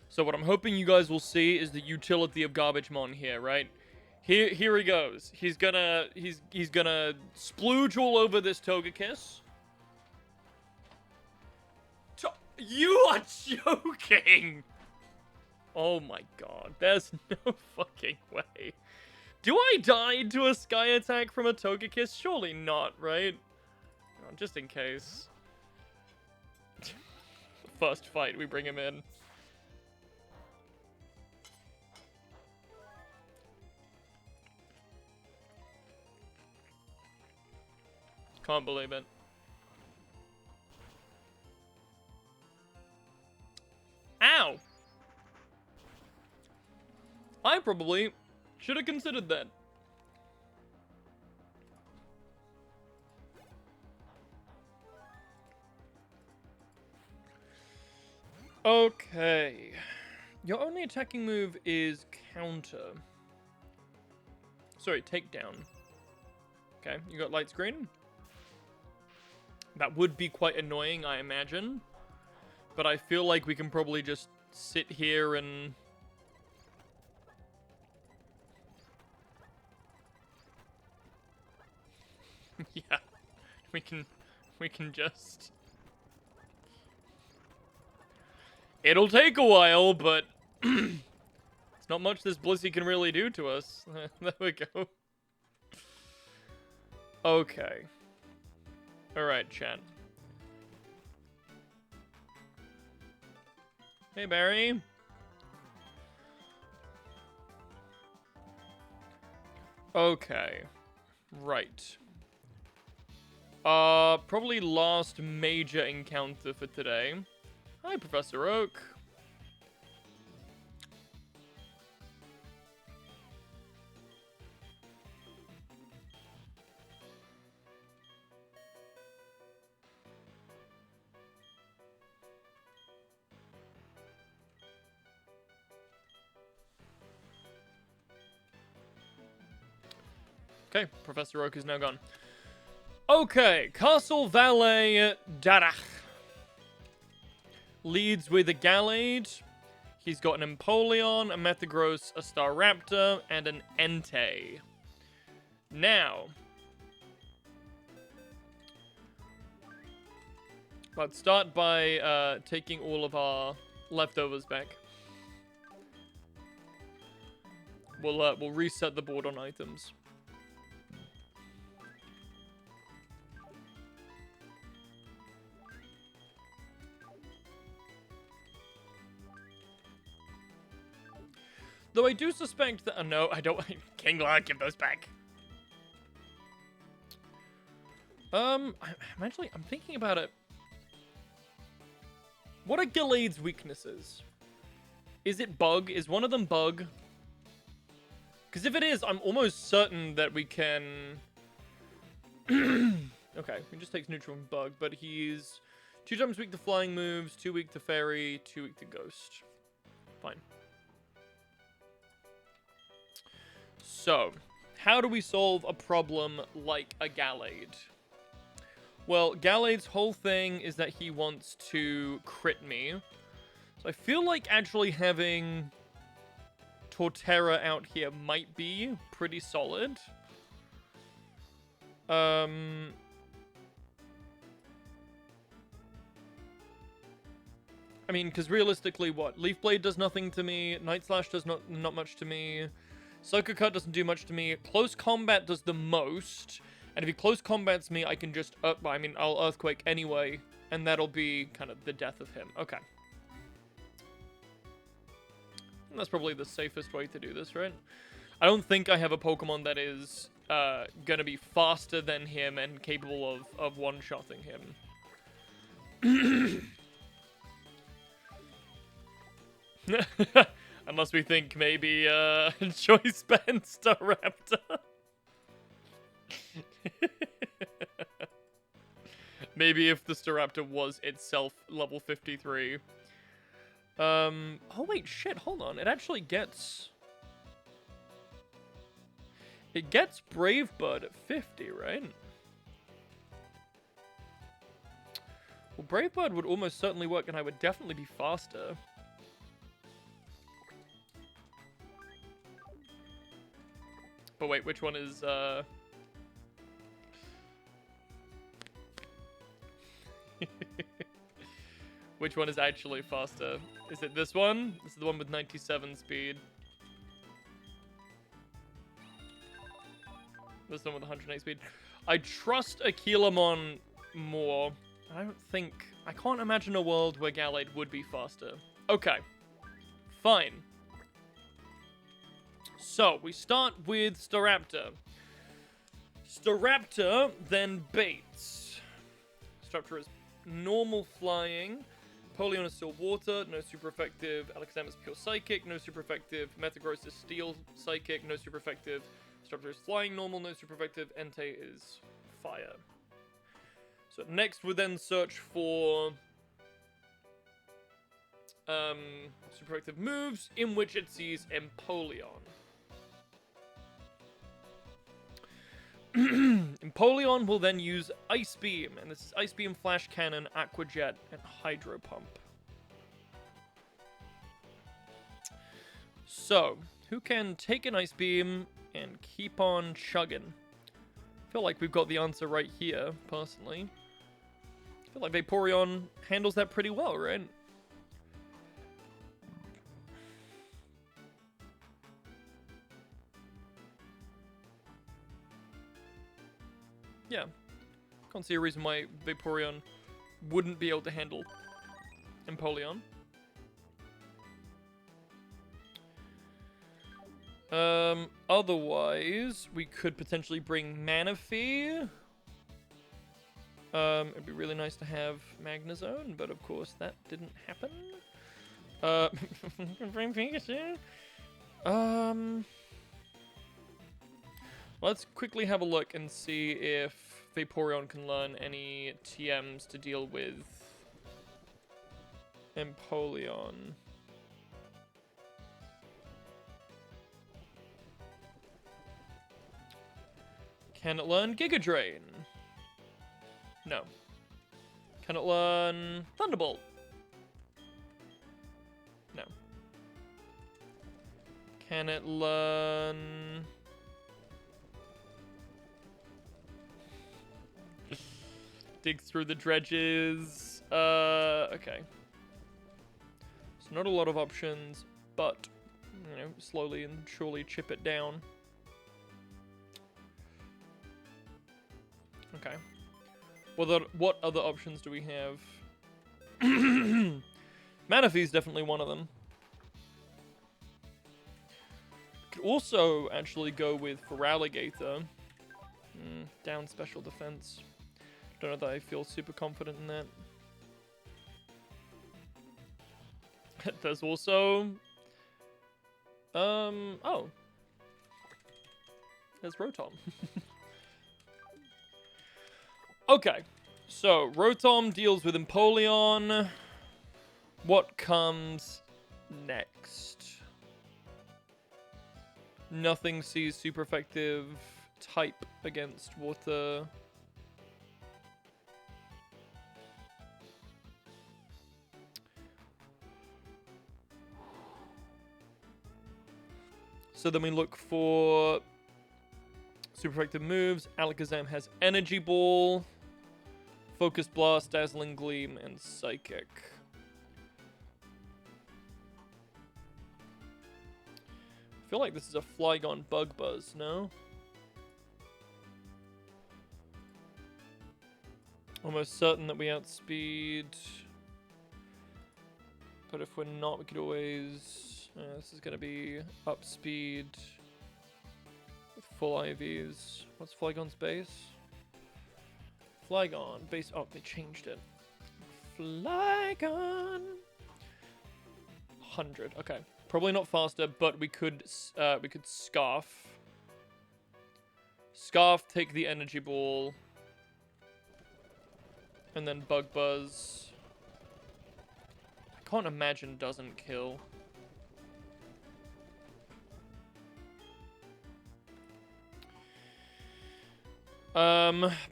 So what I'm hoping you guys will see is the utility of Garbage-Mon here, right? Here he goes. He's gonna splooge all over this Togekiss. You are joking! Oh my god, there's no fucking way. Do I die to a Sky Attack from a Togekiss? Surely not, right? Oh, just in case. First fight, we bring him in. Can't believe it. Ow! I probably should have considered that. Okay. Your only attacking move is counter. Sorry, takedown. Okay, you got light screen. That would be quite annoying, I imagine. But I feel like we can probably just sit here and... yeah, we can just... It'll take a while, but it's not much this Blissey can really do to us. There we go. Okay. Alright, chat. Hey, Barry. Okay. Right. Probably last major encounter for today. Hi, Professor Oak. Okay, Professor Oak is now gone. Okay, Castle Valet Darach leads with a Gallade. He's got an Empoleon, a Metagross, a Staraptor, and an Entei. Now, let's start by taking all of our leftovers back. We'll reset the board on items. Though I do suspect that... no, I don't... Kingler, give those back. I'm thinking about it. What are Gallade's weaknesses? Is it bug? Is one of them bug? Because if it is, I'm almost certain that we can... Okay, he just takes neutral from bug, but he's 2 times weak to flying moves, 2 weak to fairy, 2 weak to ghost. Fine. So, how do we solve a problem like a Gallade? Well, Gallade's whole thing is that he wants to crit me. So I feel like actually having Torterra out here might be pretty solid. I mean, because realistically, what? Leaf Blade does nothing to me, Night Slash does not much to me, Psycho Cut doesn't do much to me, Close Combat does the most, and if he Close Combats me, I can just, I'll Earthquake anyway, and that'll be kind of the death of him. Okay. And that's probably the safest way to do this, right? I don't think I have a Pokemon that is gonna be faster than him and capable of one-shotting him. Unless we think maybe Choice Band Staraptor. Maybe if the Staraptor was itself level 53. Oh wait, shit, hold on. It actually gets... It gets Brave Bird at 50, right? Well, Brave Bird would almost certainly work, and I would definitely be faster. But wait, which one is, which one is actually faster? Is it this one? This is the one with 97 speed. This one with 108 speed. I trust Aquilamon more. I can't imagine a world where Gallade would be faster. Okay. Fine. So, we start with Staraptor. Staraptor then baits. Staraptor is normal flying. Empoleon is still water, no super effective. Alakazam is pure psychic, no super effective. Metagross is steel psychic, no super effective. Staraptor is flying normal, no super effective. Entei is fire. So next we then search for super effective moves in which it sees Empoleon. Empoleon will then use Ice Beam, and this is Ice Beam, Flash Cannon, Aqua Jet, and Hydro Pump. So, who can take an Ice Beam and keep on chugging? I feel like we've got the answer right here, personally. I feel like Vaporeon handles that pretty well, right? Yeah. Can't see a reason why Vaporeon wouldn't be able to handle Empoleon. Otherwise, we could potentially bring Manaphy. It'd be really nice to have Magnezone, but of course that didn't happen. Bring Pikachu. Let's quickly have a look and see if Vaporeon can learn any TMs to deal with Empoleon. Can it learn Giga Drain? No. Can it learn Thunderbolt? No. Can it learn... Dig through the dredges? Okay. So not a lot of options, but, you know, slowly and surely chip it down. Okay. What other options do we have? Manaphy is definitely one of them. Could also actually go with Feraligatr. Down special defense. Don't know that I feel super confident in that. There's also... oh. There's Rotom. Okay, so Rotom deals with Empoleon. What comes next? Nothing sees super effective type against water. So then we look for super effective moves. Alakazam has Energy Ball, Focus Blast, Dazzling Gleam, and Psychic. I feel like this is a Flygon Bug Buzz, no? Almost certain that we outspeed. But if we're not, we could always... this is going to be upspeed with full IVs. What's Flygon's base? Flygon base. Oh, they changed it. Flygon. 100. Okay, probably not faster, but we could Scarf. Scarf, take the Energy Ball, and then Bug Buzz. I can't imagine doesn't kill.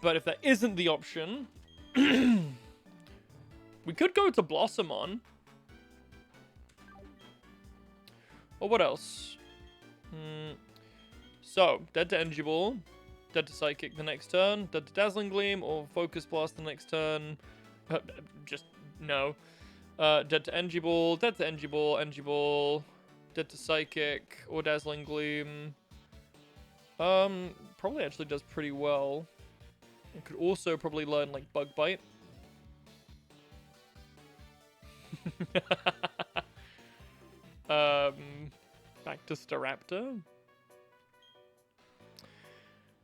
But if that isn't the option, we could go to Blossomon. Or what else? So, dead to Energy Ball, dead to Psychic the next turn, dead to Dazzling Gleam, or Focus Blast the next turn. Just, no. Dead to Energy Ball, dead to Energy Ball, Energy Ball, dead to Psychic, or Dazzling Gleam. Probably actually does pretty well. It could also probably learn, like, Bug Bite. Back to Staraptor.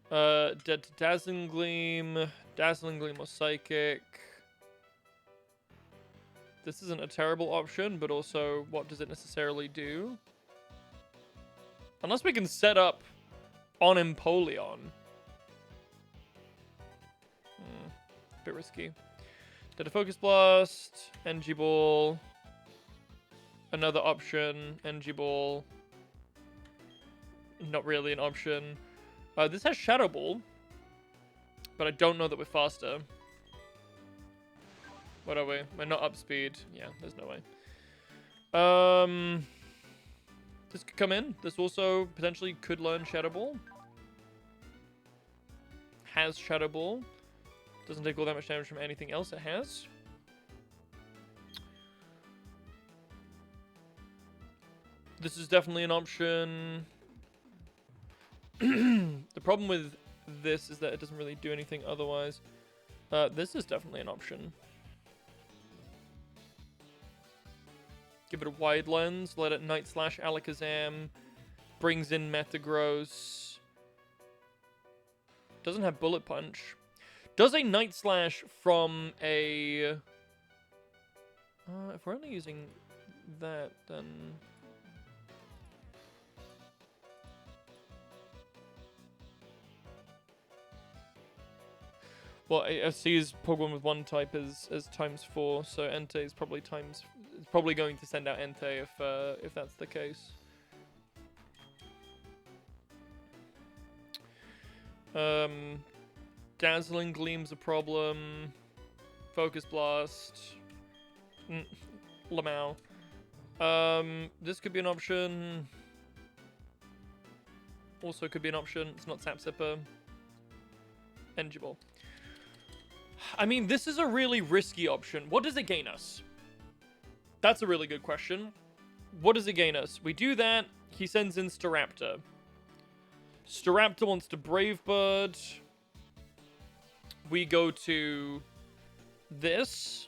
Dead to Dazzling Gleam or Psychic. This isn't a terrible option, but also, what does it necessarily do? Unless we can set up on Empoleon. Bit risky. Did a Focus Blast, Energy Ball. Another option, Energy Ball. Not really an option. This has Shadow Ball, but I don't know that we're faster. What are we? We're not up speed. Yeah, there's no way. This could come in. This also potentially could learn Shadow Ball. Has Shadow Ball. Doesn't take all that much damage from anything else it has. This is definitely an option. The problem with this is that it doesn't really do anything otherwise. This is definitely an option. Give it a wide lens, let it Night Slash Alakazam, brings in Metagross. Doesn't have Bullet Punch. Does a Night Slash from a... if we're only using that, then... Well, I see his Pokemon with one type as ×4, so Entei is probably it's probably going to send out Entei if that's the case. Dazzling Gleam's a problem. Focus Blast. Lamau. This could be an option. Also could be an option. It's not Sap Sipper. Engible. I mean, this is a really risky option. What does it gain us? That's a really good question. What does it gain us? We do that. He sends in Staraptor. Staraptor wants to Brave Bird. We go to this.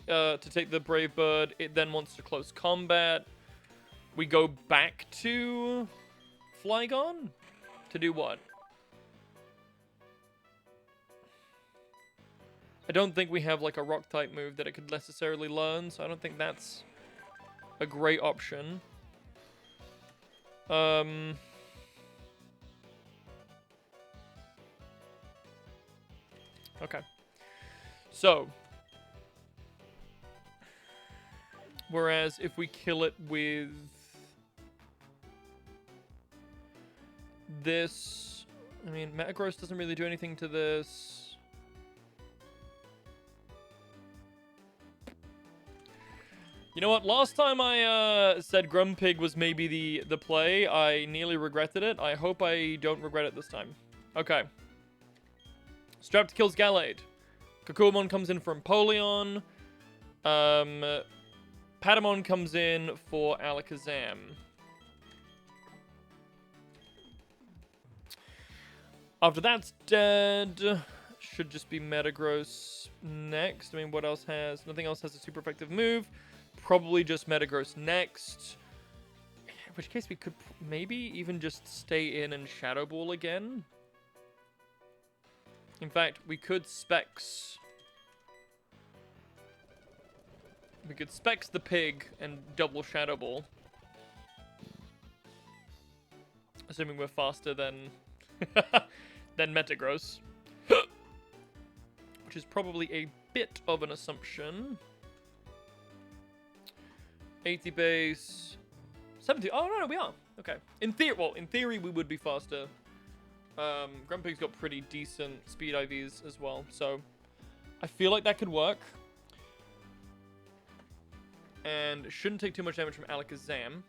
To take the Brave Bird. It then wants to Close Combat. We go back to Flygon. To do what? I don't think we have like a rock type move that it could necessarily learn, so I don't think that's a great option. Okay. So, whereas if we kill it with this, I mean, Metagross doesn't really do anything to this. You know what? Last time I said Grumpig was maybe the play, I nearly regretted it. I hope I don't regret it this time. Okay. Strapped kills Gallade. Kakumon comes in for Empoleon. Patamon comes in for Alakazam. After that's dead, should just be Metagross next. I mean, what else has? Nothing else has a super effective move. Probably just Metagross next. In which case we could maybe even just stay in and Shadow Ball again. In fact, we could Specs. We could Specs the pig and double Shadow Ball. Assuming we're faster than than Metagross. Which is probably a bit of an assumption. 80 base. 70. Oh, no, we are. Okay. In theory, we would be faster. Grumpig's got pretty decent speed IVs as well, so I feel like that could work. And shouldn't take too much damage from Alakazam.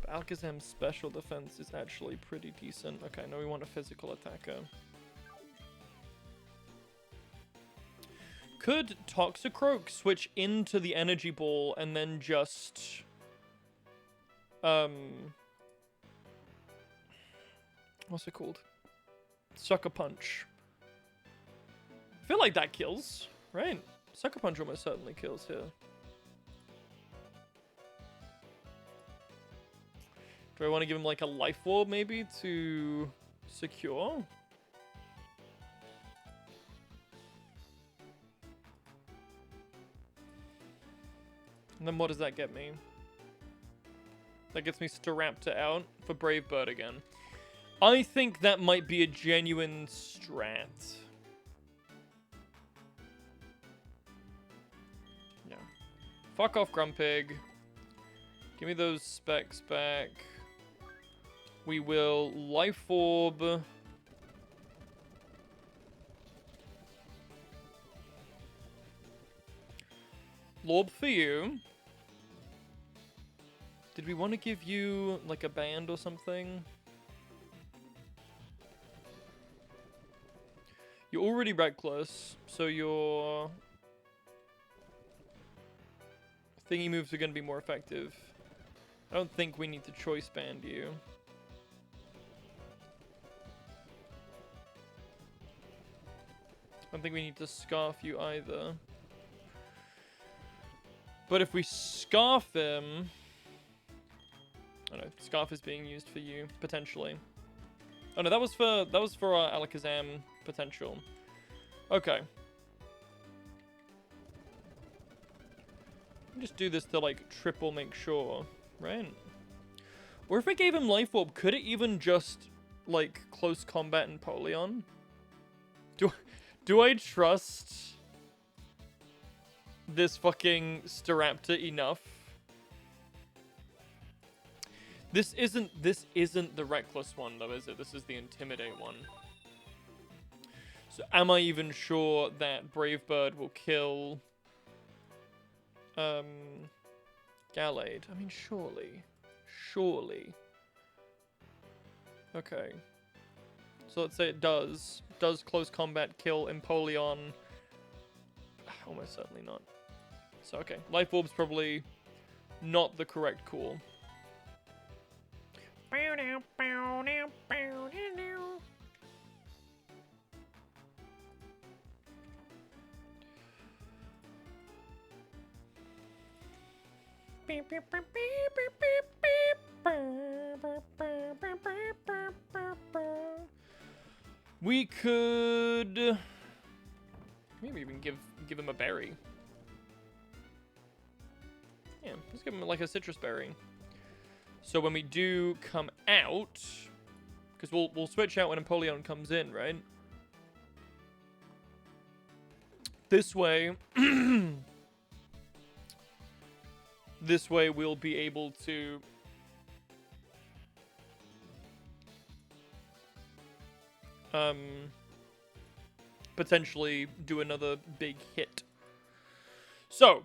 Alakazam's special defense is actually pretty decent. Okay, now we want a physical attacker. Could Toxicroak switch into the Energy Ball and then just... what's it called? Sucker Punch. I feel like that kills, right? Sucker Punch almost certainly kills here. Do I want to give him like a Life Orb maybe to secure? And then what does that get me? That gets me Staraptor out for Brave Bird again. I think that might be a genuine strat. Yeah. Fuck off, Grumpig. Give me those specs back. We will Life Orb. Lorb for you. Did we want to give you like a band or something? You're already reckless, so your thingy moves are going to be more effective. I don't think we need to choice band you. I don't think we need to scarf you either. But if we scarf him... I don't know, scarf is being used for you, potentially. Oh no, that was for our Alakazam potential. Okay. Just do this to like triple make sure, right? Or if I gave him Life Orb, could it even just like close combat Empoleon? Do I trust this fucking Staraptor enough? This isn't the Reckless one though, is it? This is the Intimidate one. So am I even sure that Brave Bird will kill Gallade? I mean, surely. Surely. Okay. So let's say it does. Does close combat kill Empoleon? Almost certainly not. So, okay. Life Orb's probably not the correct call. We could maybe even give him a berry. Yeah, let's give him like a citrus berry. So when we do come out, because we'll switch out when Empoleon comes in, right? This way, this way we'll be able to potentially do another big hit. So,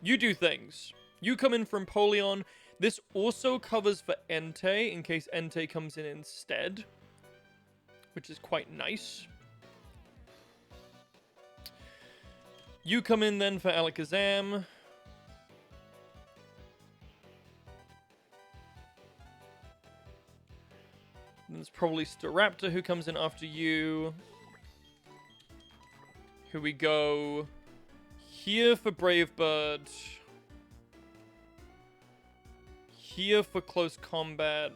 you do things. You come in from Empoleon. This also covers for Entei, in case Entei comes in instead, which is quite nice. You come in then for Alakazam. Then it's probably Staraptor who comes in after you. Here we go. Here for Brave Bird. Here for close combat.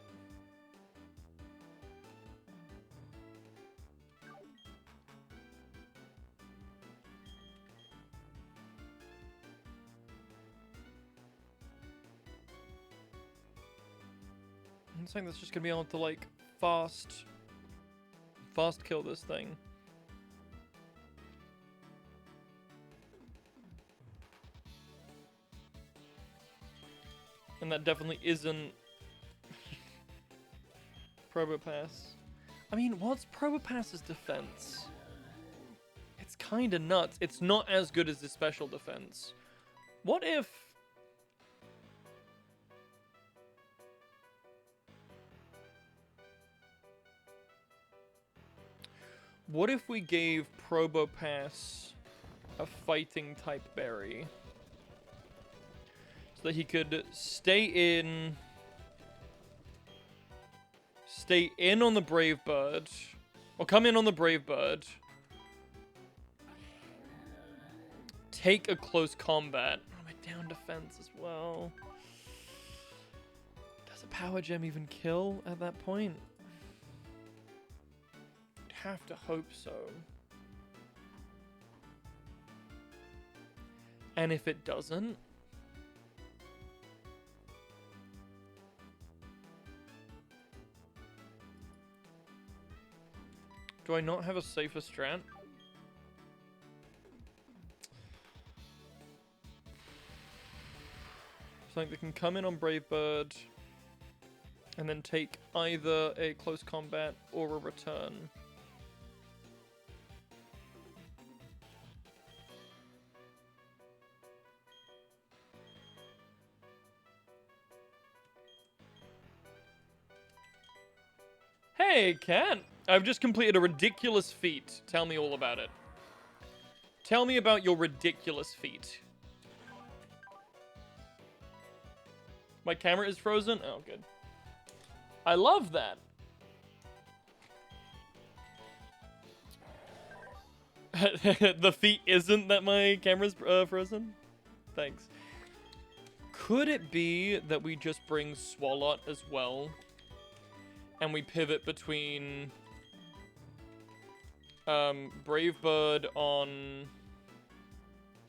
I'm saying that's just gonna be able to like fast kill this thing. And that definitely isn't Probopass. I mean, what's Probopass's defense? It's kinda nuts. It's not as good as the special defense. What if... What if we gave Probopass a fighting type berry? So that he could stay in on the Brave Bird. Or come in on the Brave Bird. Take a close combat. Oh, my down defense as well. Does a Power Gem even kill at that point? Have to hope so. And if it doesn't, do I not have a safer strat? Something that can come in on Brave Bird and then take either a close combat or a return. Hey, Cat! I've just completed a ridiculous feat. Tell me all about it. Tell me about your ridiculous feat. My camera is frozen? Oh, good. I love that. The feat isn't that my camera's frozen? Thanks. Could it be that we just bring Swalot as well? And we pivot between Brave Bird on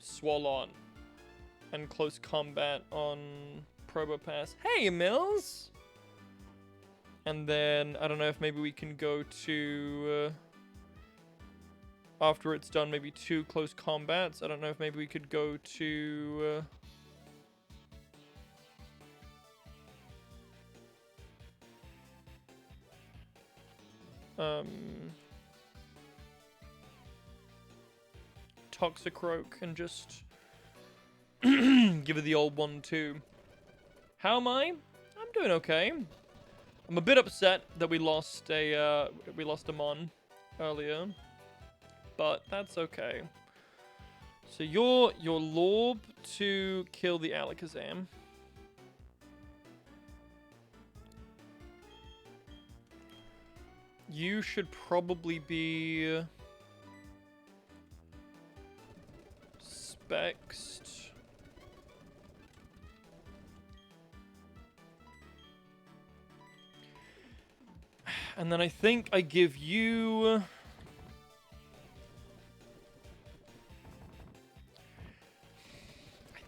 Swalot and Close Combat on Probopass. Hey, Mills! And then, I don't know if maybe we can go to, after it's done, maybe 2 Close Combats. I don't know if maybe we could go to, Toxicroak and just give it the old 1-2. How am I? I'm doing okay. I'm a bit upset that we lost a Mon earlier, but that's okay. So you're Lorb to kill the Alakazam. You should probably be Spexed. And then I think I give you... I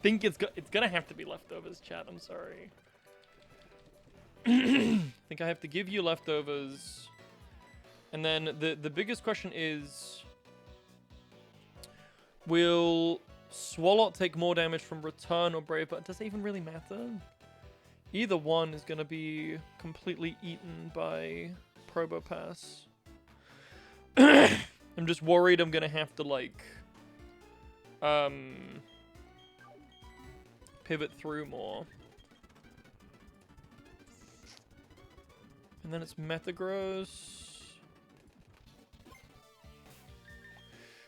think it's gonna have to be leftovers, chat. I'm sorry. I think I have to give you leftovers. And then the biggest question is... Will Swalot take more damage from Return or Brave? But does it even really matter? Either one is gonna be completely eaten by Probopass. I'm just worried I'm gonna have to, like, pivot through more. And then it's Metagross.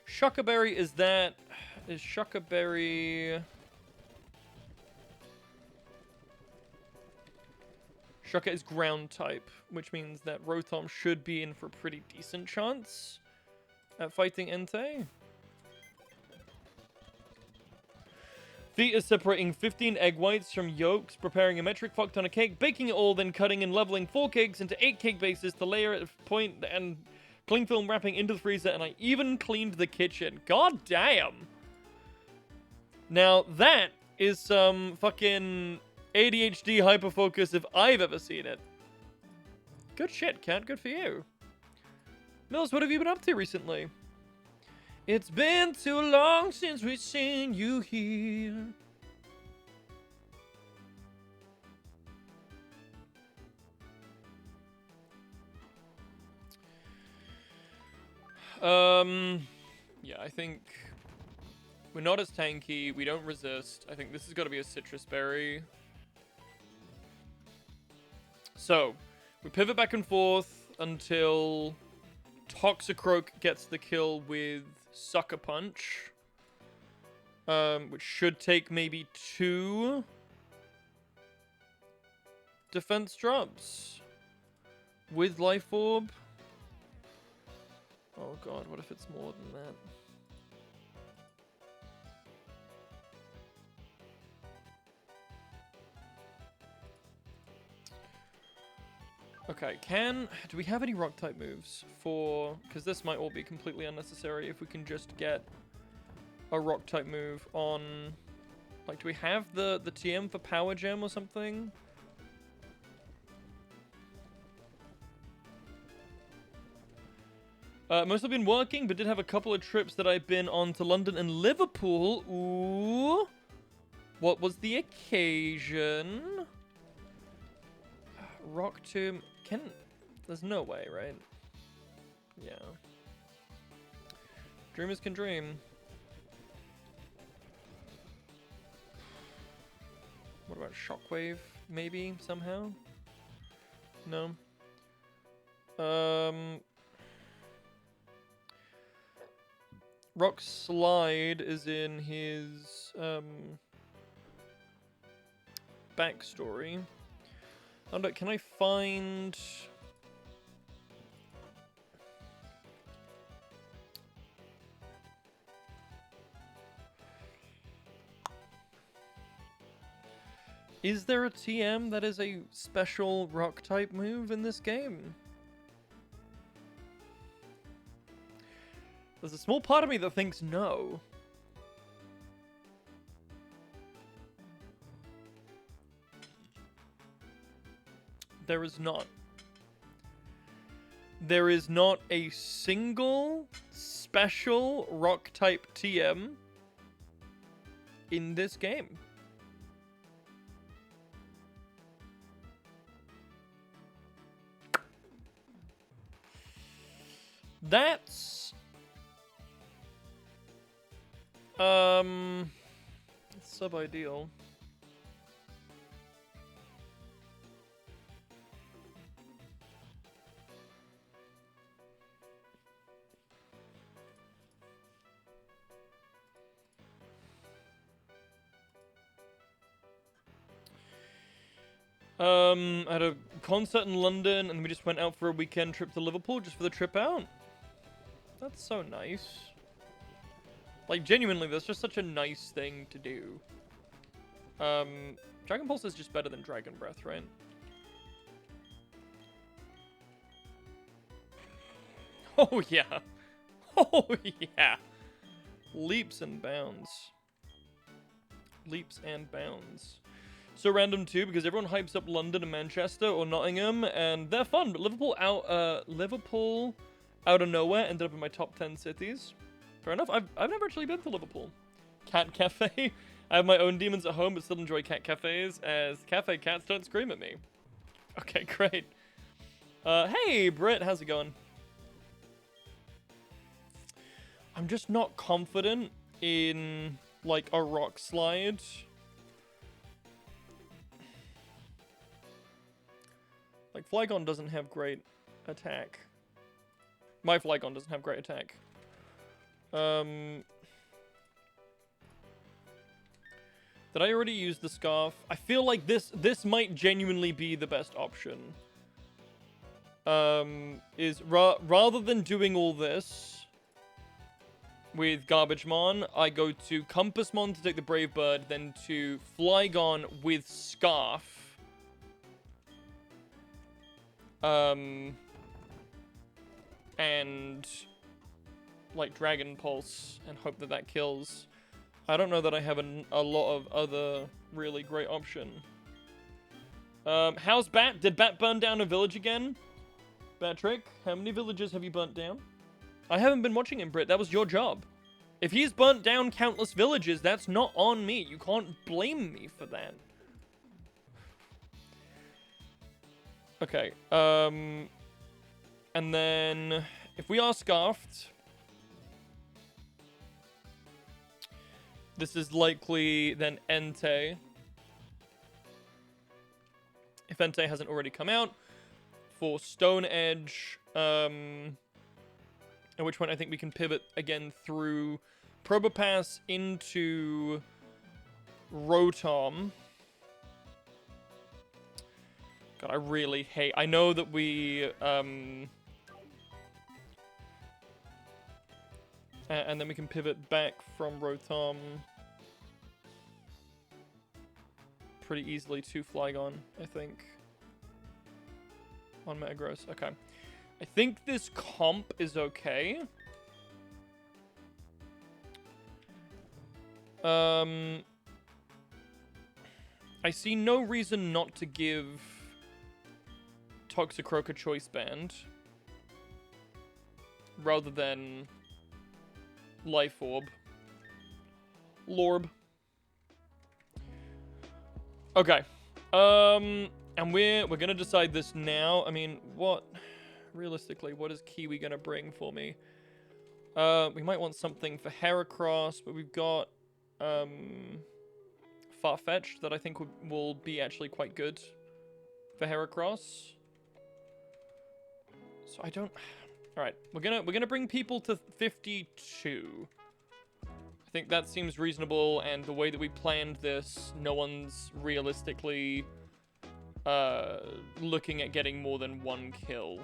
Shuckerberry, is Shuckerberry... Shucker is ground type, which means that Rotom should be in for a pretty decent chance at fighting Entei. Feat is separating 15 egg whites from yolks, preparing a metric fuck ton of cake, baking it all, then cutting and leveling 4 cakes into 8 cake bases to layer at a point and cling film wrapping into the freezer, and I even cleaned the kitchen. God damn! Now that is some fucking ADHD hyperfocus if I've ever seen it. Good shit, Cat. Good for you. Mills, what have you been up to recently? It's been too long since we've seen you here. Yeah, I think we're not as tanky. We don't resist. I think this has got to be a citrus berry. So, we pivot back and forth until Toxicroak gets the kill with Sucker Punch. Which should take maybe 2 defense drops with Life Orb. Oh god, what if it's more than that? Okay, do we have any rock type moves for, because this might all be completely unnecessary if we can just get a rock type move on, like, do we have the TM for Power Gem or something? Mostly been working, but did have a couple of trips that I've been on to London and Liverpool. Ooh. What was the occasion? Rock Tomb. There's no way, right? Yeah. Dreamers can dream. What about Shockwave? Maybe, somehow? No. Rock Slide is in his backstory. Oh, look, can I find... Is there a TM that is a special rock type move in this game? There's a small part of me that thinks no. There is not. There is not a single special rock type TM in this game. That's sub-ideal. I had a concert in London and we just went out for a weekend trip to Liverpool just for the trip out. That's so nice. Like, genuinely, that's just such a nice thing to do. Dragon Pulse is just better than Dragon Breath, right? Oh, yeah. Oh, yeah. Leaps and bounds. Leaps and bounds. So random too, because everyone hypes up London and Manchester or Nottingham, and they're fun, but Liverpool out of nowhere ended up in my top 10 cities. Fair enough. I've never actually been to Liverpool. Cat Cafe. I have my own demons at home, but still enjoy cat cafes, as cafe cats don't scream at me. Okay, great. Hey, Britt, how's it going? I'm just not confident in, like, a rock slide. Like, Flygon doesn't have great attack. My Flygon doesn't have great attack. Did I already use the Scarf? I feel like this might genuinely be the best option. Rather than doing all this with Garbagemon, I go to Compassmon to take the Brave Bird, then to Flygon with Scarf. And like Dragon Pulse and hope that that kills. I don't know that I have a lot of other really great option. How's Bat? Did Bat burn down a village again? Batrick, how many villages have you burnt down? I haven't been watching him, Britt. That was your job. If he's burnt down countless villages, that's not on me. You can't blame me for that. Okay, and then if we are Scarfed, this is likely then Entei. If Entei hasn't already come out, for Stone Edge, at which point I think we can pivot again through Probopass into Rotom. God, I really hate... I know that we, and then we can pivot back from Rotom pretty easily to Flygon, I think. On Metagross, okay. I think this comp is okay. I see no reason not to give Toxicroak a Choice Band rather than Life Orb. Lorb. Okay. And we're gonna decide this now. I mean, realistically, what is Kiwi gonna bring for me? We might want something for Heracross, but we've got Farfetch'd that I think will be actually quite good for Heracross. So I don't... Alright, we're gonna bring people to 52. I think that seems reasonable, and the way that we planned this, no one's realistically looking at getting more than 1 kill.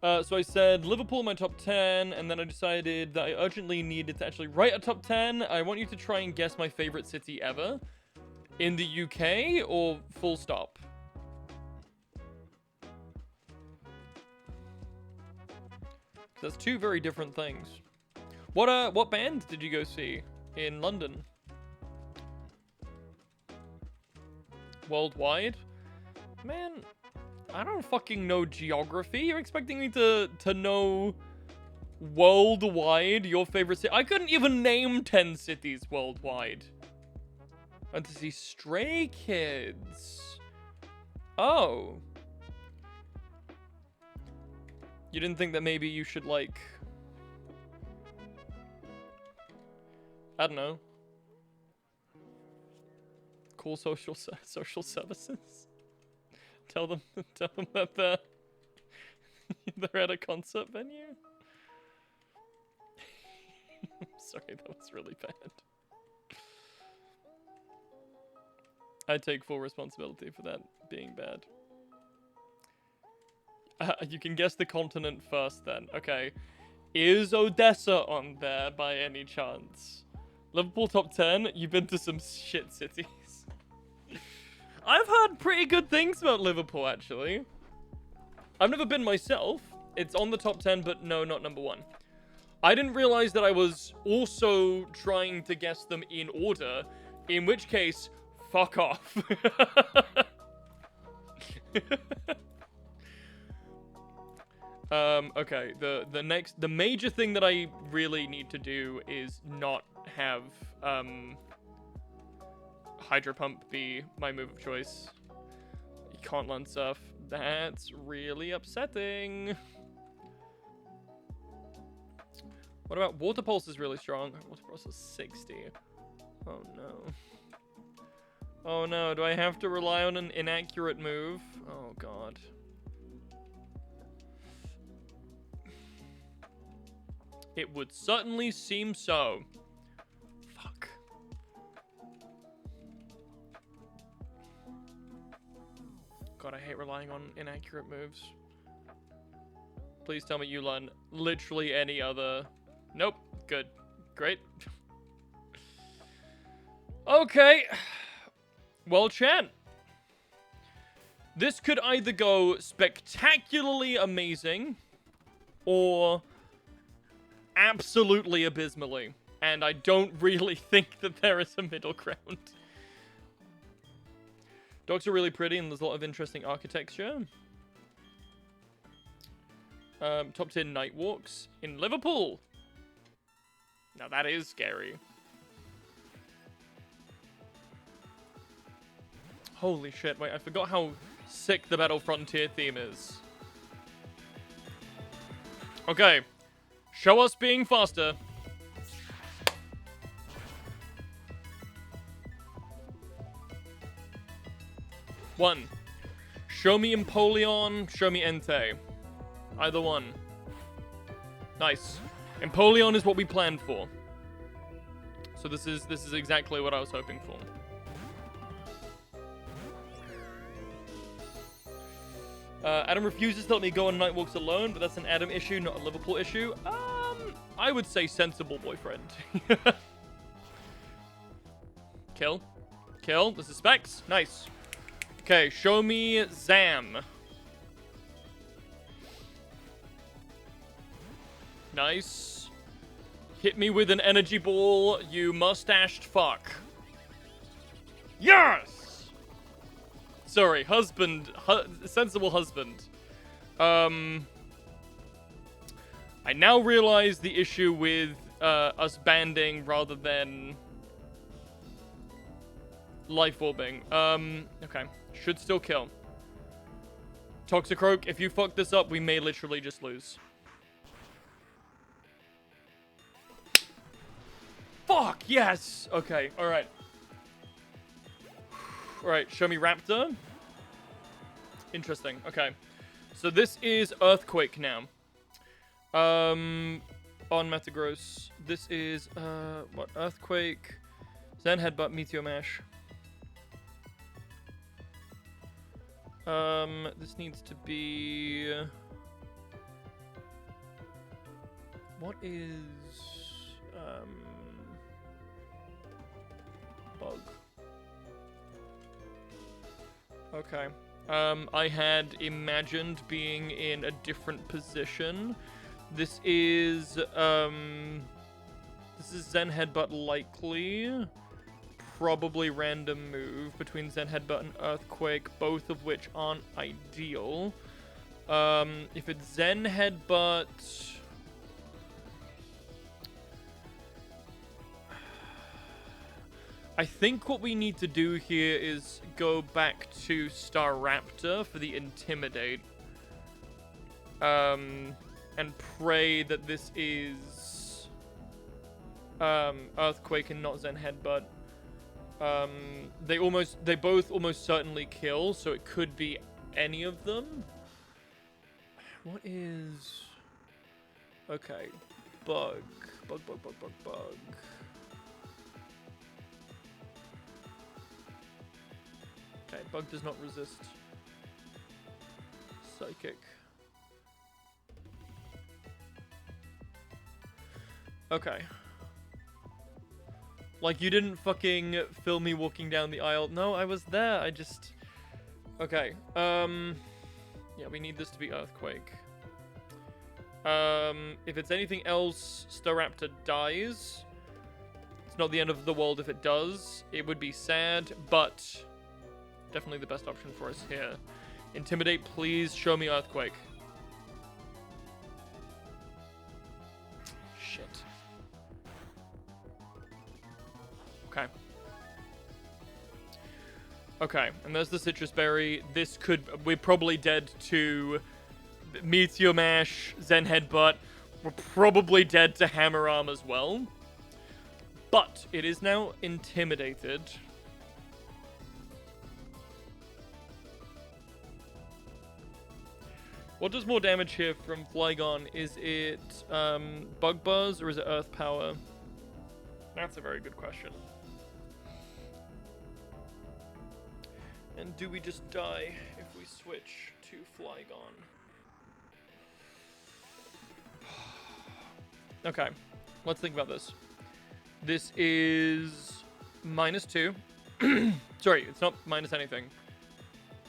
So I said Liverpool in my top 10, and then I decided that I urgently needed to actually write a top 10. I want you to try and guess my favorite city ever. In the UK, or full stop? That's 2 very different things. What band did you go see in London? Worldwide? Man, I don't fucking know geography. You're expecting me to know worldwide your favorite city? I couldn't even name 10 cities worldwide. I went to see Stray Kids. Oh. You didn't think that maybe you should, like... I don't know. Call social services? Tell them that they're at a concert venue? Sorry, that was really bad. I take full responsibility for that being bad. You can guess the continent first then. Okay. Is Odessa on there by any chance? Liverpool top 10? You've been to some shit cities. I've heard pretty good things about Liverpool, actually. I've never been myself. It's on the top 10, but no, not number 1. I didn't realize that I was also trying to guess them in order, in which case, fuck off. Okay, the major thing that I really need to do is not have, Hydro Pump be my move of choice. You can't learn surf. That's really upsetting. What about Water Pulse is really strong. Water Pulse is 60. Oh no. Oh no, do I have to rely on an inaccurate move? Oh god. It would certainly seem so. Fuck. God, I hate relying on inaccurate moves. Please tell me you learn literally any other... Nope. Good. Great. Okay. Well, chat. This could either go spectacularly amazing or absolutely abysmally. And I don't really think that there is a middle ground. Docks are really pretty and there's a lot of interesting architecture. Top 10 night walks in Liverpool. Now that is scary. Holy shit, wait, I forgot how sick the Battle Frontier theme is. Okay. Show us being faster. One. Show me Empoleon, show me Entei. Either one. Nice. Empoleon is what we planned for. So this is exactly what I was hoping for. Adam refuses to let me go on night walks alone, but that's an Adam issue, not a Liverpool issue. I would say sensible boyfriend. Kill. Kill. This is Specs. Nice. Okay, show me Zam. Nice. Hit me with an energy ball, you mustached fuck. Yes! Sorry, husband. Sensible husband. I now realize the issue with us banding rather than life orbing. Okay. Should still kill. Toxicroak, if you fuck this up, we may literally just lose. Fuck, yes! Okay, alright. Alright, show me Raptor. Interesting, okay. So this is Earthquake now. On Metagross, this is, what, Earthquake, Zen Headbutt, Meteor Mash. This needs to be... What is... Bug. Okay. I had imagined being in a different position. This is Zen Headbutt likely. Probably random move between Zen Headbutt and Earthquake, both of which aren't ideal. If it's Zen Headbutt... I think what we need to do here is go back to Staraptor for the Intimidate. And pray that this is Earthquake and not Zen Headbutt. They both almost certainly kill, so it could be any of them. What is... Okay. Bug. Bug. Okay, Bug does not resist Psychic. Okay. Like, you didn't fucking film me walking down the aisle. No, I was there. I just... Okay. Yeah, we need this to be Earthquake. If it's anything else, Staraptor dies. It's not the end of the world if it does. It would be sad, but definitely the best option for us here. Intimidate, please show me Earthquake. Shit. Okay. Okay, and there's the Citrus Berry. This could... We're probably dead to Meteor Mash, Zen Headbutt. We're probably dead to Hammer Arm as well. But it is now intimidated. What does more damage here from Flygon? Is it Bug Buzz or is it Earth Power? That's a very good question. And do we just die if we switch to Flygon? Okay, let's think about this. This is -2. Sorry, it's not minus anything.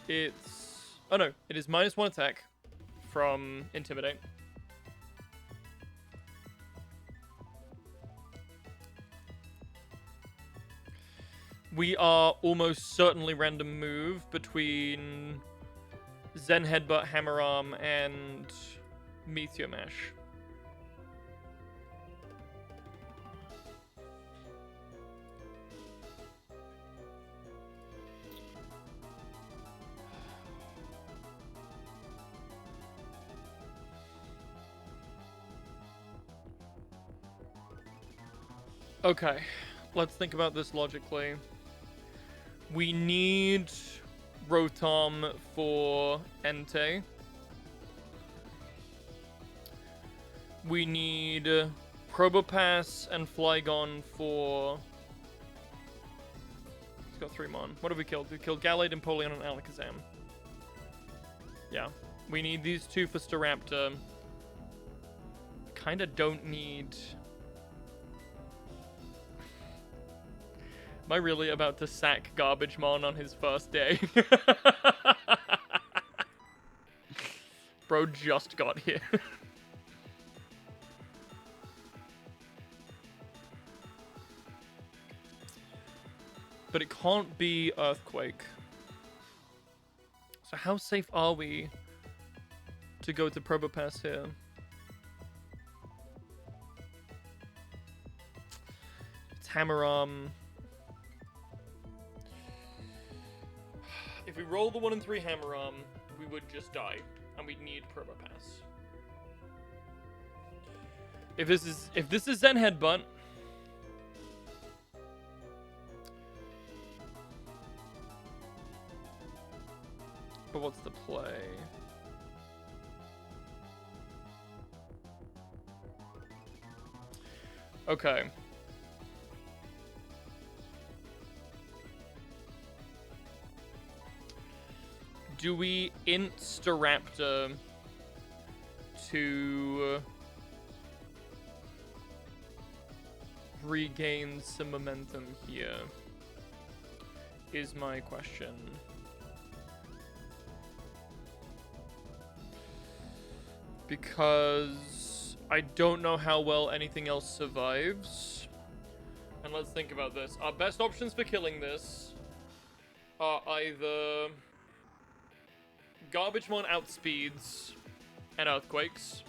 It's... Oh no, it is -1 attack from Intimidate. We are almost certainly random move between Zen Headbutt, Hammer Arm, and Meteor Mash. Okay, let's think about this logically. We need Rotom for Entei. We need Probopass and Flygon for... It's got 3 Mon. What have we killed? We killed Gallade, Empoleon, and Alakazam. Yeah. We need these 2 for Staraptor. Kinda don't need... Am I really about to sack Garbage Mon on his first day? Bro just got here. But it can't be Earthquake. So how safe are we to go to Probopass here? It's Hammer Arm. If we roll the 1 and 3 Hammer Arm, we would just die, and we'd need Probopass. If this is Zen Headbutt, but what's the play? Okay. Do we Insta-Raptor to regain some momentum here? Is my question. Because I don't know how well anything else survives. And let's think about this. Our best options for killing this are either Garbage-Mon outspeeds and Earthquakes.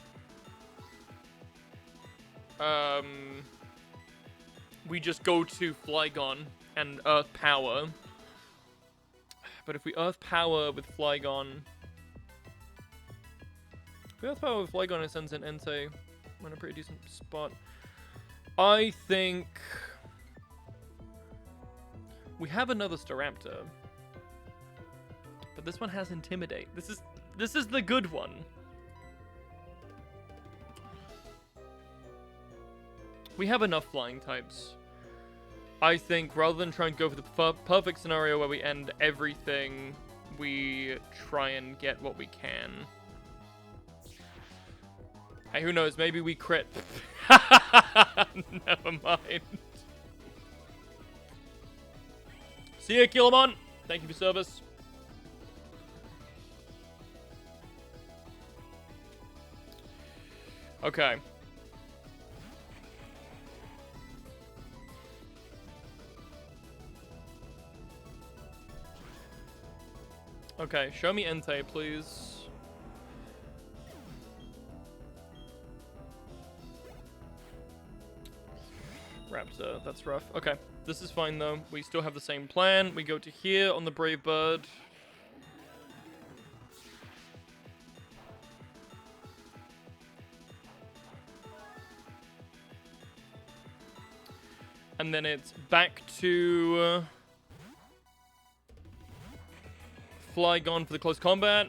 We just go to Flygon and Earth Power. But if we Earth Power with Flygon... If we Earth Power with Flygon, it sends in Entei. I'm in a pretty decent spot. I think... We have another Staraptor. But this one has Intimidate. This is the good one. We have enough flying types. I think rather than try and go for the perfect scenario where we end everything, we try and get what we can. Hey, who knows? Maybe we crit. Never mind. See ya, Killamon. Thank you for service. Okay. Okay, show me Entei, please. Raptor, that's rough. Okay, this is fine though. We still have the same plan. We go to here on the Brave Bird. And then it's back to Flygon for the close combat.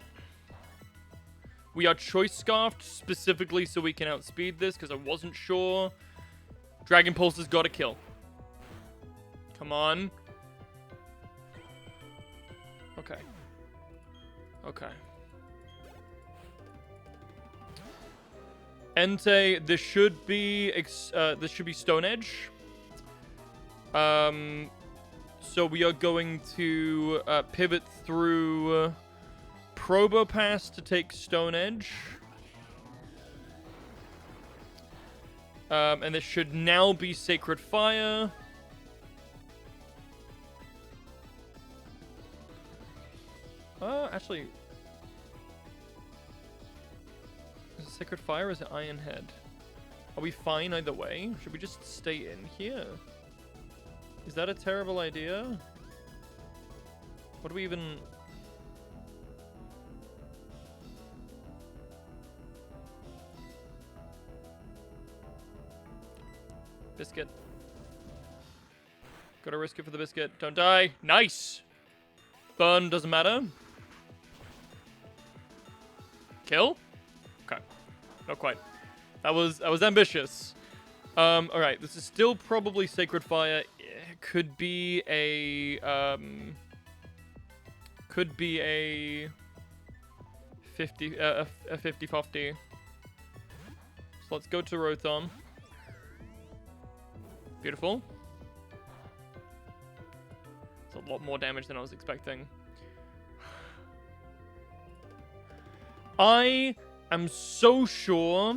We are Choice Scarfed specifically so we can outspeed this because I wasn't sure. Dragon Pulse has got to kill. Come on. Okay. Okay. Entei, this should be Stone Edge. So we are going to pivot through Probopass to take Stone Edge. And this should now be Sacred Fire. Actually... Is it Sacred Fire or is it Iron Head? Are we fine either way? Should we just stay in here? Is that a terrible idea? What do we even... Biscuit. Gotta risk it for the biscuit. Don't die. Nice! Burn doesn't matter. Kill? Okay. Not quite. That was ambitious. Alright, this is still probably Sacred Fire. It could be a 50-50. So let's go to Rotom. Beautiful. It's a lot more damage than I was expecting. I am so sure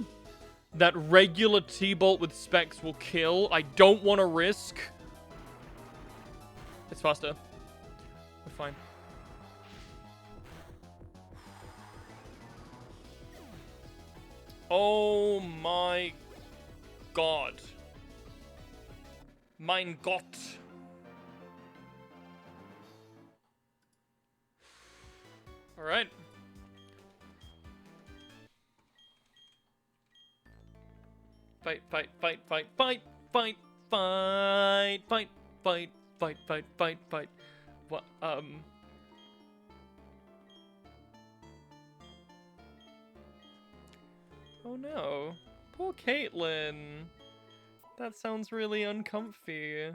that regular T-Bolt with Specs will kill. I don't want to risk. It's faster. We're fine. Oh my god. Mein Gott. Alright. Fight, fight, fight, fight, fight, fight, fight, fight, fight, fight, fight, fight, fight. What, Oh no. Poor Caitlyn. That sounds really uncomfy.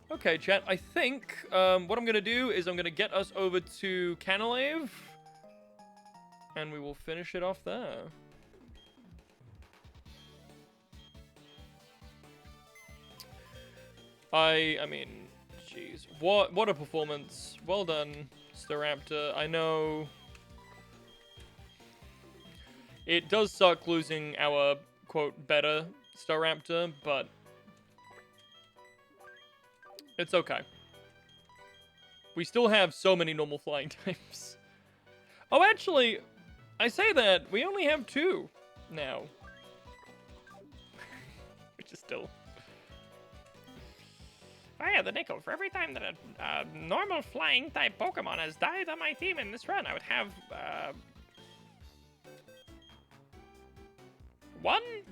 Okay, chat, I think what I'm going to do is I'm going to get us over to Canalave, and we will finish it off there. I mean, jeez, what a performance. Well done, Staraptor. I know it does suck losing our, quote, better Staraptor, but it's okay. We still have so many normal flying types. Oh, actually, I say that, we only have 2 now. Which is still... Oh yeah, the nickel. For every time that a normal flying type Pokemon has died on my team in this run, I would have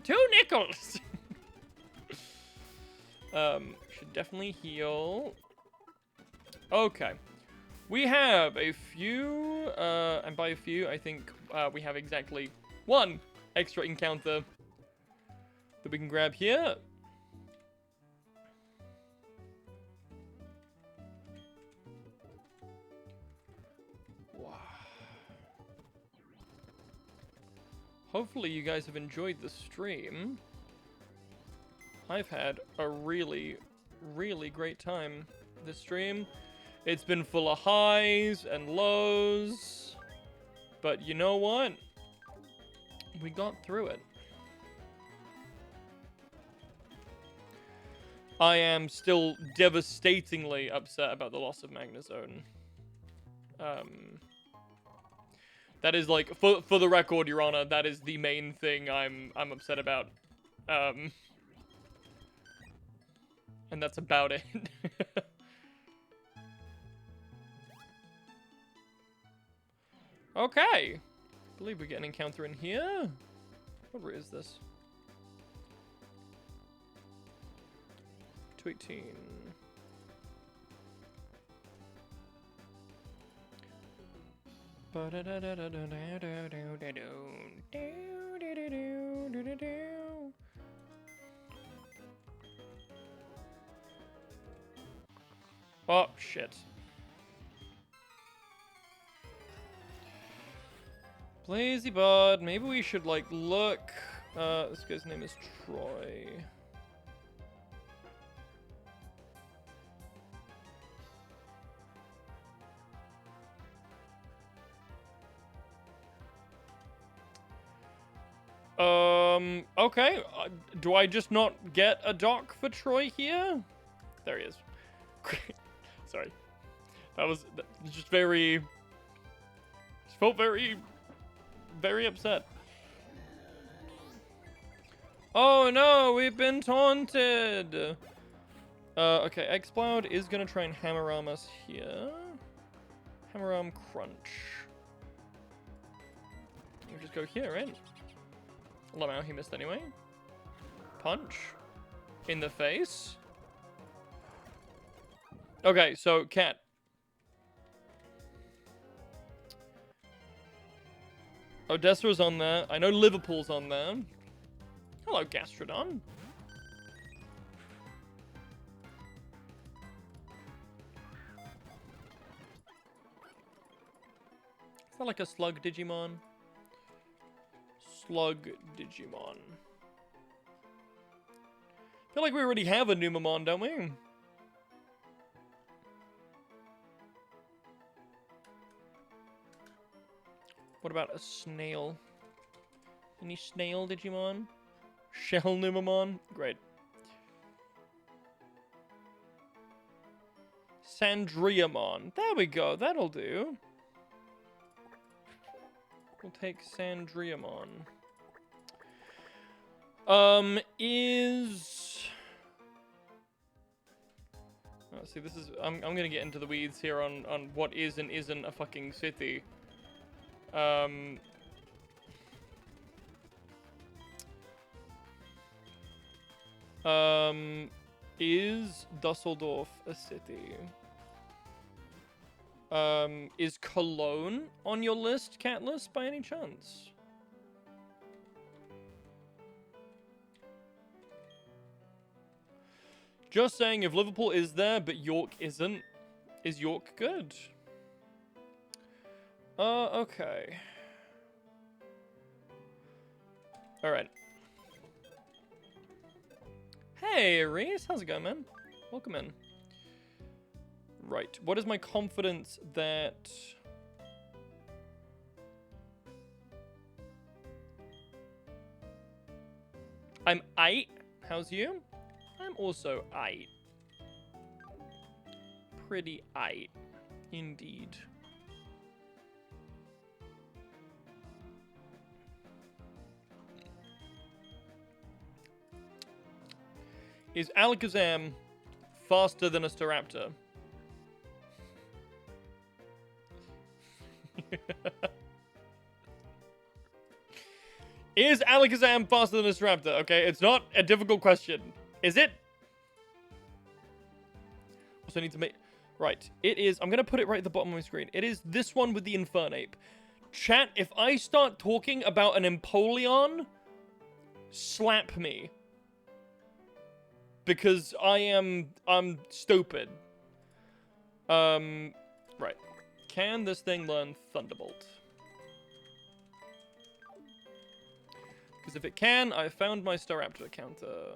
2 nickels. Should definitely heal. Okay, we have a few, and by a few, I think we have exactly 1 extra encounter that we can grab here. Hopefully you guys have enjoyed the stream. I've had a really, really great time this stream. It's been full of highs and lows, but you know what? We got through it. I am still devastatingly upset about the loss of Magnezone. That is like, for the record, Your Honor, that is the main thing I'm upset about. And that's about it. Okay. I believe we get an encounter in here. What route is this? 218. Oh, shit. Blazy Bud, maybe we should, like, look. This guy's name is Troy. Okay. Do I just not get a doc for Troy here? There he is. Sorry. That was just very... Just felt very... very upset. Oh no, we've been taunted! Okay, X-Cloud is gonna try and hammer arm us here. Hammer arm crunch. You just go here, right? Lamau, he missed anyway. Punch. In the face. Okay, so Cat. Odessa's on there. I know Liverpool's on there. Hello, Gastrodon. Is that like a slug Digimon? Slug Digimon. I feel like we already have a Numemon, don't we? What about a snail? Any snail Digimon? Shell Numemon? Great. Sandriamon. There we go. That'll do. We'll take Sandriamon. Oh, see, this is... I'm gonna get into the weeds here on what is and isn't a fucking city. Is Dusseldorf a city? Is Cologne on your list, Catless, by any chance? Just saying, if Liverpool is there, but York isn't, is York good? Okay. Alright. Hey, Reese. How's it going, man? Welcome in. Right. What is my confidence that... I'm 8. How's you? I'm also 8. Pretty 8. Indeed. Is Alakazam faster than a Staraptor? Is Alakazam faster than a Staraptor? Okay, it's not a difficult question. Is it? Also need to make... Right, it is... I'm going to put it right at the bottom of my screen. It is this one with the Infernape. Chat, if I start talking about an Empoleon, slap me. Because I'm stupid. Right. Can this thing learn Thunderbolt? Because if it can, I found my Staraptor counter.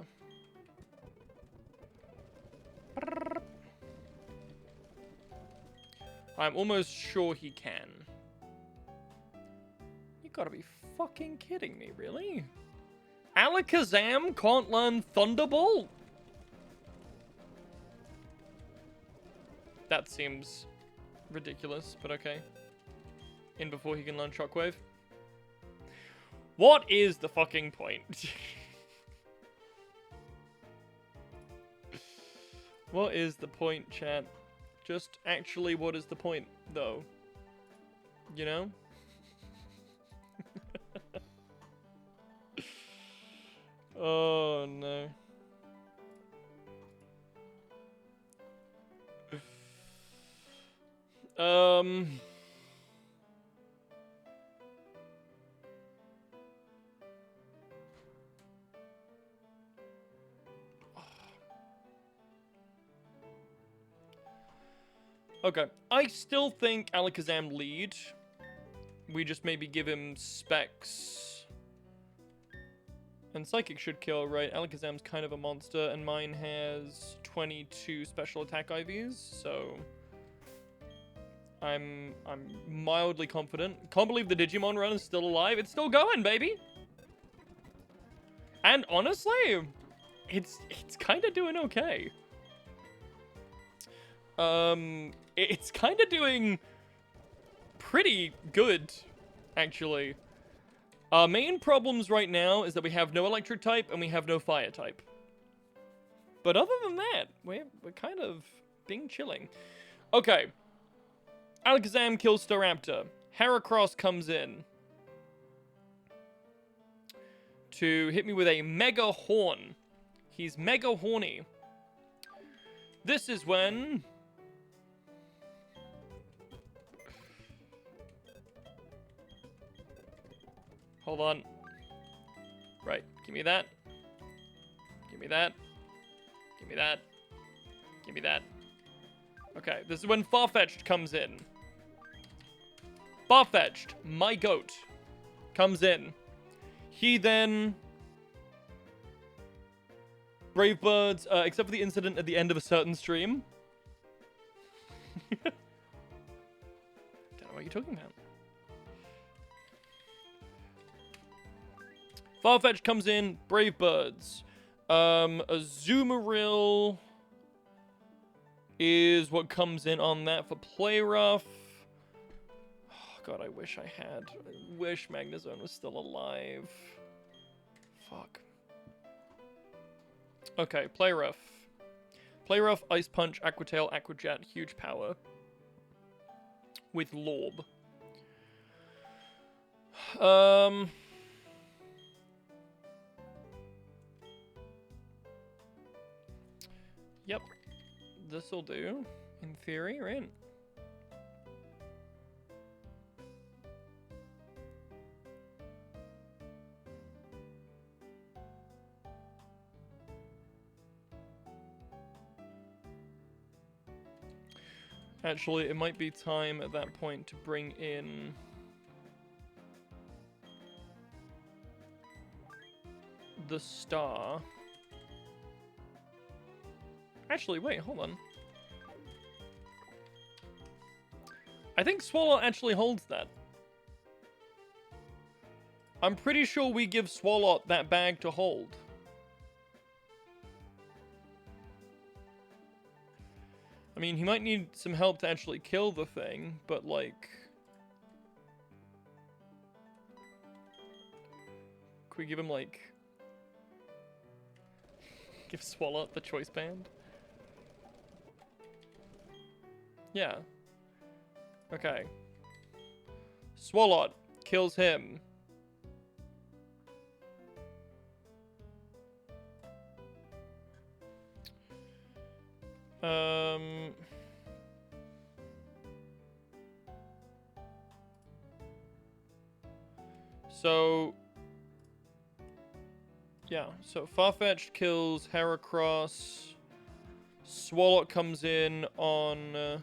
I'm almost sure he can. You gotta be fucking kidding me, really? Alakazam can't learn Thunderbolt? That seems ridiculous, but okay. In before he can learn Shockwave. What is the fucking point? What is the point, chat? Just actually, what is the point, though? You know? Oh, no. Okay, I still think Alakazam lead. We just maybe give him specs. And Psychic should kill, right? Alakazam's kind of a monster, and mine has 22 special attack IVs, so... I'm mildly confident. Can't believe the Digimon run is still alive. It's still going, baby! And honestly, it's kind of doing okay. It's kind of doing pretty good, actually. Our main problems right now is that we have no electric type and we have no fire type. But other than that, we're kind of being chilling. Okay. Alakazam kills Staraptor. Heracross comes in to hit me with a Mega Horn. He's mega horny. This is when... Hold on. Right, give me that. Give me that. Give me that. Give me that. Okay, this is when Farfetch'd comes in. Farfetch'd, my goat, comes in. He then... Brave Birds, except for the incident at the end of a certain stream. Don't know what you're talking about. Farfetch'd comes in, Brave Birds. Azumarill is what comes in on that for Play Rough. Oh, God, I wish I had. I wish Magnezone was still alive. Fuck. Okay, Play Rough. Play Rough, Ice Punch, Aqua Tail, Aqua Jet, huge power. With Lorb. Yep. This'll do, in theory, right? Actually, it might be time at that point to bring in... the star. Actually, wait, hold on. I think Swallow actually holds that. I'm pretty sure we give Swallow that bag to hold. I mean, he might need some help to actually kill the thing, but like... Can we give him like... Give Swallow the choice band? Yeah. Okay. Swallow kills him. So... Yeah, so Farfetch'd kills Heracross. Swallow comes in on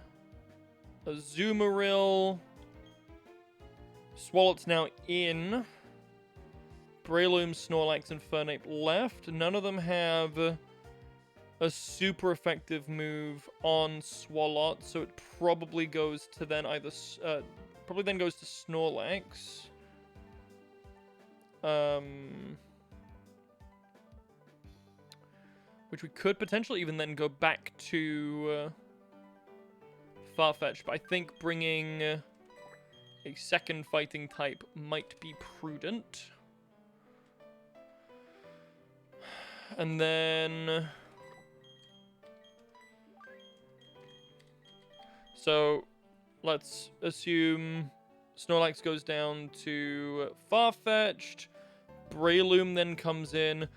Azumarill. Swallow's now in. Breloom, Snorlax, and Fernape left. None of them have a super effective move on Swallow, so it probably goes to then either probably then goes to Snorlax. Which we could potentially even then go back to Farfetch'd, but I think bringing a second fighting type might be prudent. And then... So, let's assume Snorlax goes down to Farfetch'd. Breloom then comes in.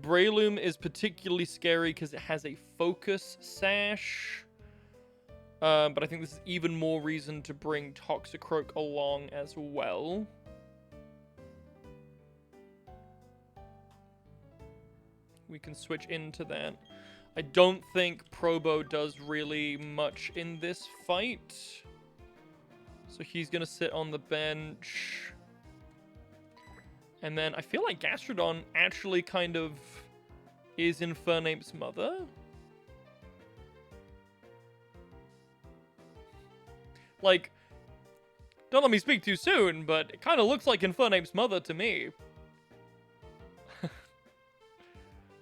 Breloom is particularly scary because it has a focus sash. But I think this is even more reason to bring Toxicroak along as well. We can switch into that. I don't think Probo does really much in this fight. So he's going to sit on the bench. And then I feel like Gastrodon actually kind of is Infernape's mother. Like, don't let me speak too soon, but it kind of looks like Infernape's mother to me.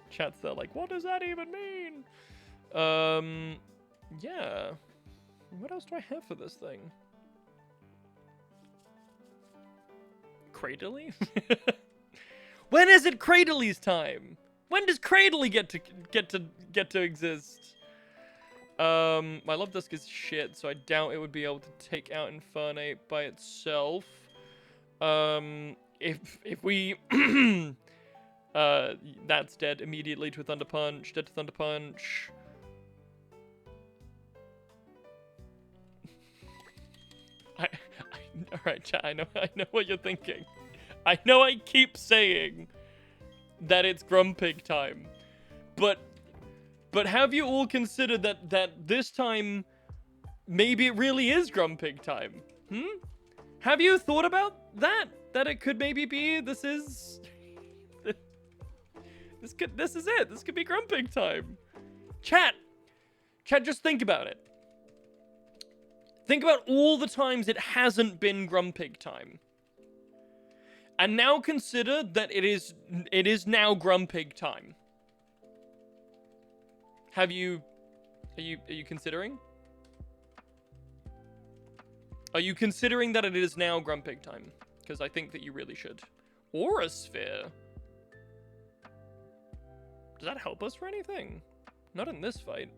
Chat's there like, what does that even mean? Yeah. What else do I have for this thing? Cradily? When is it Cradely's time? When does Cradely get to exist? My Love Dusk is shit, so I doubt it would be able to take out Infernape by itself. If we that's dead immediately to a Thunder Punch, dead to Thunder Punch. Alright, chat, I know what you're thinking. I know I keep saying that it's Grumpig time. But have you all considered that this time maybe it really is Grumpig time? Have you thought about that? That it could maybe be this is it. This could be Grumpig time. Chat, just think about it. Think about all the times it hasn't been Grumpig time. And now consider that it is now Grumpig time. Are you considering? Are you considering that it is now Grumpig time? Because I think that you really should. Aura Sphere. Does that help us for anything? Not in this fight.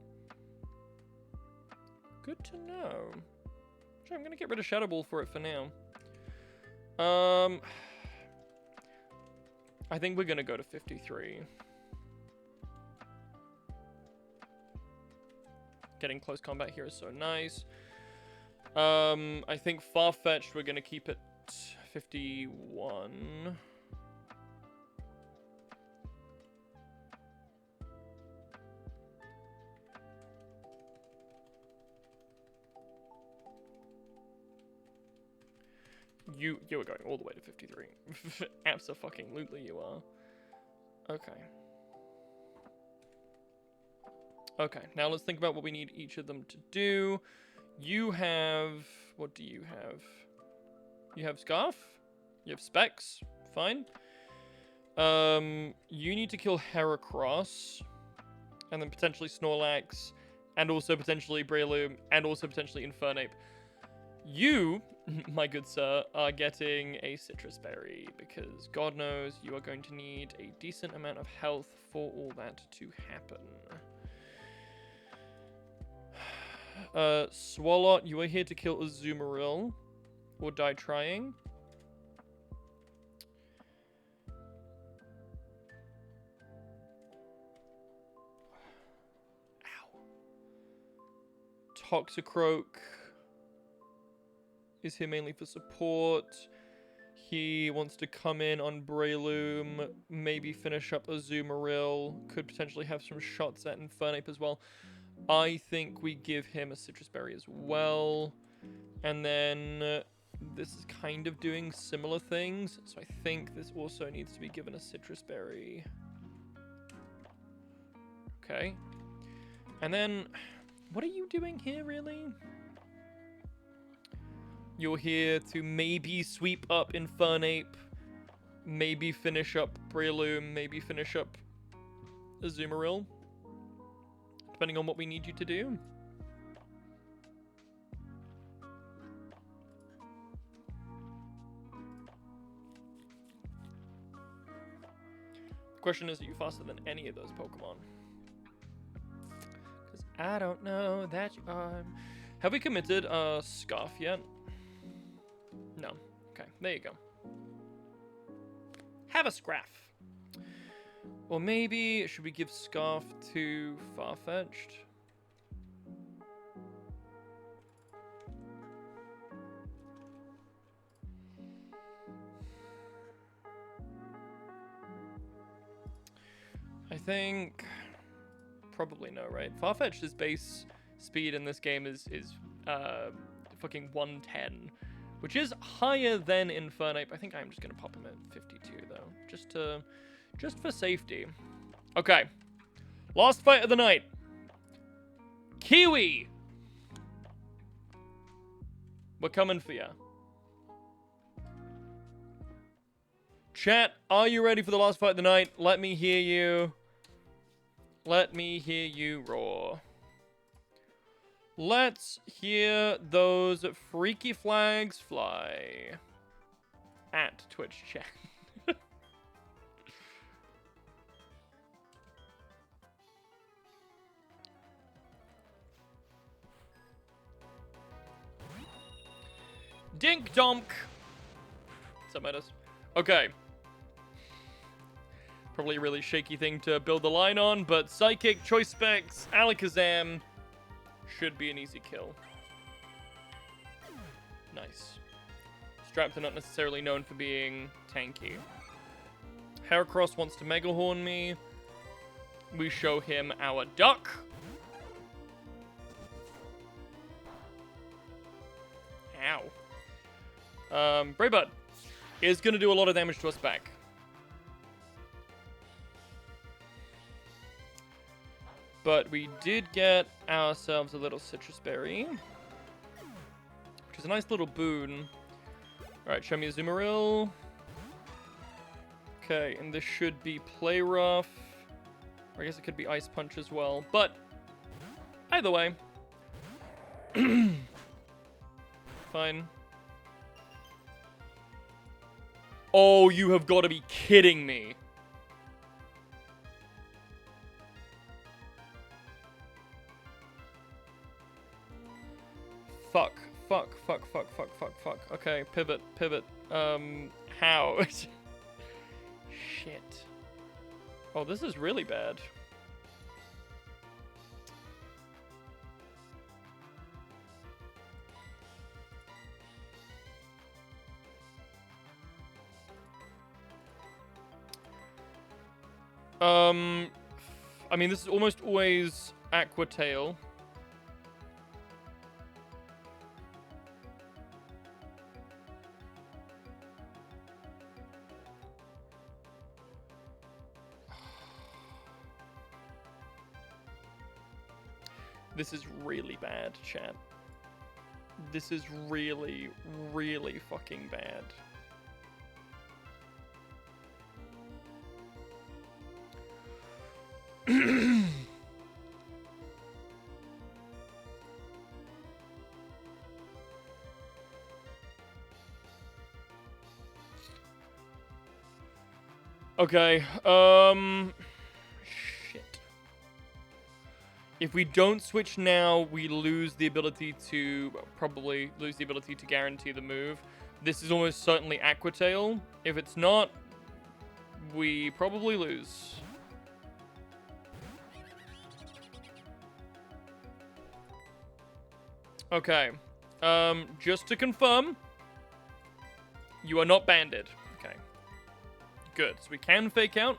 Good to know. Sure, I'm gonna get rid of Shadow Ball for it for now. I think we're gonna go to 53. Getting close combat here is so nice. I think Farfetch'd, we're gonna keep it 51. You are going all the way to 53. Abso-fucking-lutely you are. Okay. Okay, now let's think about what we need each of them to do. You have... What do you have? You have Scarf? You have Specs? Fine. You need to kill Heracross. And then potentially Snorlax. And also potentially Breloom. And also potentially Infernape. You, my good sir, are getting a Citrus Berry. Because God knows you are going to need a decent amount of health for all that to happen. Swalot, you are here to kill Azumarill. Or die trying. Ow. Toxicroak is here mainly for support. He wants to come in on Breloom, maybe finish up Azumarill, could potentially have some shots at Infernape as well. I think we give him a Citrus Berry as well. And then this is kind of doing similar things, so I think this also needs to be given a Citrus Berry. Okay. And then, what are you doing here, really? You're here to maybe sweep up Infernape, maybe finish up Breloom, maybe finish up Azumarill, depending on what we need you to do. The question is, are you faster than any of those Pokemon? Because I don't know that you are. Have we committed Scarf yet? No. Okay, there you go. Have a Scraff. Or maybe, should we give Scarf to Farfetch'd? I think probably no, right? Farfetch'd base speed in this game is fucking 110, which is higher than Infernape. I think I'm just gonna pop him at 52 though, just for safety. Okay, last fight of the night. Kiwi, we're coming for ya. Chat, are you ready for the last fight of the night? Let me hear you. Let me hear you roar. Let's hear those freaky flags fly. At Twitch chat. Dink donk. That matters. Okay. Probably a really shaky thing to build the line on, but Psychic, Choice Specs, Alakazam should be an easy kill. Nice. Straps are not necessarily known for being tanky. Heracross wants to Mega Horn me. We show him our duck. Ow. Braybird is going to do a lot of damage to us back. But we did get ourselves a little Citrus Berry, which is a nice little boon. Alright, show me a Azumarill. Okay, and this should be Play Rough. Or I guess it could be Ice Punch as well. But, either way. Fine. Oh, you have got to be kidding me. Fuck. Okay, pivot. How? Shit. Oh, this is really bad. I mean, this is almost always Aqua Tail. This is really bad, chat. This is really, really fucking bad. Okay, shit. If we don't switch now, we lose the ability to, probably lose the ability to guarantee the move. This is almost certainly Aquatail. If it's not, we probably lose. Okay, just to confirm, you are not banded. Okay. Good, so we can fake out.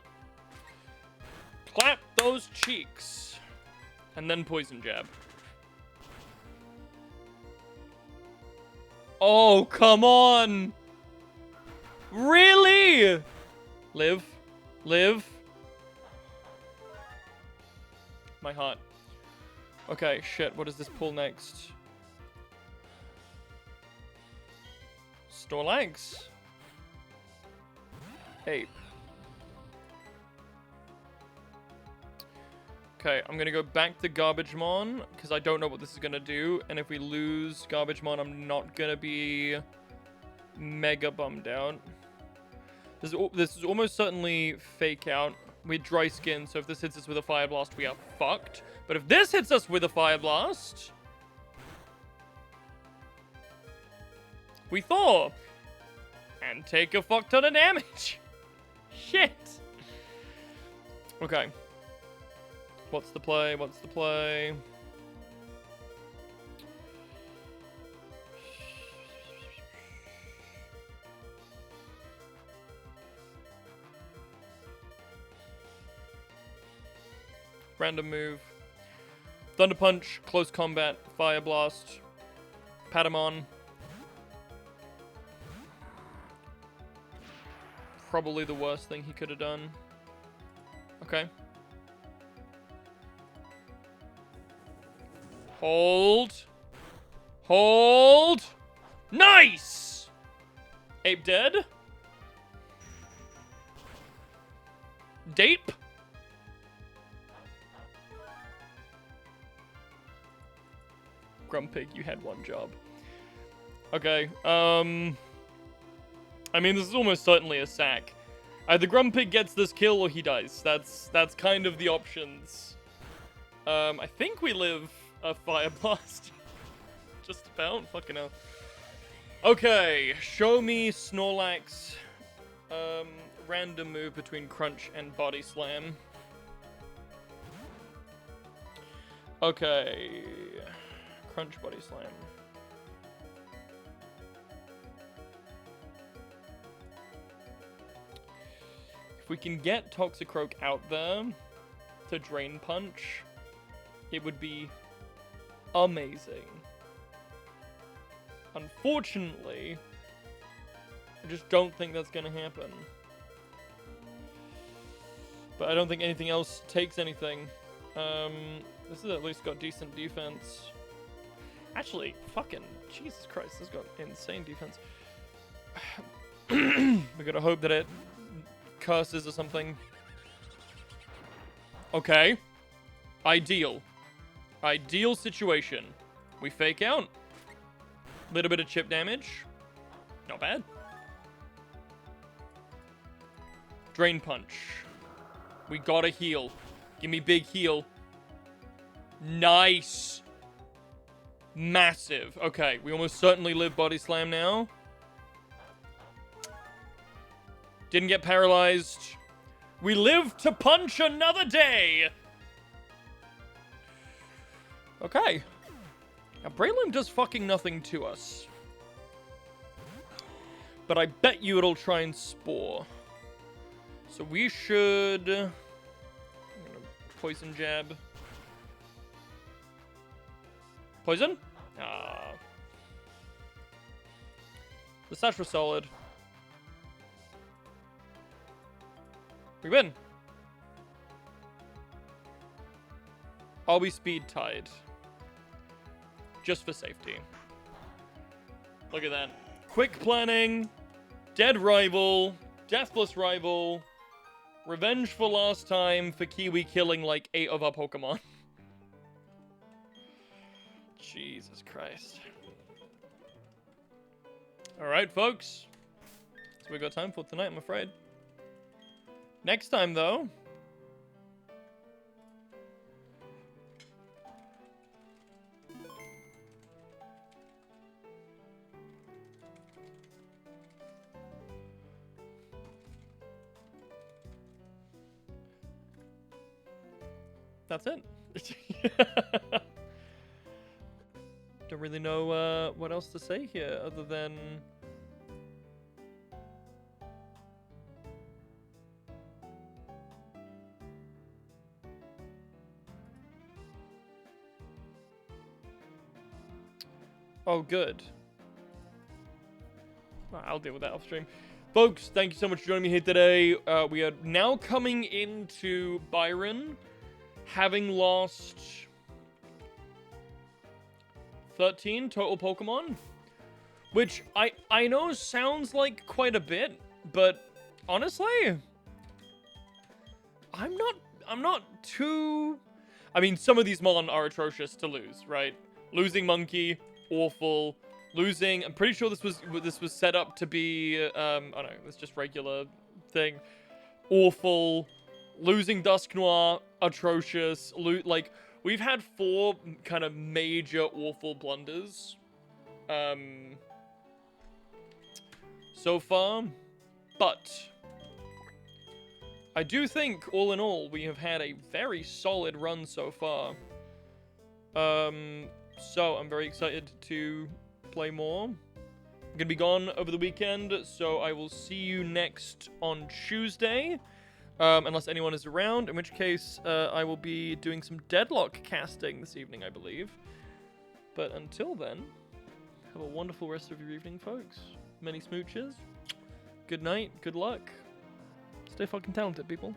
Clap those cheeks. And then poison jab. Oh, come on! Really? Live. Live. My heart. Okay, shit, what does this pull next? Snorlax. Ape. Okay, I'm gonna go back to Garbagemon, because I don't know what this is gonna do, and if we lose Garbagemon, I'm not gonna be mega bummed out. This is almost certainly fake out. We had dry skin, so if this hits us with a Fire Blast, we are fucked. But if this hits us with a Fire Blast, we thaw and take a fuck ton of damage. Shit. Okay. What's the play? What's the play? Random move. Thunder Punch, Close Combat, Fire Blast, Patamon. Probably the worst thing he could have done. Okay. Hold. Hold. Nice! Ape dead. Dape. Grumpig, you had one job. Okay, I mean, this is almost certainly a sack. Either Grumpig gets this kill or he dies. That's kind of the options. I think we live a Fire Blast. Just about. Fucking hell. Okay, show me Snorlax. Random move between Crunch and Body Slam. Okay. Crunch, Body Slam. If we can get Toxicroak out there to Drain Punch, it would be amazing. Unfortunately, I just don't think that's gonna happen. But I don't think anything else takes anything. This has at least got decent defense. Actually, fucking Jesus Christ, this has got insane defense. We gotta hope that it curses or something. Okay. Ideal. Ideal situation. We fake out. Little bit of chip damage. Not bad. Drain Punch. We gotta heal. Give me big heal. Nice. Massive. Okay, we almost certainly live Body Slam now. Didn't get paralyzed. We live to punch another day. Okay. Now, Breloom does fucking nothing to us. But I bet you it'll try and Spore. So we should... I'm gonna Poison Jab. Poison? Ah. The Sash was solid. We win. Are we speed tied? just for safety. Look at that. Quick planning, dead rival, deathless rival, revenge for last time for Kiwi killing like 8 of our Pokemon. Jesus Christ. Alright, folks. That's what we got time for tonight, I'm afraid. Next time, though. That's it. Don't really know what else to say here other than... Oh, good. I'll deal with that off stream. Folks, thank you so much for joining me here today. We are now coming into BYRON, having lost 13 total Pokemon, which I know sounds like quite a bit, but honestly, I'm not too... I mean, some of these Mon are atrocious to lose, right? Losing Monkey, awful. Losing, I'm pretty sure this was set up to be, oh no, it's just regular thing. Awful. Losing Dusknoir, atrocious. Like, we've had 4 kind of major awful blunders, so far. But I do think, all in all, we have had a very solid run so far. So I'm very excited to play more. I'm gonna be gone over the weekend, so I will see you next on Tuesday. Unless anyone is around, in which case I will be doing some Deadlock casting this evening, I believe. But until then, have a wonderful rest of your evening, folks. Many smooches. Good night, good luck. Stay fucking talented, people.